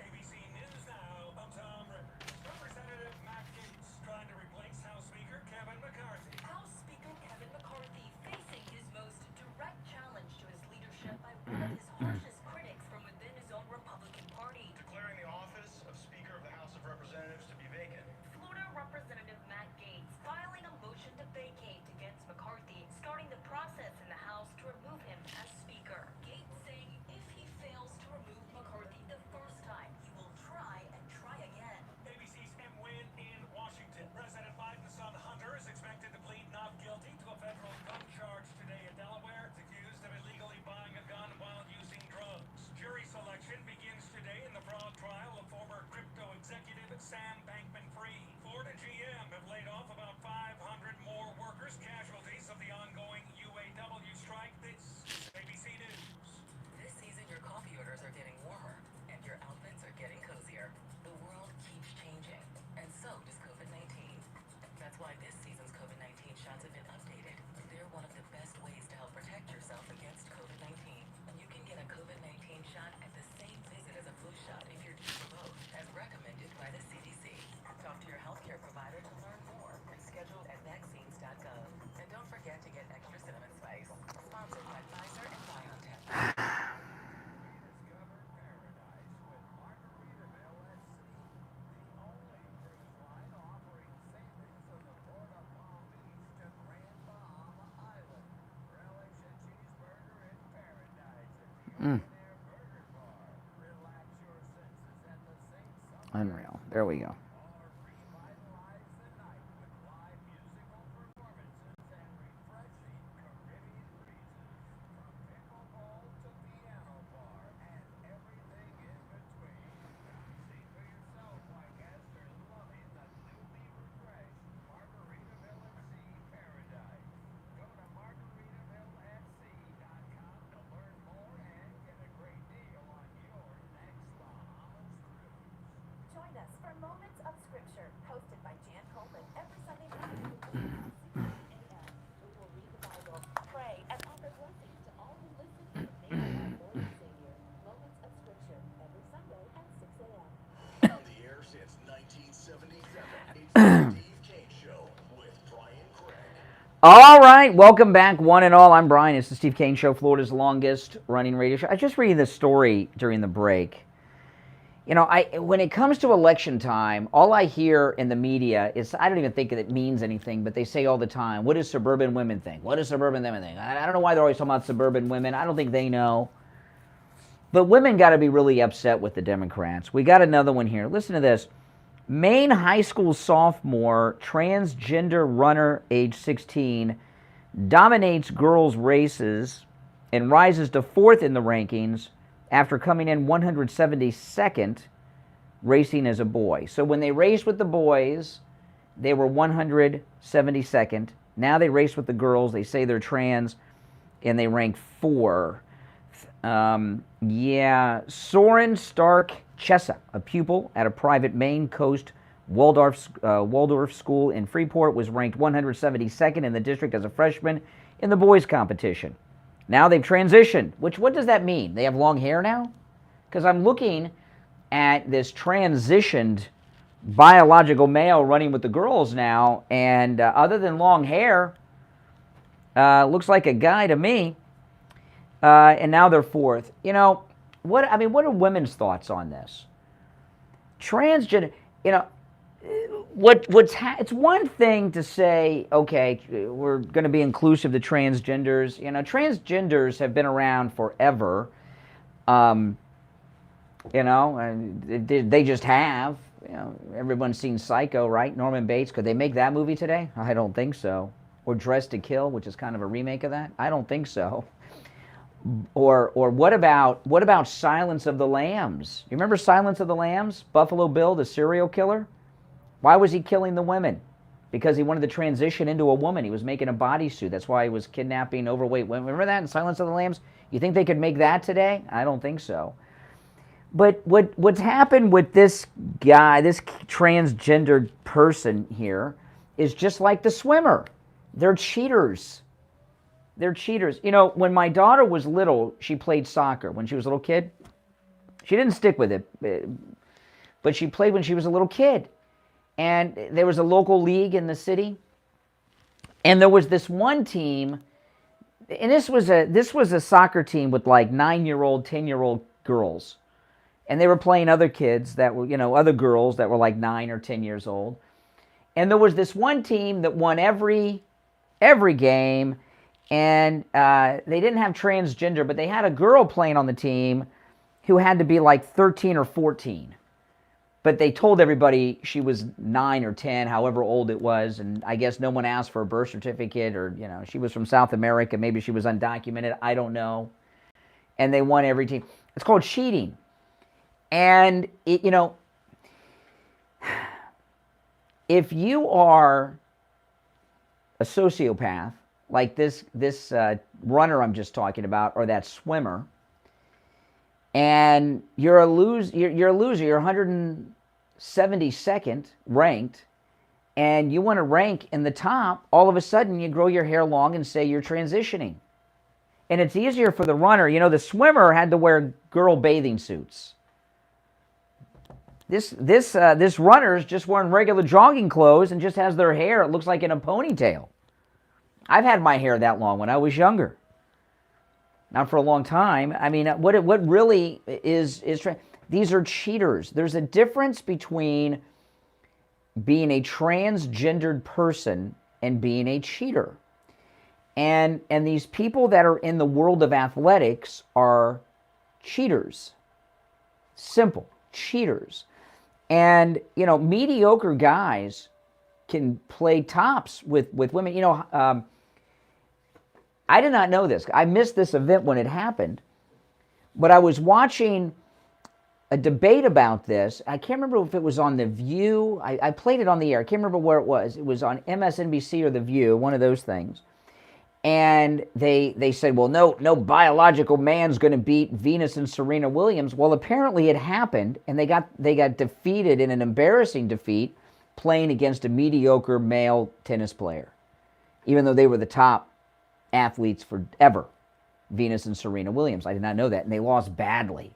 ABC News now, I'm Tom Rivers. Representative Matt Gaetz trying to replace House Speaker Kevin McCarthy. House Speaker Kevin McCarthy facing his most direct challenge to his leadership by one of his harshest critics from within his own Republican Party. Declaring the office of Speaker of the House of Representatives to be vacant. Florida Representative Matt Gaetz filing a motion to vacate against McCarthy, starting the process in the House to remove him as Speaker. Gaetz saying if he fails to remove McCarthy the first time, he will try and try again. ABC's M. Wynn in Washington. President Biden's son Hunter is expected to plead not guilty to a federal gun charge today in Delaware. It's accused of illegally buying a gun while using drugs. Jury selection begins today in the fraud trial of former crypto executive Sam Bankman-Fried. Florida GM have laid off about 500 more workers, casualties of the ongoing UAW strike. This is ABC News. This season, your coffee orders are getting warmer, and your outfits are getting cozier. The world keeps changing, and so does COVID-19. That's why this season's COVID-19 shots have been updated. They're one of the best ways to help protect yourself against COVID-19. And you can get a COVID-19 shot at the same visit as a flu shot if you're due for both, as recommended by the CDC. Talk to your healthcare provider to learn more and schedule at vaccines.gov. And don't forget to get extra cinnamon spice. Sponsored by Pfizer and BioNTech. Unreal. There we go. Join us for moments of All right, welcome back, one and all. I'm Brian. It's the Steve Kane Show, Florida's longest running radio show. I was just reading this story during the break. You know, when it comes to election time, all I hear in the media is, I don't even think that it means anything, but they say all the time, what does suburban women think? What does suburban women think? I don't know why they're always talking about suburban women. I don't think they know. But women got to be really upset with the Democrats. We got another one here. Listen to this. Maine high school sophomore, transgender runner, age 16, dominates girls' races and rises to 4th in the rankings after coming in 172nd racing as a boy. So when they raced with the boys, they were 172nd. Now they race with the girls. They say they're trans, and they rank 4. Soren Stark Chessa, a pupil at a private Maine Coast Waldorf school in Freeport, was ranked 172nd in the district as a freshman in the boys' competition. Now they've transitioned, what does that mean? They have long hair now? Because I'm looking at this transitioned biological male running with the girls now, and other than long hair, looks like a guy to me. And now they're 4th. You know, what are women's thoughts on this? Transgender, you know, it's one thing to say, okay, we're going to be inclusive to transgenders. You know, transgenders have been around forever. You know, and they just have. You know, everyone's seen Psycho, right? Norman Bates. Could they make that movie today? I don't think so. Or Dressed to Kill, which is kind of a remake of that? I don't think so. Or what about Silence of the Lambs? You remember Silence of the Lambs? Buffalo Bill, the serial killer? Why was he killing the women? Because he wanted to transition into a woman. He was making a bodysuit. That's why he was kidnapping overweight women. Remember that in Silence of the Lambs? You think they could make that today? I don't think so. But what's happened with this guy, this transgendered person here, is just like the swimmer. They're cheaters. They're cheaters. You know, when my daughter was little, she played soccer. When she was a little kid, she didn't stick with it, but she played when she was a little kid. And there was a local league in the city, and there was this one team, and this was a soccer team with like 9-year-old, 10-year-old girls, and they were playing other kids that were, you know, other girls that were like 9 or 10 years old, and there was this one team that won every game. And they didn't have transgender, but they had a girl playing on the team who had to be like 13 or 14. But they told everybody she was 9 or 10, however old it was. And I guess no one asked for a birth certificate, or, you know, she was from South America. Maybe she was undocumented. I don't know. And they won every team. It's called cheating. And, you know, if you are a sociopath, like this runner I'm just talking about, or that swimmer, and you're a loser. You're 172nd ranked, and you want to rank in the top. All of a sudden, you grow your hair long and say you're transitioning, and it's easier for the runner. You know, the swimmer had to wear girl bathing suits. This runner's just wearing regular jogging clothes and just has their hair. It looks like in a ponytail. I've had my hair that long when I was younger. Not for a long time. I mean, what really is these are cheaters. There's a difference between being a transgendered person and being a cheater. And these people that are in the world of athletics are cheaters. Simple, cheaters. And, you know, mediocre guys can play tops with women. You know, I did not know this. I missed this event when it happened. But I was watching a debate about this. I can't remember if it was on The View. I played it on the air. I can't remember where it was. It was on MSNBC or The View, one of those things. And they said, well, no biological man's going to beat Venus and Serena Williams. Well, apparently it happened, and they got defeated in an embarrassing defeat playing against a mediocre male tennis player, even though they were the top athletes forever, Venus and Serena Williams. I did not know that, and they lost badly.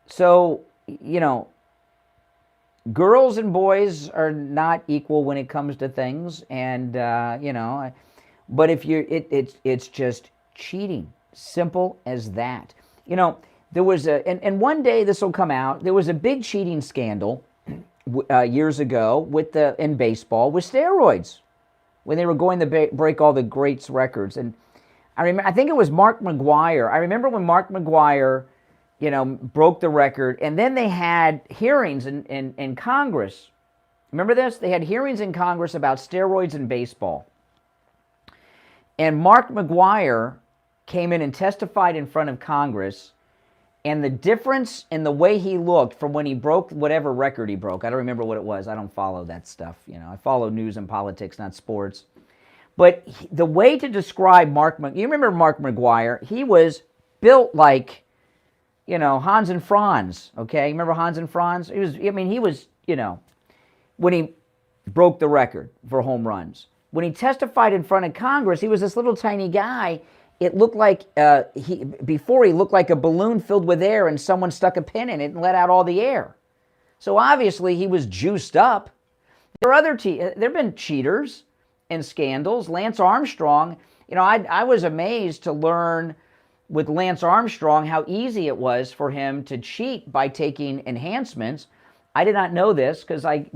So, you know, girls and boys are not equal when it comes to things, and but if you, it's just cheating, simple as that. There was and one day this will come out. There was a big cheating scandal years ago in baseball with steroids, when they were going to break all the greats records. And I think it was Mark McGwire. I remember when Mark McGwire, broke the record, and then they had hearings in Congress. Remember this? They had hearings in Congress about steroids in baseball. And Mark McGwire came in and testified in front of Congress, and the difference in the way he looked from when he broke whatever record he broke, I don't remember what it was. I don't follow that stuff. I follow news and politics, not sports. But the way to describe you remember Mark McGwire? He was built like, Hans and Franz, okay? Remember Hans and Franz? He was, when he broke the record for home runs. When he testified in front of Congress, he was this little tiny guy. It looked like, before he looked like a balloon filled with air, and someone stuck a pin in it and let out all the air. So obviously he was juiced up. There have been cheaters and scandals. Lance Armstrong, I was amazed to learn with Lance Armstrong how easy it was for him to cheat by taking enhancements. I did not know this because I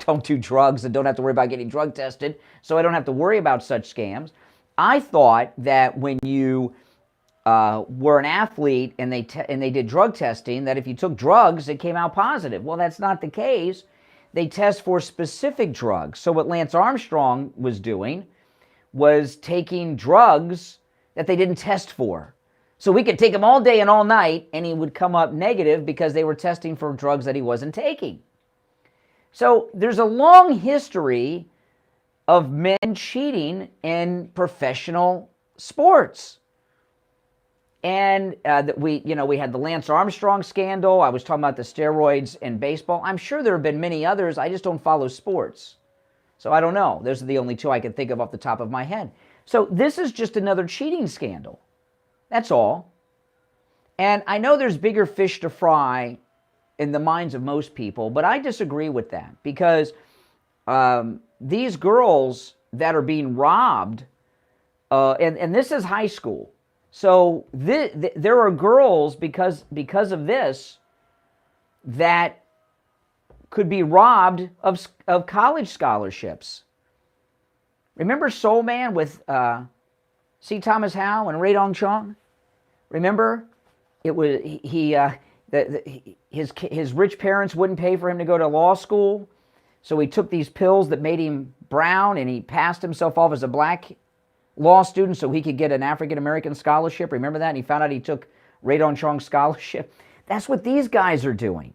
don't do drugs and don't have to worry about getting drug tested, so I don't have to worry about such scams. I thought that when you were an athlete and they did drug testing, that if you took drugs, it came out positive. Well, that's not the case. They test for specific drugs. So what Lance Armstrong was doing was taking drugs that they didn't test for. So we could take him all day and all night, and he would come up negative because they were testing for drugs that he wasn't taking. So there's a long history of men cheating in professional sports. And we had the Lance Armstrong scandal. I was talking about the steroids in baseball. I'm sure there have been many others. I just don't follow sports. So I don't know. Those are the only two I can think of off the top of my head. So this is just another cheating scandal. That's all. And I know there's bigger fish to fry in the minds of most people, but I disagree with that, because these girls that are being robbed, and this is high school. So there are girls, because of this, that could be robbed of college scholarships. Remember Soul Man with C. Thomas Howell and Ray Dong Chong? Remember? It was his rich parents wouldn't pay for him to go to law school, so he took these pills that made him brown, and he passed himself off as a black law student so he could get an African-American scholarship. Remember that? And he found out he took Ray Dong Chong's scholarship. That's what these guys are doing.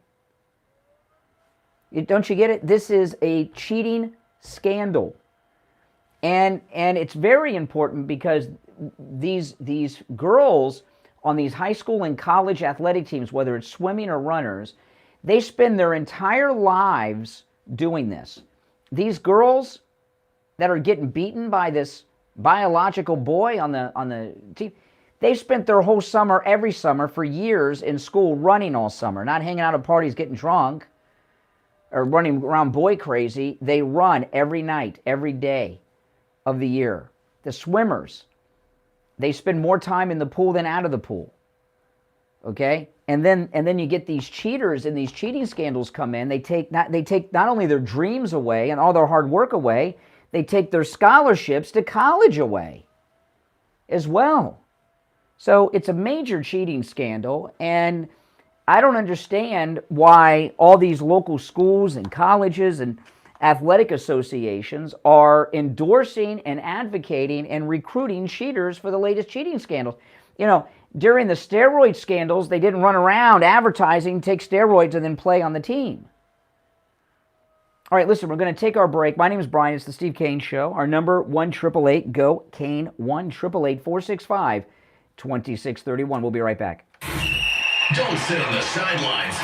Don't you get it? This is a cheating scandal. And it's very important, because these girls on these high school and college athletic teams, whether it's swimming or runners, they spend their entire lives doing this. These girls that are getting beaten by this biological boy on the team, they spent their whole summer, every summer, for years in school running all summer, not hanging out at parties getting drunk or running around boy crazy. They run every night, every day of the year. The swimmers, they spend more time in the pool than out of the pool. Okay? And then you get these cheaters, and these cheating scandals come in. They take not only their dreams away and all their hard work away, they take their scholarships to college away as well. So it's a major cheating scandal, and I don't understand why all these local schools and colleges and athletic associations are endorsing and advocating and recruiting cheaters for the latest cheating scandals. During the steroid scandals, they didn't run around advertising, take steroids, and then play on the team. All right, listen, we're going to take our break. My name is Brian. It's the Steve Kane Show. Our number, 1-888-GO-KANE, 1-888-465-2631. We'll be right back. Don't sit on the sidelines.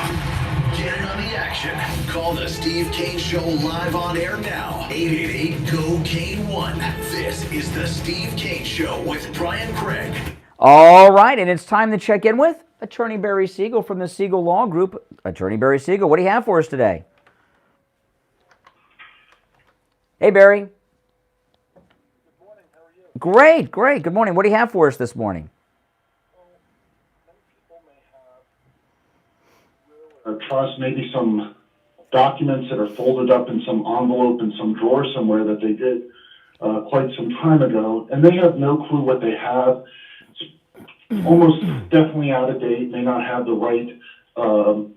Get in on the action. Call the Steve Kane Show live on air now. 888-GO-KANE-1. This is the Steve Kane Show with Brian Craig. All right, and it's time to check in with Attorney Barry Siegel from the Siegel Law Group. Attorney Barry Siegel, what do you have for us today? Hey, Barry. Great, great. Good morning. What do you have for us this morning? Trust, maybe some documents that are folded up in some envelope in some drawer somewhere that they did quite some time ago, and they have no clue what they have. It's almost definitely out of date, may not have the right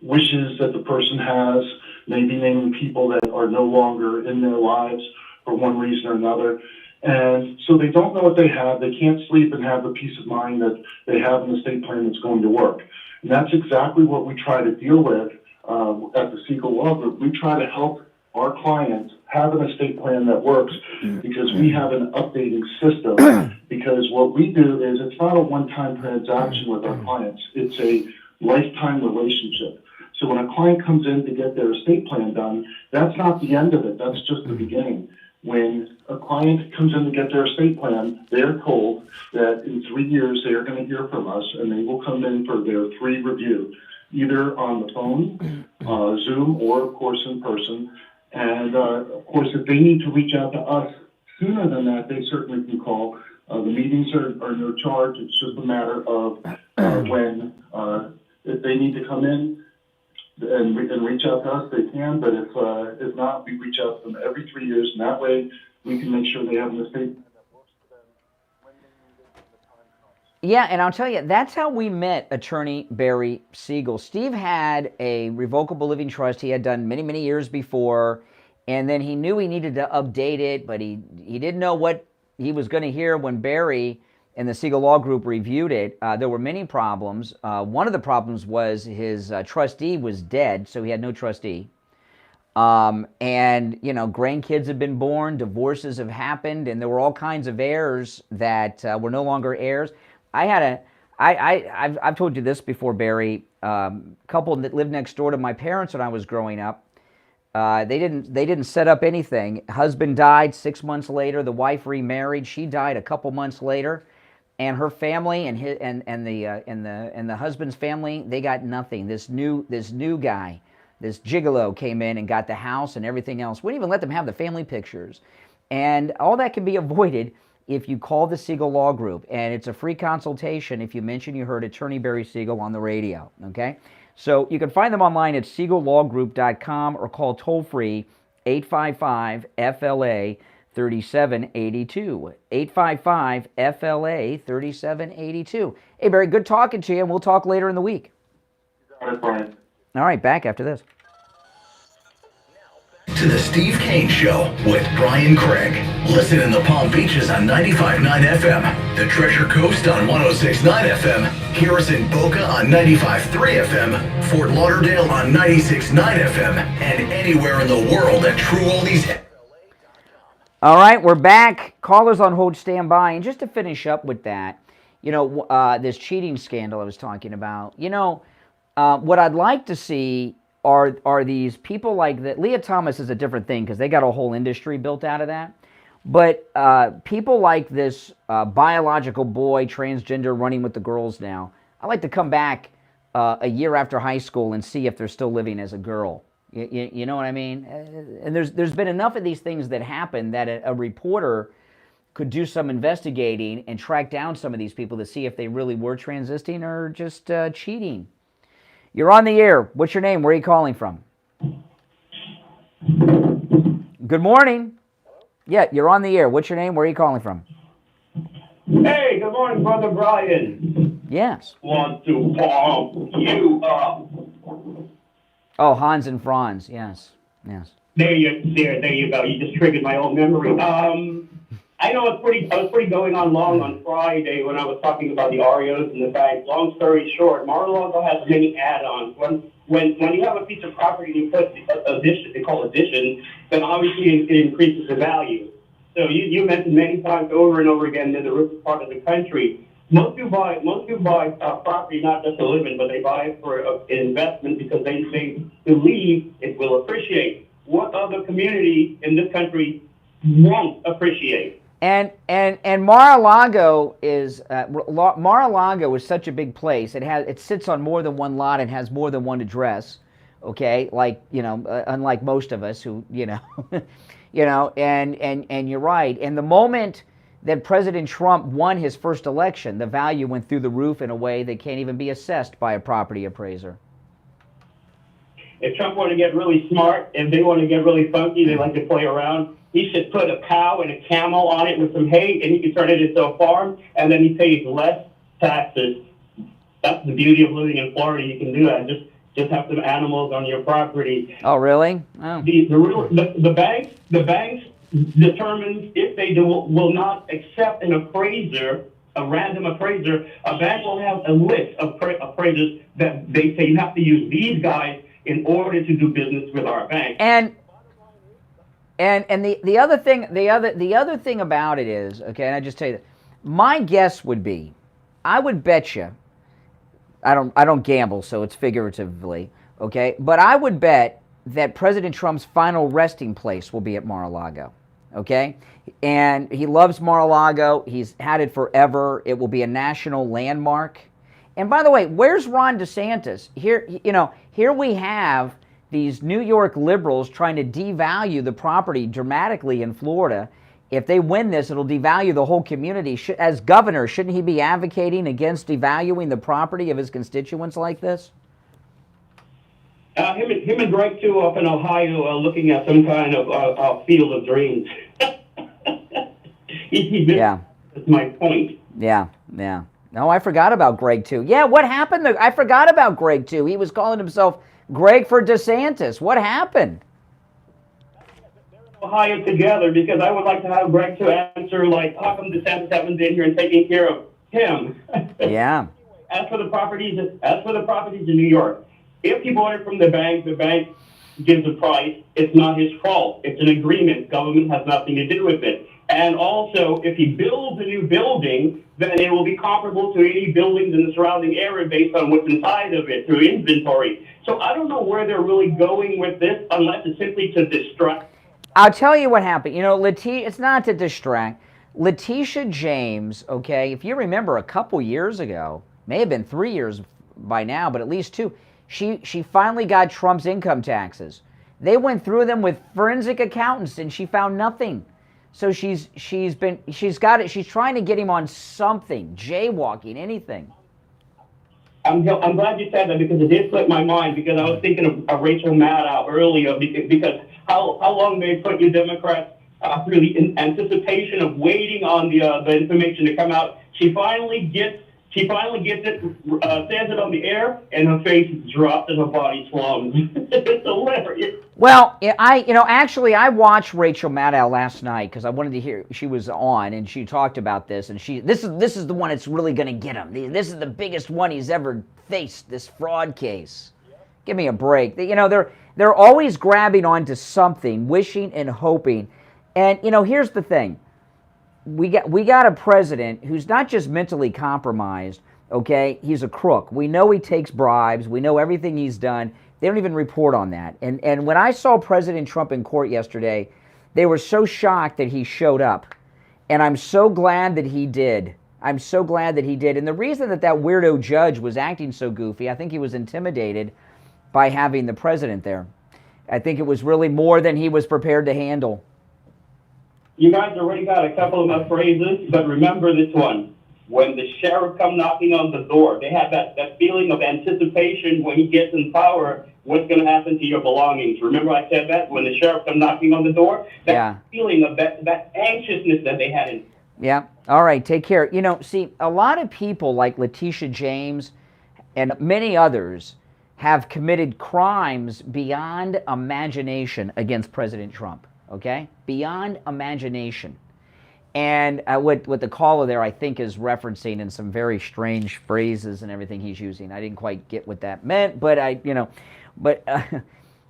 wishes that the person has, maybe naming people that are no longer in their lives for one reason or another. And so they don't know what they have. They can't sleep and have the peace of mind that they have an estate plan that's going to work. And that's exactly what we try to deal with at the Siegel Law Group. We try to help our clients have an estate plan that works because we have an updating system. Because what we do is it's not a one-time transaction with our clients. It's a lifetime relationship. So when a client comes in to get their estate plan done, that's not the end of it. That's just the beginning. When a client comes in to get their estate plan, they're told that in 3 years they are going to hear from us, and they will come in for their free review, either on the phone, Zoom, or of course in person. And of course, if they need to reach out to us sooner than that, they certainly can call. The meetings are no charge. It's just a matter of when, if they need to come in and reach out to us, they can. But if not, we reach out to them every 3 years, and that way we can make sure they have an estate plan that works for them when they need it and the time comes. Yeah, and I'll tell you, that's how we met attorney Barry Siegel. Steve had a revocable living trust he had done many, many years before, and then he knew he needed to update it, but he didn't know what he was going to hear when Barry and the Siegel Law Group reviewed it. There were many problems. One of the problems was his trustee was dead, so he had no trustee. And, you know, grandkids have been born, divorces have happened, and there were all kinds of heirs that were no longer heirs. I've told you this before, Barry. Couple that lived next door to my parents when I was growing up. They didn't set up anything. Husband died 6 months later. The wife remarried. She died a couple months later, and her family and the husband's family, they got nothing. This new guy, this gigolo, came in and got the house and everything else. Wouldn't even let them have the family pictures, and all that can be avoided if you call the Siegel Law Group, and it's a free consultation if you mention you heard attorney Barry Siegel on the radio. Okay. So you can find them online at SiegelLawGroup.com or call toll-free 855-FLA-3782. 855-FLA-3782. Hey, Barry, good talking to you, and we'll talk later in the week. All right, Brian. All right, back after this. To the Steve Kane Show with Brian Craig. Listen in the Palm Beaches on 95.9 FM, the Treasure Coast on 106.9 FM, hear us in Boca on 95.3 FM, Fort Lauderdale on 96.9 FM, and anywhere in the world at TrueOldies. All right, we're back. Callers on hold, stand by. And just to finish up with that, you know, this cheating scandal I was talking about, you know, what I'd like to see are these people like that. Leah Thomas is a different thing because they got a whole industry built out of that. But people like this biological boy, transgender, running with the girls now, I like to come back a year after high school and see if they're still living as a girl. You know what I mean? And there's been enough of these things that happen that a reporter could do some investigating and track down some of these people to see if they really were transiting or just cheating. You're on the air. What's your name? Where are you calling from? Good morning. Yeah, you're on the air. What's your name? Where are you calling from? Hey, good morning, Brother Brian. Yes. Want to pump you up. Oh, Hans and Franz. Yes. Yes. There you go. You just triggered my old memory. I know I was pretty going on long on Friday when I was talking about the Oreos and the bank. Long story short, Mar-a-Lago has many add-ons. When you have a piece of property and you put addition, they call addition, then obviously it increases the value. So you mentioned many times over and over again, they're the richest part of the country. Most who buy property not just to live in, but they buy it for an investment because they believe it will appreciate. What other community in this country won't appreciate? And Mar-a-Lago is Mar-a-Lago is such a big place. It sits on more than one lot and has more than one address. Okay, like, you know, unlike most of us who, you know, You know, and you're right. And the moment that President Trump won his first election, the value went through the roof in a way that can't even be assessed by a property appraiser. If Trump want to get really smart, if they want to get really funky, they like to play around, he should put a cow and a camel on it with some hay, and he can turn it into a farm, and then he pays less taxes. That's the beauty of living in Florida. You can do that. Just have some animals on your property. Oh, really? Oh. The banks determines if they will not accept an appraiser, a random appraiser. A bank will have a list of appraisers that they say you have to use these guys in order to do business with our bank. And the other thing about it is, okay, and I just tell you that my guess would be, I would bet you, I don't gamble, so it's figuratively, okay, but I would bet that President Trump's final resting place will be at Mar-a-Lago, okay? And he loves Mar-a-Lago. He's had it forever. It will be a national landmark. And by the way, where's Ron DeSantis? Here we have these New York liberals trying to devalue the property dramatically in Florida. If they win this, it'll devalue the whole community. As governor, shouldn't he be advocating against devaluing the property of his constituents like this? Him and Greg, too, up in Ohio, looking at some kind of field of dreams. That's my point. Yeah. No, I forgot about Greg, too. Yeah, what happened? I forgot about Greg, too. He was calling himself Greg for DeSantis. What happened? Ohio together, because I would like to have Greg to answer, like, how come DeSantis haven't been here and taking care of him? Yeah. As for the properties in New York, if he bought it from the bank gives a price. It's not his fault. It's an agreement. Government has nothing to do with it. And also, if he builds a new building, then it will be comparable to any buildings in the surrounding area based on what's inside of it through inventory. So I don't know where they're really going with this, unless it's simply to distract. I'll tell you what happened. It's not to distract. Letitia James, okay, if you remember a couple years ago, may have been 3 years by now, but at least 2, she finally got Trump's income taxes. They went through them with forensic accountants, and she found nothing. So she's got it. She's trying to get him on something, jaywalking, anything. I'm glad you said that, because it did slip my mind, because I was thinking of Rachel Maddow earlier, because how long they put you Democrats through the anticipation of waiting on the information to come out. She finally gets it, says it on the air, and her face drops and her body slumps. It's hilarious. Well, I watched Rachel Maddow last night because I wanted to hear. She was on and she talked about this, and this is the one that's really going to get him. This is the biggest one he's ever faced. This fraud case. Give me a break. They're always grabbing onto something, wishing and hoping. And here's the thing. We got a president who's not just mentally compromised, okay? He's a crook. We know he takes bribes. We know everything he's done. They don't even report on that. And when I saw President Trump in court yesterday, they were so shocked that he showed up. And I'm so glad that he did. I'm so glad that he did. And the reason that weirdo judge was acting so goofy, I think he was intimidated by having the president there. I think it was really more than he was prepared to handle. You guys already got a couple of phrases, but remember this one. When the sheriff come knocking on the door, they have that feeling of anticipation when he gets in power, what's going to happen to your belongings. Remember I said that? When the sheriff come knocking on the door? That feeling of that anxiousness that they had in. Yeah. All right. Take care. See, a lot of people like Letitia James and many others have committed crimes beyond imagination against President Trump. Okay? Beyond imagination. And what the caller there, I think, is referencing in some very strange phrases and everything he's using. I didn't quite get what that meant, but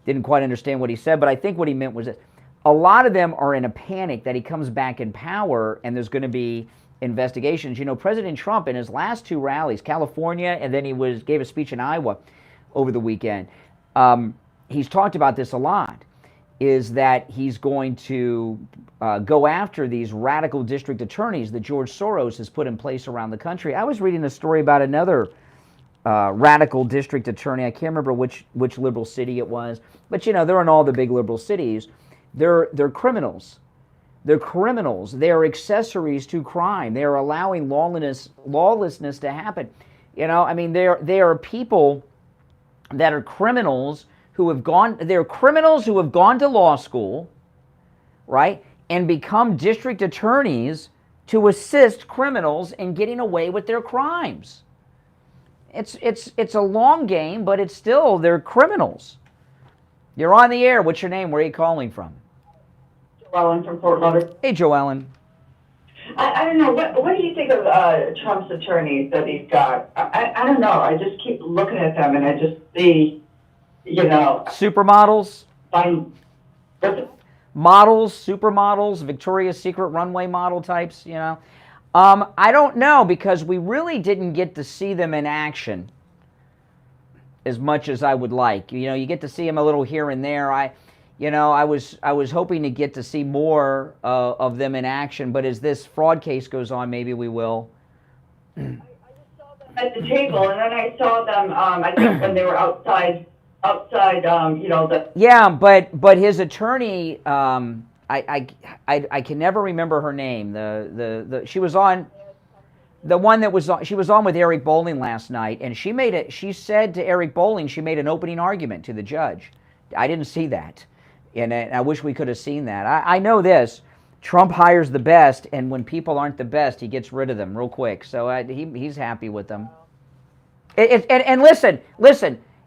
didn't quite understand what he said. But I think what he meant was that a lot of them are in a panic that he comes back in power and there's going to be investigations. President Trump in his last 2 rallies, California, and then he gave a speech in Iowa over the weekend. He's talked about this a lot. Is that he's going to go after these radical district attorneys that George Soros has put in place around the country. I was reading a story about another radical district attorney. I can't remember which liberal city it was, but they're in all the big liberal cities They're criminals. They're criminals. They are accessories to crime. They are allowing lawlessness to happen. You know, I mean, they are people that are criminals who have gone. They're criminals who have gone to law school, right, and become district attorneys to assist criminals in getting away with their crimes. It's a long game, but it's still, they're criminals. You're on the air. What's your name? Where are you calling from? Joellen from Fort Lauderdale. Hey, Joellen. I don't know. What do you think of Trump's attorneys that he's got? I don't know. I just keep looking at them and I just see, you know. Supermodels? Models, supermodels, Victoria's Secret runway model types, you know. I don't know, because we really didn't get to see them in action as much as I would like. You know, you get to see them a little here and there. I was hoping to get to see more of them in action, but as this fraud case goes on, maybe we will. at the table, and then I saw them, I think when they were outside, you know, the... Yeah, but his attorney, I can never remember her name. She was on... The one that was on, she was on with Eric Bolling last night, and she said to Eric Bolling, she made an opening argument to the judge. I didn't see that, and I wish we could have seen that. I know this, Trump hires the best, and when people aren't the best, he gets rid of them real quick, so he's happy with them. And listen,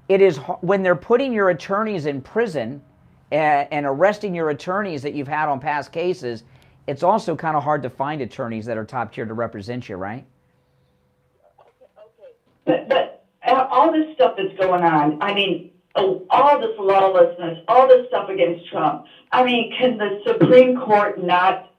it is when they're putting your attorneys in prison and arresting your attorneys that you've had on past cases, it's also kind of hard to find attorneys that are top tier to represent you, right? But all this stuff that's going on, I mean, all this lawlessness, all this stuff against Trump, I mean, can the Supreme Court not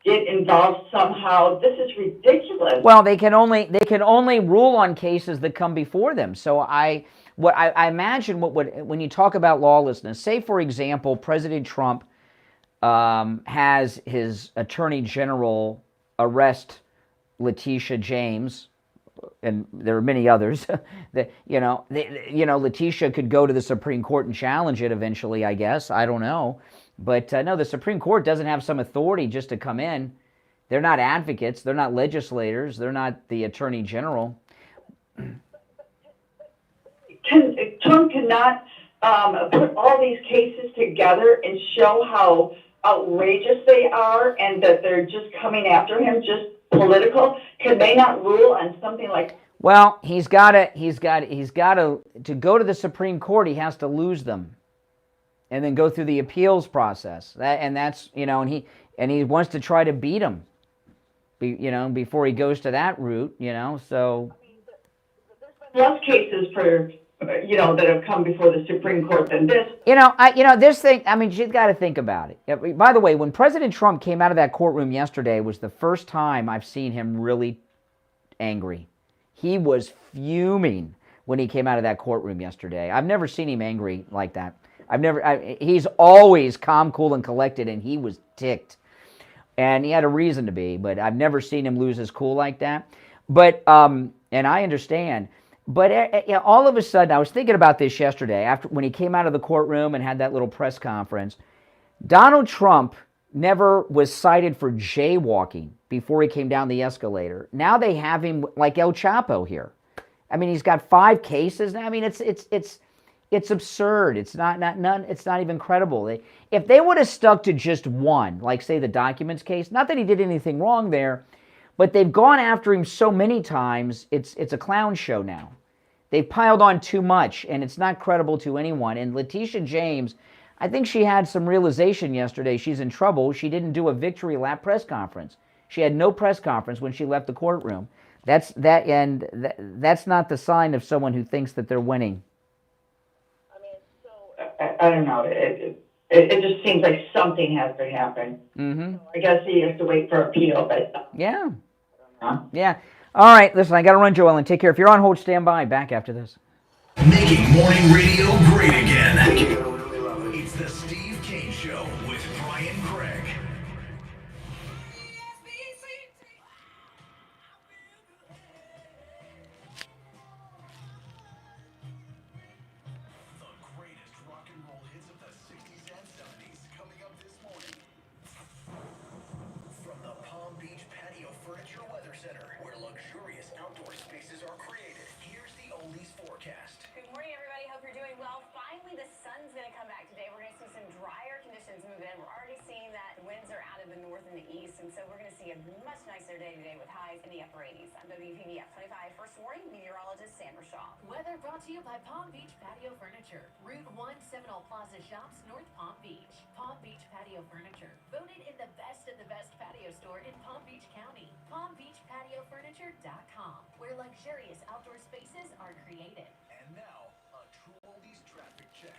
get involved somehow? This is ridiculous. Well, they can only rule on cases that come before them. So I imagine when you talk about lawlessness, say for example, President Trump has his Attorney General arrest Letitia James, and there are many others. That Letitia could go to the Supreme Court and challenge it eventually, I guess. I don't know, but no, the Supreme Court doesn't have some authority just to come in. They're not advocates. They're not legislators. They're not the Attorney General. Trump cannot put all these cases together and show how outrageous they are and that they're just coming after him, just political. Can they not rule on something like? Well, he's got to go to the Supreme Court. He has to lose them, and then go through the appeals process. And he wants to try to beat him, before he goes to that route. So. Less cases for. That have come before the Supreme Court than this. This thing, I mean, you've got to think about it. By the way, when President Trump came out of that courtroom yesterday was the first time I've seen him really angry. He was fuming when he came out of that courtroom yesterday. I've never seen him angry like that. He's always calm, cool, and collected, and he was ticked. And he had a reason to be, but I've never seen him lose his cool like that. But, and I understand. But all of a sudden, I was thinking about this yesterday, when he came out of the courtroom and had that little press conference. Donald Trump never was cited for jaywalking before he came down the escalator. Now they have him like El Chapo here. I mean, he's got 5 cases now. I mean, it's absurd. It's not even credible. If they would have stuck to just one, like say the documents case, not that he did anything wrong there, but they've gone after him so many times, it's a clown show now. They've piled on too much, and it's not credible to anyone. And Letitia James, I think she had some realization yesterday. She's in trouble. She didn't do a victory lap press conference. She had no press conference when she left the courtroom. That's not the sign of someone who thinks that they're winning. I don't know. It just seems like something has to happen. Mm-hmm. I guess he has to wait for appeal, but... Yeah. Yeah. All right, listen, I got to run, Joellen. Take care. If you're on hold, stand by. Back after this. Making morning radio great again. It's the Steve Kane Show with Brian Craig. The greatest rock and roll hits of the 60s and 70s coming up this the north and the east, and so we're going to see a much nicer day today with highs in the upper 80s. I'm WPBF 25 First Warning meteorologist Sandra Shaw. Weather brought to you by Palm Beach Patio Furniture. Route 1 Seminole Plaza Shops, North Palm Beach. Palm Beach Patio Furniture. Voted in the best of the best patio store in Palm Beach County. PalmBeachPatioFurniture.com, where luxurious outdoor spaces are created. And now, a true oldies traffic check.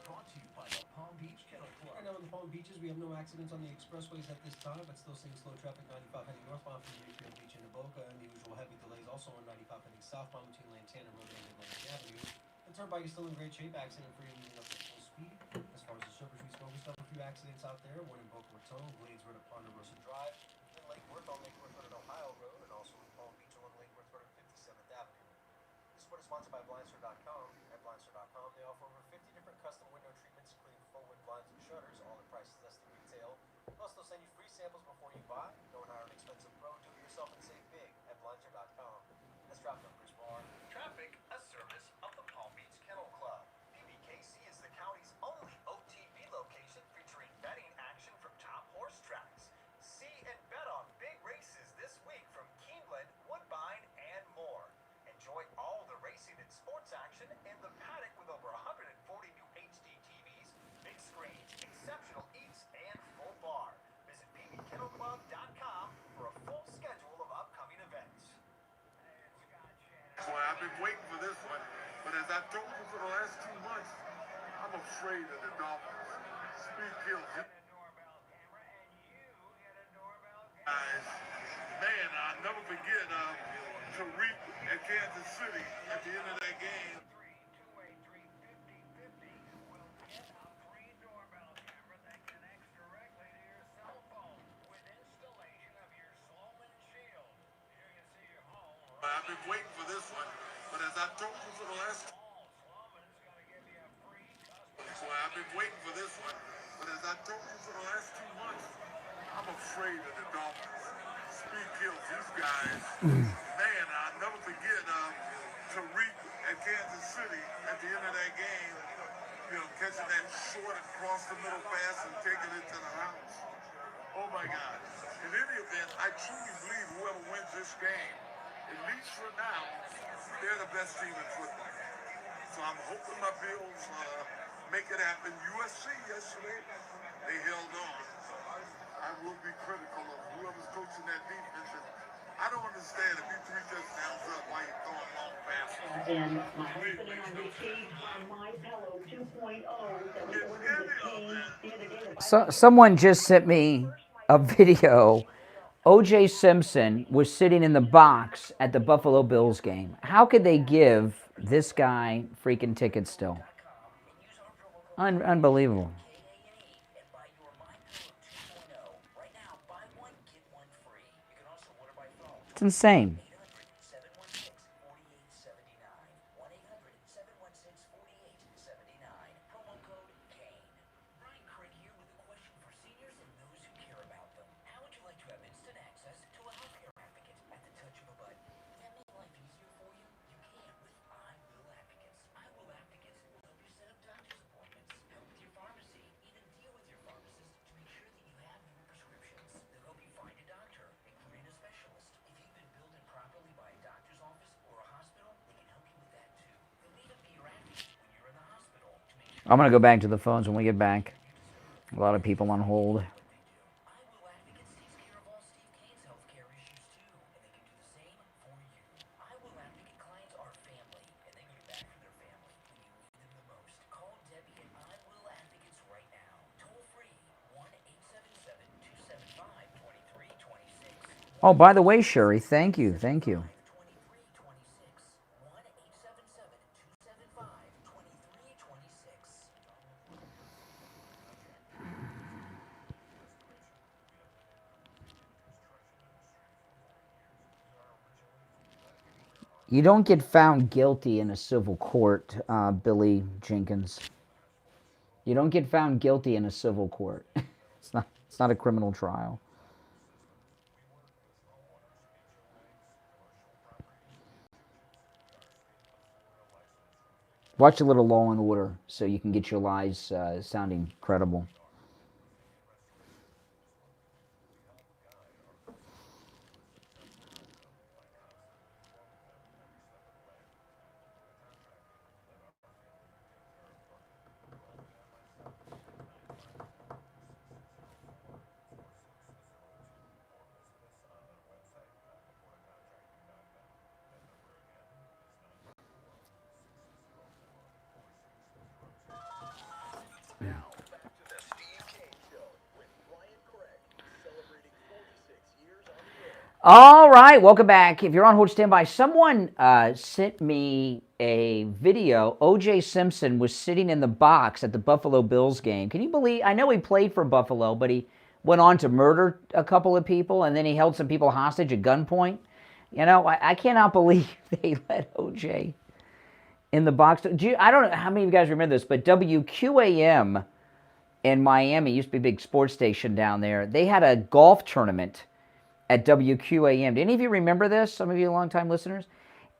Brought to you by the Palm Beach Kennel Club. Right now in the Palm Beaches, we have no accidents on the expressways at this time, but still seeing slow traffic 95 heading northbound from Deerfield Beach into Boca, and the usual heavy delays also on 95 heading southbound between Lantana Road and Atlantic Avenue. The turnpike is still in great shape, accident free and moving up at full speed. As far as the surface streets go, we still have a few accidents out there, one in Boca Raton, Glades Road at Ponderosa Drive, then Lake Worth on Lake Worth Road at Ohio Road, and also in Palm Beach along Lake Worth Road at 57th Avenue. This report is sponsored by Blindstar.com. At Blindstar.com, they offer over 50 different custom window treatments, including full wood blinds and shutters, all at prices less than retail. Plus, they'll send you free samples before you buy. Don't hire an expensive pro. Do it yourself and save big at Blindstar.com. That's traffic on Chris Barr. Traffic, a service of the Palm Beach Kennel Club. PBKC is the county's only OTB location featuring betting action from top horse tracks. See and bet on big races this week from Keeneland, Woodbine, and more. Enjoy all the racing and sports action in the paddock with over 140 new HD TVs, big screens, exceptional eats, and full bar. Visit pbkennelclub.com for a full schedule of upcoming events. Boy, I've been waiting for this one, but as I've told you for the last 2 months, I'm afraid of the Dolphins. Speed kills you. Guys, man, I'll never forget Tariq at Kansas City at the end of that game. I've been waiting for this one, but as I've told you for the last I've been waiting for this one, but as I've told you for the last 2 months, I'm afraid of the Dolphins. Speed kills these guys. Man, I'll never forget Tariq at Kansas City at the end of that game, catching that short across the middle pass and taking it to the house. Oh my God. In any event, I truly believe whoever wins this game, at least for now, they're the best team in football. So I'm hoping my Bills make it happen. USC yesterday, they held on. I will be critical of whoever's coaching that defense. And I don't understand if you 3 touchdowns up why you're throwing long passes. And my husband and I received our My Pillow 2.0 that we ordered that came the other day. Someone just sent me a video. O.J. Simpson was sitting in the box at the Buffalo Bills game. How could they give this guy freaking tickets still? Unbelievable. It's insane. I'm going to go back to the phones when we get back. A lot of people on hold. Oh, by the way, Sherry, thank you. Thank you. You don't get found guilty in a civil court, Billy Jenkins. You don't get found guilty in a civil court. It's not a criminal trial. Watch a little Law and Order so you can get your lies sounding credible. All right, welcome back. If you're on hold, stand by. Someone sent me a video. O.J. Simpson was sitting in the box at the Buffalo Bills game. Can you believe? I know he played for Buffalo, but he went on to murder a couple of people, and then he held some people hostage at gunpoint. You know, I cannot believe they let O.J. in the box. I don't know how many of you guys remember this, but WQAM in Miami used to be a big sports station down there. They had a golf tournament at WQAM. Do any of you remember this? Some of you longtime listeners?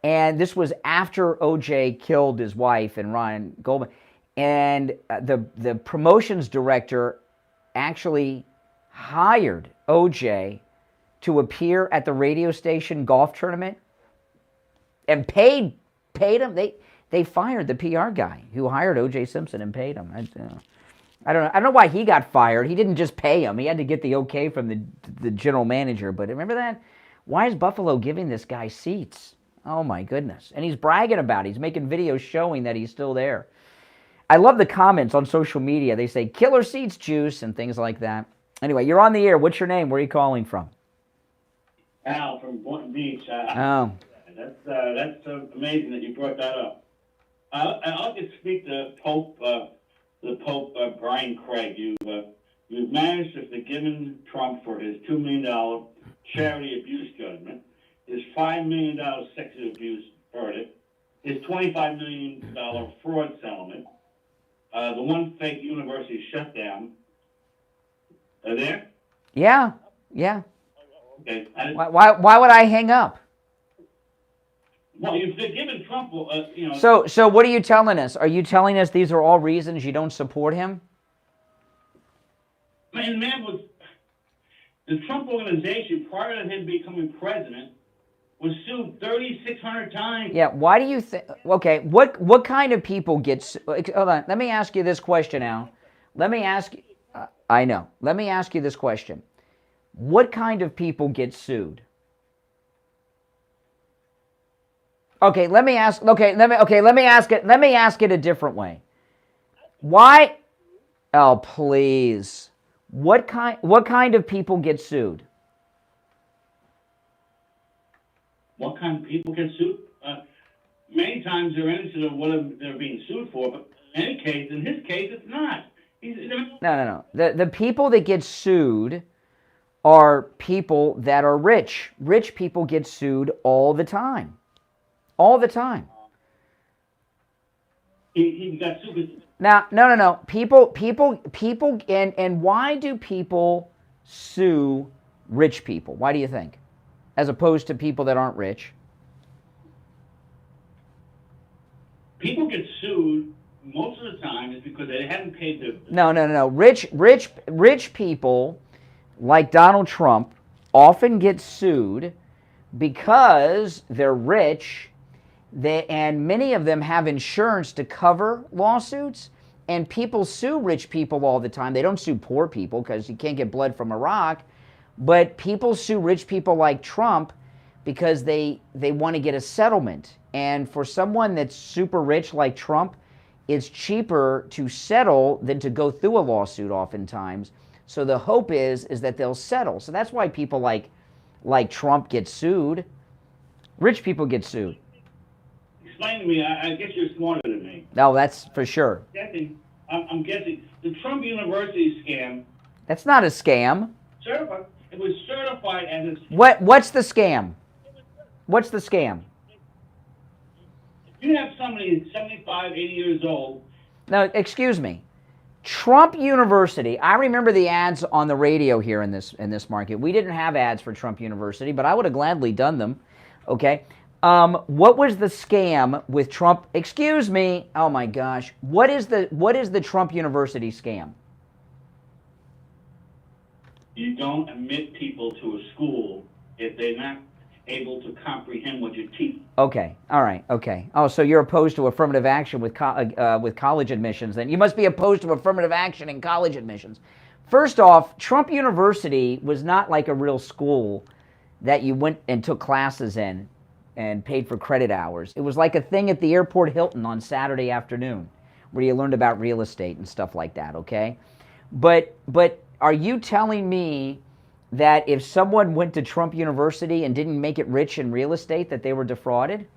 And this was after O.J. killed his wife and Ryan Goldman. And the promotions director actually hired O.J. to appear at the radio station golf tournament and paid him. They fired the PR guy who hired O.J. Simpson and paid him. I don't know why he got fired. He didn't just pay him. He had to get the okay from the general manager. But remember that? Why is Buffalo giving this guy seats? Oh, my goodness. And he's bragging about it. He's making videos showing that he's still there. I love the comments on social media. They say, killer seats, Juice, and things like that. Anyway, you're on the air. What's your name? Where are you calling from? Al from Boynton Beach. Oh. That's amazing that you brought that up. I'll just speak to Pope Brian Craig. You've managed to forgive Trump for his $2 million charity abuse judgment, his $5 million sexual abuse verdict, his $25 million fraud settlement, the one fake university shutdown. Are there? Yeah. Okay. Why would I hang up? Well, you've forgiven Trump, you know. So what are you telling us? Are you telling us these are all reasons you don't support him? Man was the Trump organization prior to him becoming president was sued 3,600 times. Yeah. Why do you think? Okay. What kind of people get? Hold on. Let me ask you this question, Al. Let me ask. I know. Let me ask you this question. What kind of people get sued? Okay, let me ask it a different way. Why? Oh, please. What kind of people get sued? What kind of people get sued? Many times they're innocent of what they're being sued for, but in his case, it's not. No. The people that get sued are people that are rich. Rich people get sued all the time. All the time. He got sued. Now, no. People, and why do people sue rich people? Why do you think? As opposed to people that aren't rich? People get sued most of the time is because they haven't paid their... No. Rich people, like Donald Trump, often get sued because they're rich. And many of them have insurance to cover lawsuits, and people sue rich people all the time. They don't sue poor people because you can't get blood from a rock, but people sue rich people like Trump because they want to get a settlement. And for someone that's super rich like Trump, it's cheaper to settle than to go through a lawsuit oftentimes. So the hope is that they'll settle. So that's why people like Trump get sued. Rich people get sued. Explain to me. I guess you're smarter than me. No, that's for sure. I'm guessing the Trump University scam. That's not a scam. Certified. It was certified as a. What's the scam? What's the scam? You have somebody 75, 80 years old. No, excuse me. Trump University. I remember the ads on the radio here in this market. We didn't have ads for Trump University, but I would have gladly done them. Okay. What was the scam with Trump? Excuse me. Oh my gosh. What is the Trump University scam? You don't admit people to a school if they're not able to comprehend what you teach. Okay. All right. Okay. Oh, so you're opposed to affirmative action with college admissions? Then you must be opposed to affirmative action in college admissions. First off, Trump University was not like a real school that you went and took classes in and paid for credit hours. It was like a thing at the airport Hilton on Saturday afternoon where you learned about real estate and stuff like that, okay? But are you telling me that if someone went to Trump University and didn't make it rich in real estate, that they were defrauded?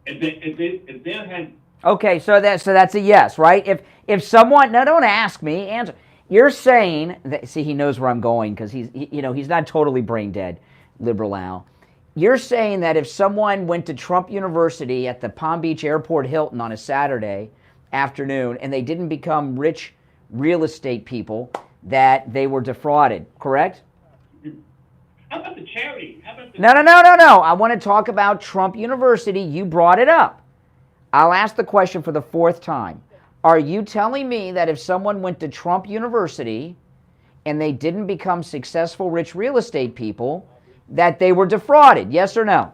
If they had... Okay, so that's a yes, right? If someone, now don't ask me, answer. You're saying that, see, he knows where I'm going because he's not totally brain dead, Liberal Al. You're saying that if someone went to Trump University at the Palm Beach Airport Hilton on a Saturday afternoon and they didn't become rich real estate people, that they were defrauded, correct? How about the charity? How about the... No. I want to talk about Trump University. You brought it up. I'll ask the question for the fourth time. Are you telling me that if someone went to Trump University and they didn't become successful rich real estate people, that they were defrauded? Yes or no?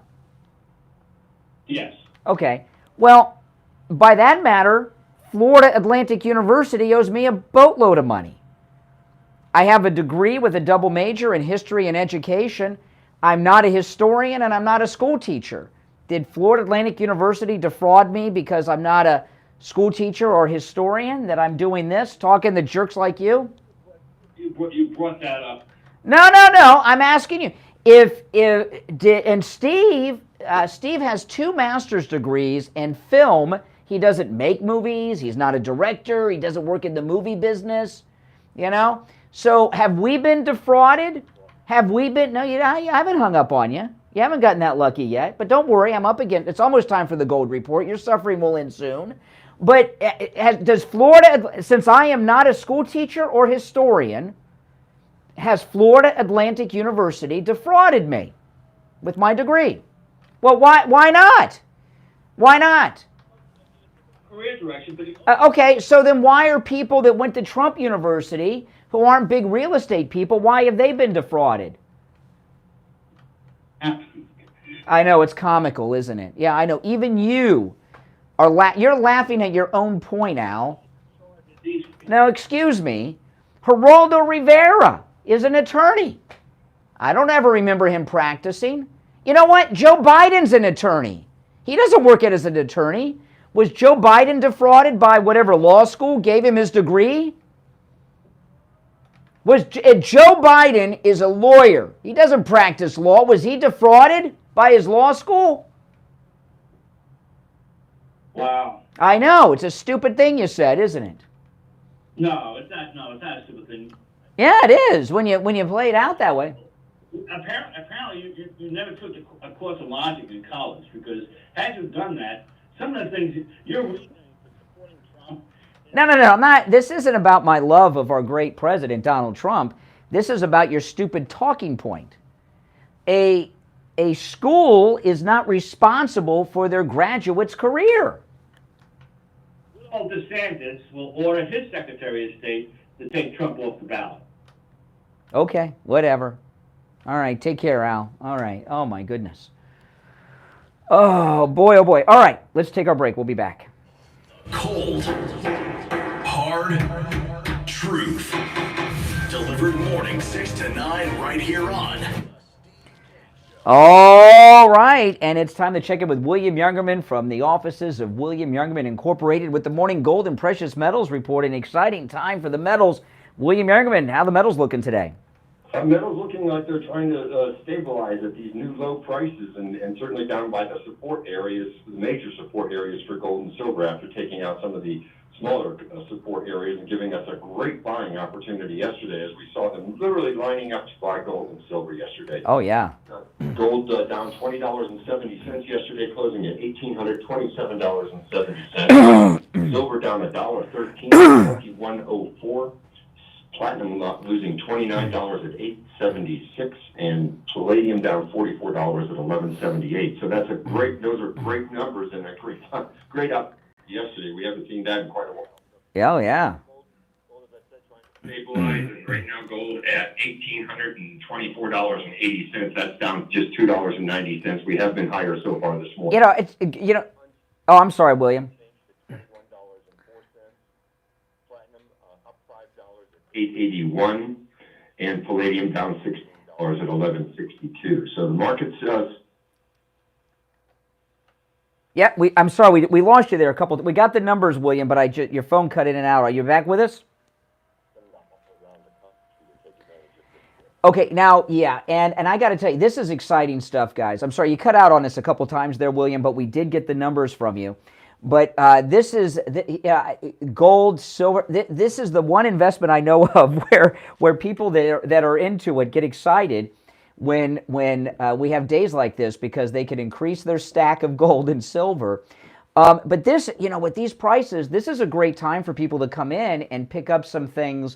Yes. Okay. Well, by that matter, Florida Atlantic University owes me a boatload of money. I have a degree with a double major in history and education. I'm not a historian and I'm not a school teacher. Did Florida Atlantic University defraud me because I'm not a school teacher or historian, that I'm doing this, talking to jerks like you? You brought that up. No. I'm asking you. Steve has 2 master's degrees in film. He doesn't make movies. He's not a director. He doesn't work in the movie business. So have we been defrauded? Have we been? No, I haven't hung up on you. You haven't gotten that lucky yet. But don't worry, I'm up again. It's almost time for the gold report. Your suffering will end soon. But does Florida, since I am not a school teacher or historian, has Florida Atlantic University defrauded me with my degree? Well, why not? Why not? Career direction, but... Okay, so then why are people that went to Trump University who aren't big real estate people, why have they been defrauded? I know, it's comical, isn't it? Yeah, I know. Even you are you're laughing at your own point, Al. Now, excuse me. Geraldo Rivera is an attorney. I don't ever remember him practicing. You know what? Joe Biden's an attorney. He doesn't work as an attorney. Was Joe Biden defrauded by whatever law school gave him his degree? Joe Biden is a lawyer. He doesn't practice law. Was he defrauded by his law school? Wow. I know. It's a stupid thing you said, isn't it? No, it's not. No, it's not a stupid thing. Yeah, it is when you play it out that way. Apparently, you never took a course of logic in college, because had you done that, some of the things you're supporting Trump. No, I'm not. This isn't about my love of our great president, Donald Trump. This is about your stupid talking point. A school is not responsible for their graduate's career. Well, DeSantis will order his Secretary of State to take Trump off the ballot. Okay, whatever. All right, take care, Al. All right. Oh, my goodness. Oh, boy, oh, boy. All right, let's take our break. We'll be back. Cold, hard truth. Delivered morning 6 to 9 right here on. All right, and it's time to check in with William Youngerman from the offices of William Youngerman Incorporated with the Morning Gold and Precious Metals Report. An exciting time for the metals. William Youngerman, how the metals looking today? Metals looking like they're trying to stabilize at these new low prices, and certainly down by the support areas, the major support areas for gold and silver, after taking out some of the smaller support areas and giving us a great buying opportunity yesterday, as we saw them literally lining up to buy gold and silver yesterday. Oh, yeah. Gold down $20.70 yesterday, closing at $1,827.70. Silver down $1.13, 21.04. Platinum losing $29 at $8.76, and palladium down $44 at $11.78. So that's those are great numbers, and a great up yesterday. We haven't seen that in quite a while. Oh, yeah. Stabilized, and right now gold at $1,824.80. That's down just $2.90. We have been higher so far this morning. Oh, I'm sorry, William. $8.81, and palladium down $16 at $11.62. So the market's Yeah, I'm sorry, we lost you there a couple. We got the numbers, William, but your phone cut in and out. Are you back with us? Okay, now, yeah, and I got to tell you, this is exciting stuff, guys. I'm sorry, you cut out on us a couple times there, William, but we did get the numbers from you. But this is gold, silver. This is the one investment I know of where people that are into it get excited when we have days like this, because they can increase their stack of gold and silver. But this, with these prices, this is a great time for people to come in and pick up some things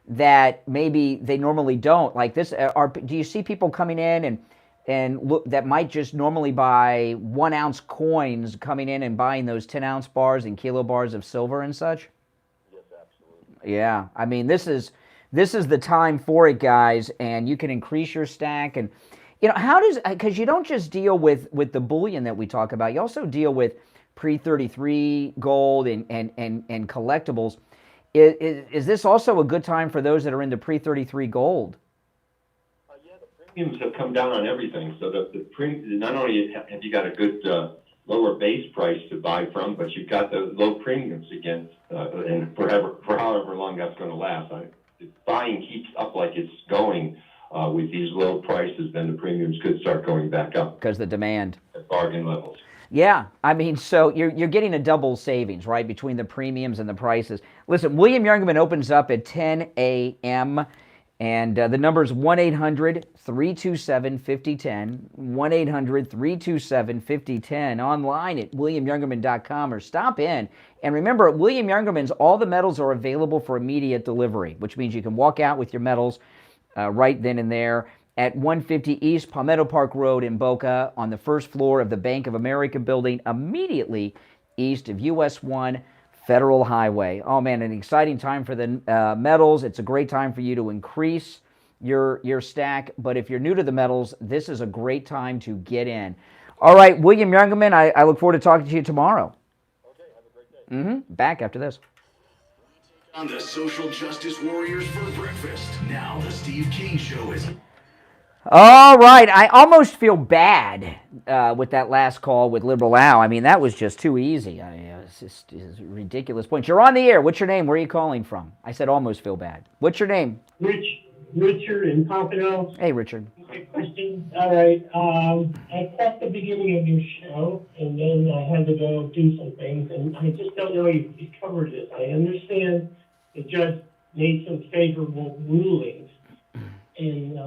that maybe they normally don't. Like this, do you see people coming in and look that might just normally buy 1 ounce coins, coming in and buying those 10-ounce bars and kilo bars of silver and such? Yes, absolutely. Yeah, I mean, this is the time for it, guys, and you can increase your stack. And because you don't just deal with the bullion that we talk about, you also deal with pre-33 gold and collectibles. Is this also a good time for those that are into pre-33 gold? Yeah, the premiums have come down on everything. So not only have you got a good lower base price to buy from, but you've got the low premiums again, and for however long that's going to last. If buying keeps up like it's going with these low prices, then the premiums could start going back up. Because the demand. At bargain levels. Yeah, I mean, so you're getting a double savings, right, between the premiums and the prices. Listen, William Youngerman opens up at 10 a.m., and the number is 1-800-327-5010, 1-800-327-5010, online at williamyoungerman.com, or stop in. And remember, at William Youngerman's, all the medals are available for immediate delivery, which means you can walk out with your medals right then and there. At 150 East Palmetto Park Road in Boca, on the first floor of the Bank of America building, immediately east of US 1 Federal Highway. Oh man, an exciting time for the metals. It's a great time for you to increase your stack. But if you're new to the metals, this is a great time to get in. All right, William Youngerman, I look forward to talking to you tomorrow. Okay, have a great day. Back after this. On the social justice warriors for breakfast. Now the Steve Kane Show is... All right, I almost feel bad with that last call with Liberal Al. I mean, that was just too easy. It's just a ridiculous point. You're on the air. What's your name? Where are you calling from? I said almost feel bad. What's your name? Richard in Pompano. Hey, Richard. Quick question. All right. I caught the beginning of your show, and then I had to go do some things, and I just don't know if you covered it. I understand the judge made some favorable rulings, and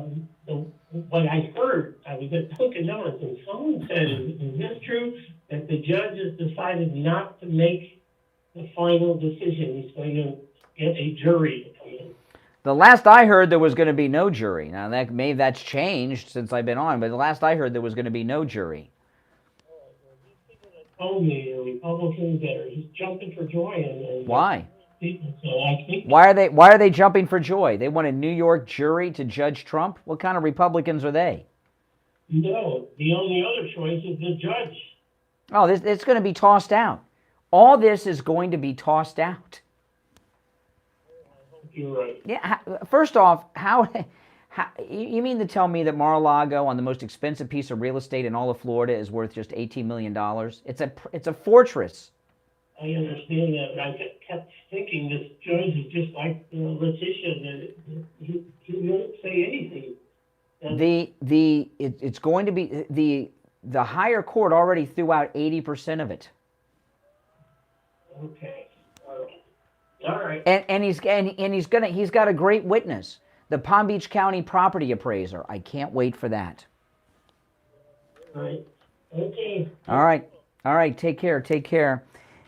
what I heard, I was at Dunkin' Donuts, and someone said, is this true, that the judge has decided not to make the final decision? He's going to get a jury to come in. The last I heard, there was going to be no jury. Now, maybe that's changed since I've been on, but the last I heard, there was going to be no jury. Told me the Republicans that are just jumping for joy. And Why? So I think Why are they jumping for joy? They want a New York jury to judge Trump? What kind of Republicans are they? no, the only other choice is the judge. Oh, it's going to be tossed out. All this is going to be tossed out. You're right. Yeah. First off, how you mean to tell me that Mar-a-Lago, on the most expensive piece of real estate in all of Florida, is worth just $18 million? It's a fortress. I understand that, but I kept thinking this judge is just like Letitia, that he won't say anything. It's going to be the higher court already threw out 80% of it. Okay. All right. And he's got a great witness, the Palm Beach County property appraiser. I can't wait for that. All right. Okay. All right. Take care.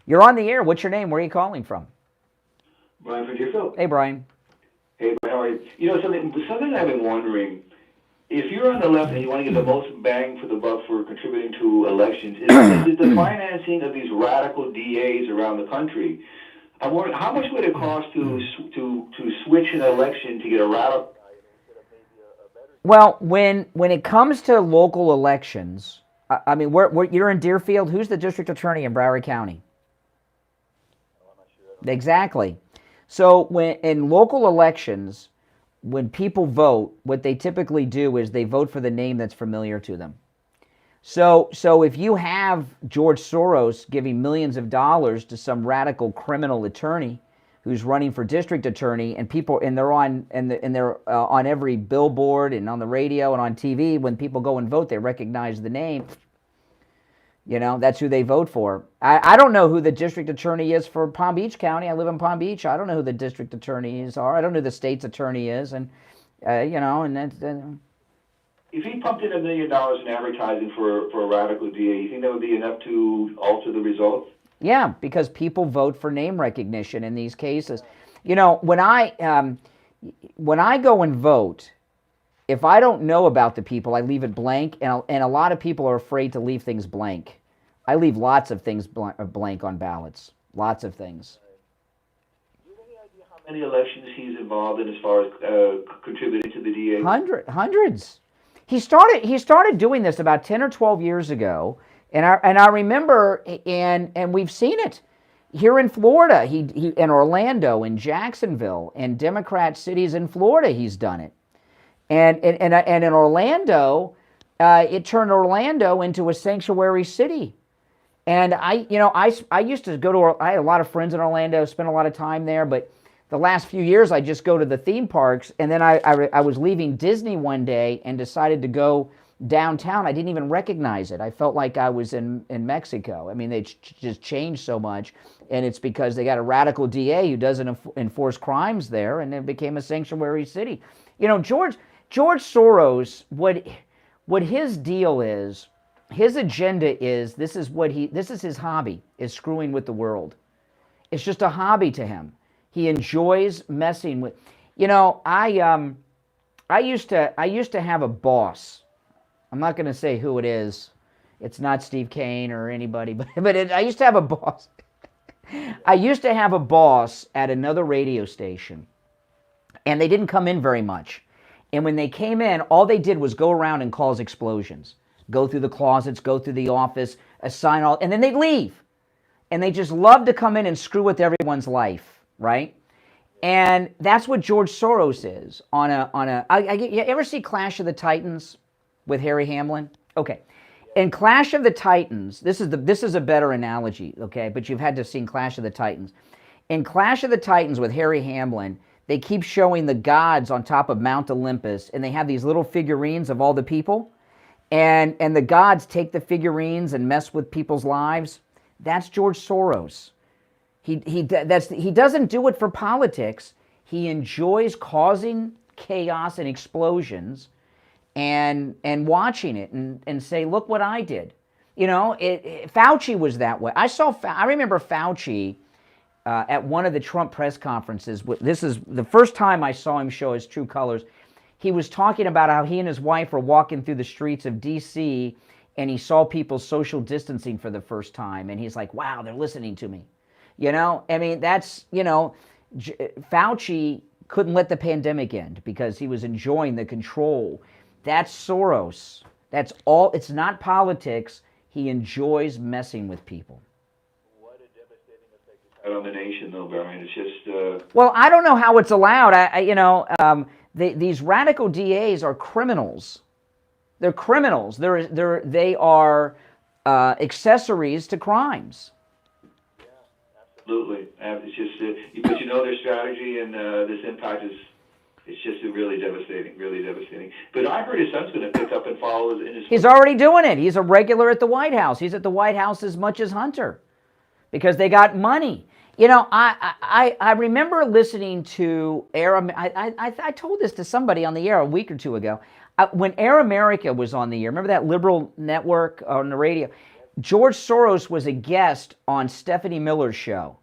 You're on the air. What's your name? Where are you calling from? Brian from Deerfield. Hey, Brian. Hey, how are you? You know, something I've been wondering, if you're on the left and you want to get the most bang for the buck for contributing to elections, is the financing of these radical DAs around the country. I'm wondering, how much would it cost to switch an election to get a radical? Well, when it comes to local elections, I mean, you're in Deerfield. Who's the district attorney in Broward County? Exactly. So in local elections, when people vote, what they typically do is they vote for the name that's familiar to them. So if you have George Soros giving millions of dollars to some radical criminal attorney who's running for district attorney, and people and they're on every billboard and on the radio and on TV, when people go and vote, they recognize the name. You know, that's who they vote for. I don't know who the district attorney is for Palm Beach County. I live in Palm Beach. I don't know who the district attorneys are. I don't know who the state's attorney is, and you know, and that's. If he pumped in $1 million in advertising for a radical DA, you think that would be enough to alter the results? Yeah, because people vote for name recognition in these cases. You know, when I go and vote, if I don't know about the people, I leave it blank, and a lot of people are afraid to leave things blank. I leave lots of things blank on ballots, lots of things. How many elections he's involved in as far as contributing to the DA? Hundreds. He started doing this about 10 or 12 years ago, and I remember, and we've seen it here in Florida. He in Orlando, in Jacksonville, in Democrat cities in Florida, he's done it. And in Orlando, it turned Orlando into a sanctuary city. And I used to go to. I had a lot of friends in Orlando, spent a lot of time there, but the last few years, I just go to the theme parks, and then I was leaving Disney one day and decided to go downtown. I didn't even recognize it. I felt like I was in Mexico. I mean, they just changed so much, and it's because they got a radical DA who doesn't enforce crimes there, and it became a sanctuary city. You know, George Soros, what his deal is, his agenda is, this is his hobby, is screwing with the world. It's just a hobby to him. He enjoys messing with. You know, I used to have a boss. I'm not going to say who it is. It's not Steve Kane or anybody, but I used to have a boss. I used to have a boss at another radio station, and they didn't come in very much. And when they came in, all they did was go around and cause explosions. Go through the closets, go through the office, assign all, and then they'd leave. And they just loved to come in and screw with everyone's life. Right? And that's what George Soros is you ever see Clash of the Titans with Harry Hamlin? Okay. In Clash of the Titans, this is a better analogy, okay? But you've had to have seen Clash of the Titans. In Clash of the Titans with Harry Hamlin, they keep showing the gods on top of Mount Olympus, and they have these little figurines of all the people, and the gods take the figurines and mess with people's lives. That's George Soros. He doesn't do it for politics. He enjoys causing chaos and explosions and watching it and say, look what I did. You know, Fauci was that way. I remember Fauci at one of the Trump press conferences. This is the first time I saw him show his true colors. He was talking about how he and his wife were walking through the streets of D.C. and he saw people social distancing for the first time. And he's like, wow, they're listening to me. You know, I mean, that's, you know, Fauci couldn't let the pandemic end because he was enjoying the control. That's Soros. That's all. It's not politics. He enjoys messing with people. What a devastating effect it's had on the nation, though, Brian. It's just... Well, I don't know how it's allowed. These radical DAs are criminals. They're criminals. They are accessories to crimes. Absolutely. It's just, but you know their strategy and this impact it's just really devastating. But I heard his son's going to pick up and follow in his... He's already doing it. He's a regular at the White House. He's at the White House as much as Hunter because they got money. You know, I remember listening to I told this to somebody on the air a week or two ago. When Air America was on the air, remember that liberal network on the radio? George Soros was a guest on Stephanie Miller's show.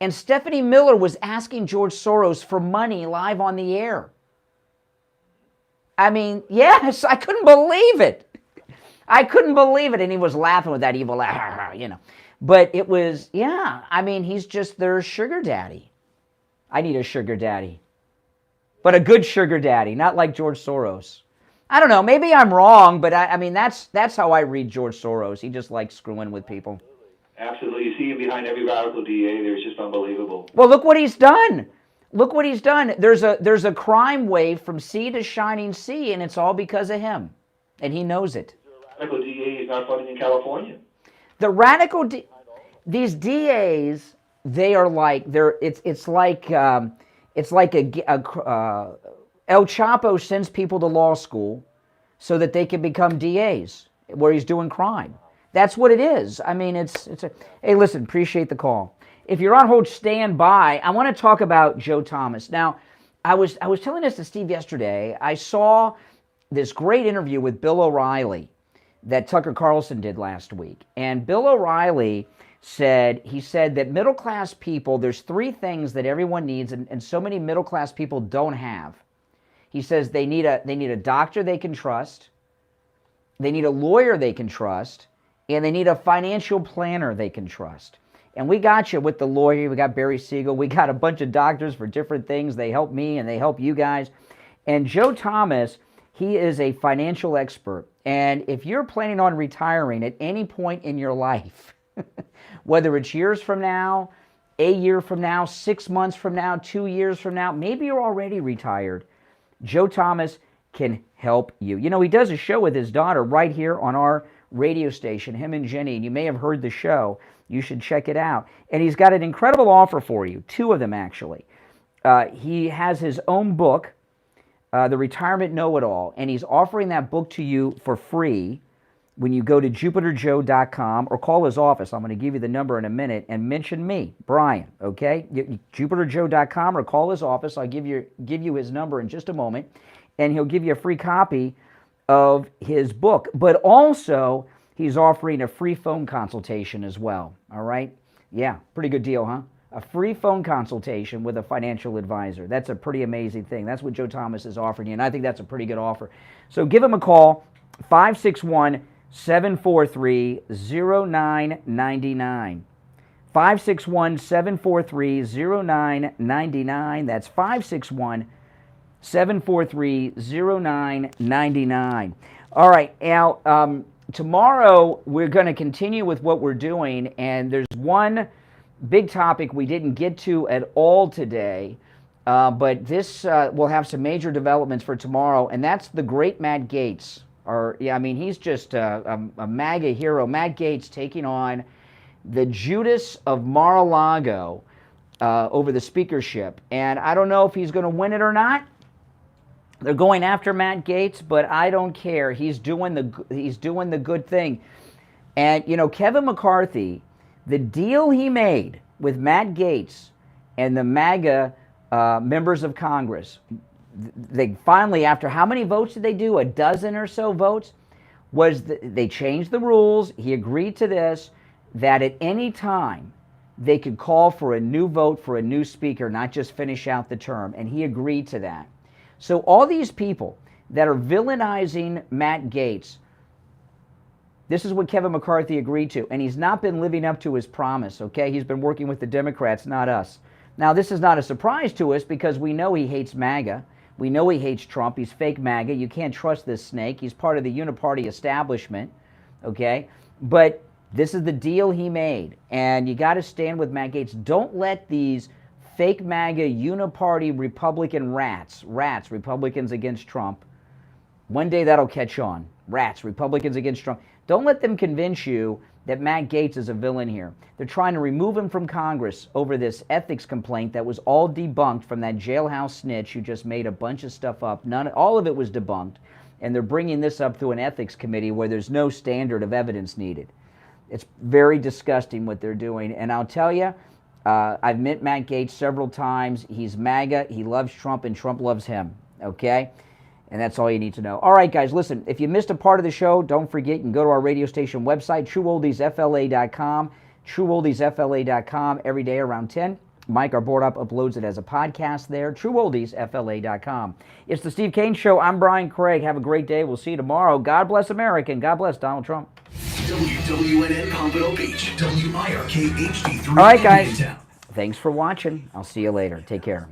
And Stephanie Miller was asking George Soros for money live on the air. I mean, yes, I couldn't believe it. And he was laughing with that evil laugh, you know. But it was, yeah, I mean, he's just their sugar daddy. I need a sugar daddy. But a good sugar daddy, not like George Soros. I don't know, maybe I'm wrong, but I mean, that's how I read George Soros. He just likes screwing with people. Absolutely. You see him behind every radical DA there. It's just unbelievable. Well, look what he's done. There's a crime wave from sea to shining sea, and it's all because of him. And he knows it. radical DAs not funding in California. The these DAs, they are like it's like El Chapo sends people to law school so that they can become DAs where he's doing crime. That's what it is. I mean, hey, listen, appreciate the call. If you're on hold, stand by. I want to talk about Joe Thomas. Now, I was telling this to Steve yesterday. I saw this great interview with Bill O'Reilly that Tucker Carlson did last week. And Bill O'Reilly said that middle-class people, there's three things that everyone needs, and so many middle-class people don't have. He says they need a doctor they can trust, they need a lawyer they can trust, and they need a financial planner they can trust. And we got you with the lawyer. We got Barry Siegel. We got a bunch of doctors for different things. They help me and they help you guys. And Joe Thomas, he is a financial expert. And if you're planning on retiring at any point in your life, whether it's years from now, a year from now, 6 months from now, 2 years from now, maybe you're already retired, Joe Thomas can help you. You know, he does a show with his daughter right here on our radio station, him and Jenny, and you may have heard the show. You should check it out. And he's got an incredible offer for you, two of them actually. He has his own book, The Retirement Know-It-All, and he's offering that book to you for free when you go to JupiterJoe.com or call his office. I'm going to give you the number in a minute, and mention me, Brian, okay? JupiterJoe.com or call his office. I'll give you his number in just a moment, and he'll give you a free copy of his book. But also, he's offering a free phone consultation as well, all right? Yeah, pretty good deal, huh? A free phone consultation with a financial advisor. That's a pretty amazing thing. That's what Joe Thomas is offering you, and I think that's a pretty good offer. So give him a call, 561-743-0999. 561-743-0999. That's 561-743-0999. All right, now, tomorrow we're going to continue with what we're doing, and there's one big topic we didn't get to at all today, but this will have some major developments for tomorrow, and that's the great Matt Gaetz. He's just a MAGA hero. Matt Gaetz taking on the Judas of Mar-a-Lago over the speakership, and I don't know if he's going to win it or not. They're going after Matt Gaetz, but I don't care. He's doing the good thing. And, you know, Kevin McCarthy, the deal he made with Matt Gaetz and the MAGA members of Congress, they finally, after how many votes did they do? A dozen or so votes? They changed the rules. He agreed to this, that at any time they could call for a new vote for a new speaker, not just finish out the term. And he agreed to that. So all these people that are villainizing Matt Gaetz, this is what Kevin McCarthy agreed to, and he's not been living up to his promise, okay? He's been working with the Democrats, not us. Now, this is not a surprise to us because we know he hates MAGA. We know he hates Trump. He's fake MAGA. You can't trust this snake. He's part of the uniparty establishment, okay? But this is the deal he made, and you got to stand with Matt Gaetz. Don't let these fake MAGA uniparty Republican rats, Republicans against Trump, one day that'll catch on. Rats, Republicans against Trump. Don't let them convince you that Matt Gaetz is a villain here. They're trying to remove him from Congress over this ethics complaint that was all debunked from that jailhouse snitch who just made a bunch of stuff up. All of it was debunked, and they're bringing this up through an ethics committee where there's no standard of evidence needed. It's very disgusting what they're doing, and I'll tell you, I've met Matt Gaetz several times. He's MAGA, he loves Trump, and Trump loves him, okay? And that's all you need to know. All right, guys, listen, if you missed a part of the show, don't forget, you can go to our radio station website, TrueOldiesFLA.com, TrueOldiesFLA.com, every day around 10. Mike, our board up, uploads it as a podcast there, TrueOldiesFLA.com. It's the Steve Kane Show. I'm Brian Craig. Have a great day. We'll see you tomorrow. God bless America, and God bless Donald Trump. WWNN Pompano Beach, WIRK HD3. All right, guys. Thanks for watching. I'll see you later. Take care.